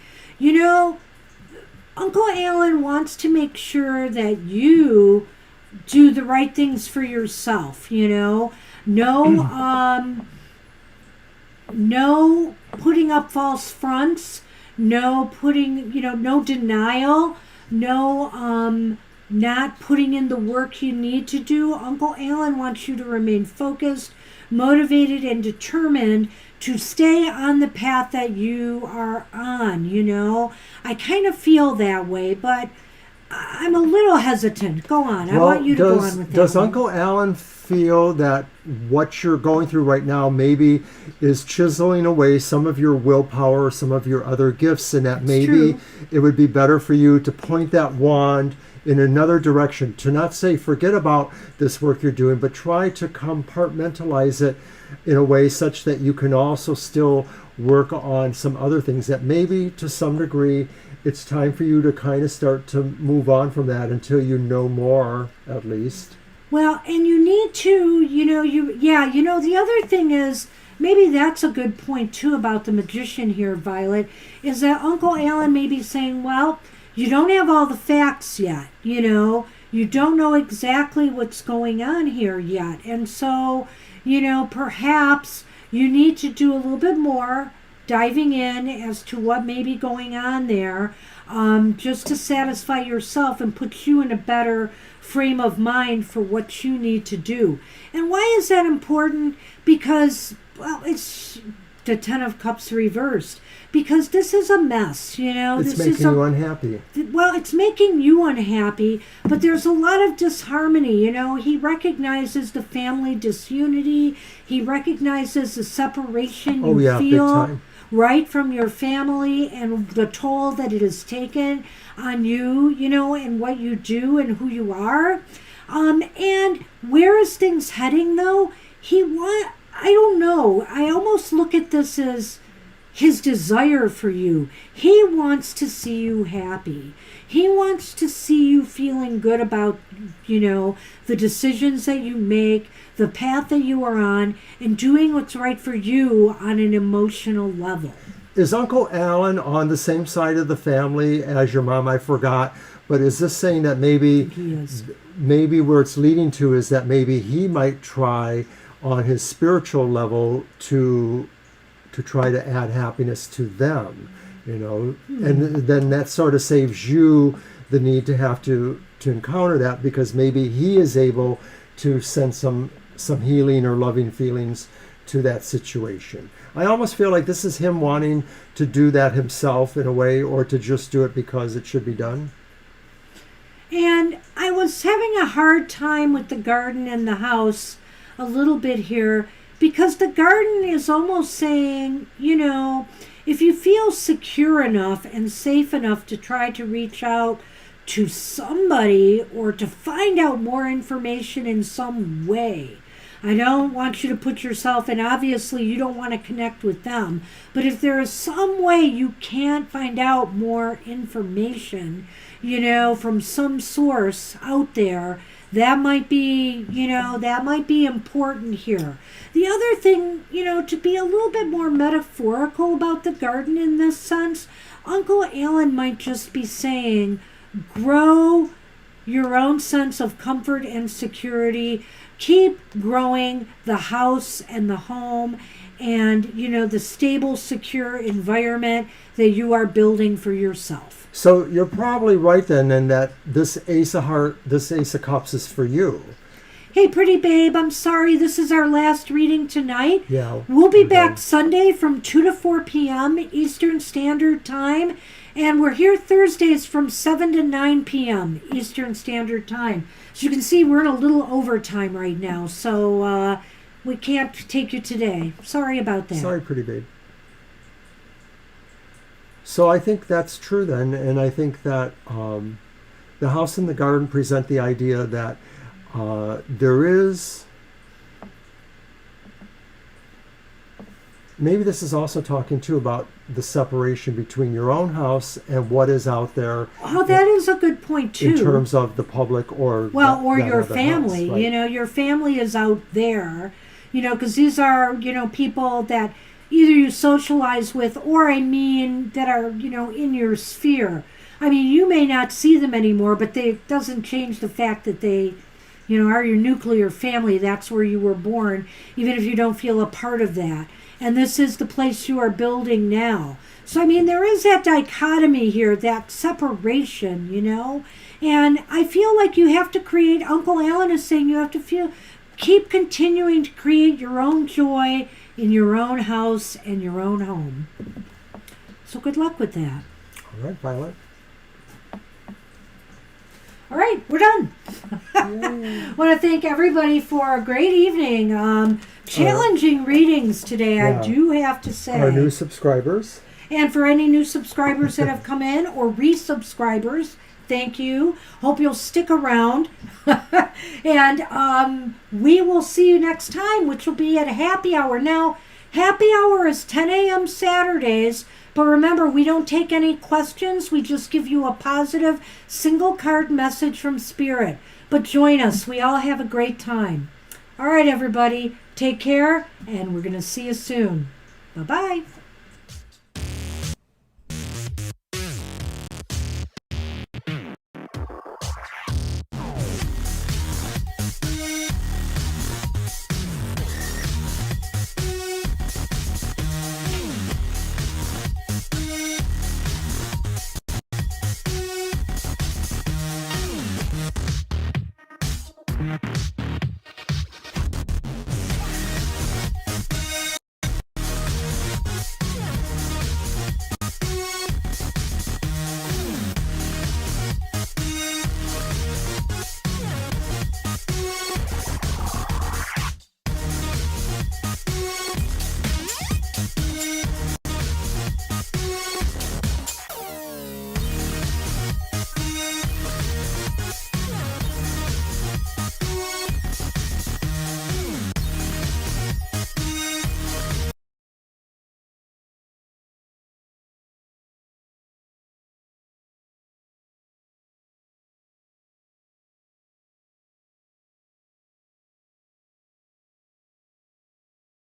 Uncle Alan wants to make sure that you do the right things for yourself. No putting up false fronts. No putting, no denial. No, not putting in the work you need to do. Uncle Alan wants you to remain focused, motivated, and determined to stay on the path that you are on. I kind of feel that way, but I'm a little hesitant. Go on. I want you to go on with that. Does one. Uncle Alan feel that what you're going through right now maybe is chiseling away some of your willpower, some of your other gifts, and that maybe true. it would be better for you to point that wand in another direction, to not say forget about this work you're doing, but try to compartmentalize it in a way such that you can also still work on some other things that maybe to some degree it's time for you to kind of start to move on from that until you know more, at least. Well, and you need to, the other thing is, maybe that's a good point too about the magician here, Violet, is that Uncle Alan may be saying, well, you don't have all the facts yet, you don't know exactly what's going on here yet. And so, perhaps you need to do a little bit more diving in as to what may be going on there, just to satisfy yourself and put you in a better frame of mind for what you need to do. And why is that important? Because, well, it's the Ten of Cups reversed. Because this is a mess, It's making you unhappy. Well, it's making you unhappy, but there's a lot of disharmony. He recognizes the family disunity. He recognizes the separation you big feel time. right from your family and the toll that it has taken on you, and what you do and who you are. And where is things heading, though? I don't know. I almost look at this as his desire for you. He wants to see you happy. He wants to see you feeling good about, the decisions that you make, the path that you are on, and doing what's right for you on an emotional level. Is Uncle Alan on the same side of the family as your mom? I forgot. But is this saying that maybe where it's leading to is that maybe he might try on his spiritual level to try to add happiness to them, and then that sort of saves you the need to have to encounter that, because maybe he is able to send some healing or loving feelings to that situation. I almost feel like this is him wanting to do that himself in a way, or to just do it because it should be done. And I was having a hard time with the garden and the house a little bit here, because the garden is almost saying, if you feel secure enough and safe enough to try to reach out to somebody or to find out more information in some way. I don't want you to put yourself in, obviously you don't want to connect with them, but if there is some way you can't find out more information, from some source out there, that might be, that might be important here. The other thing, to be a little bit more metaphorical about the garden in this sense, Uncle Alan might just be saying, grow your own sense of comfort and security. Keep growing the house and the home and, the stable, secure environment that you are building for yourself. So you're probably right then in that this Ace of Cups is for you. Hey, pretty babe, I'm sorry. This is our last reading tonight. Yeah. We'll be back Sunday from 2 to 4 p.m. Eastern Standard Time. And we're here Thursdays from 7 to 9 p.m. Eastern Standard Time. As you can see, we're in a little overtime right now. So we can't take you today. Sorry about that. Sorry, pretty babe. So I think that's true then. And I think that the house and the garden present the idea that there is, maybe this is also talking too about the separation between your own house and what is out there. Oh, that is a good point too. In terms of the public or or your other family. house, right? Your family is out there. Because these are people that either you socialize with, or that are in your sphere. I mean, you may not see them anymore, but it doesn't change the fact that they are your nuclear family. That's where you were born, even if you don't feel a part of that. And this is the place you are building now. So, I mean, there is that dichotomy here, that separation, And I feel like you have to create, Uncle Alan is saying you have to keep continuing to create your own joy in your own house and your own home. So good luck with that. All right, Violet. All right, we're done. I want to thank everybody for a great evening. Challenging readings today, yeah. I do have to say. Our new subscribers. And for any new subscribers that have come in or resubscribers, thank you. Hope you'll stick around. And we will see you next time, which will be at happy hour. Now, happy hour is 10 a.m. Saturdays. But remember, we don't take any questions. We just give you a positive single card message from Spirit. But join us. We all have a great time. All right, everybody. Take care, and we're going to see you soon. Bye-bye.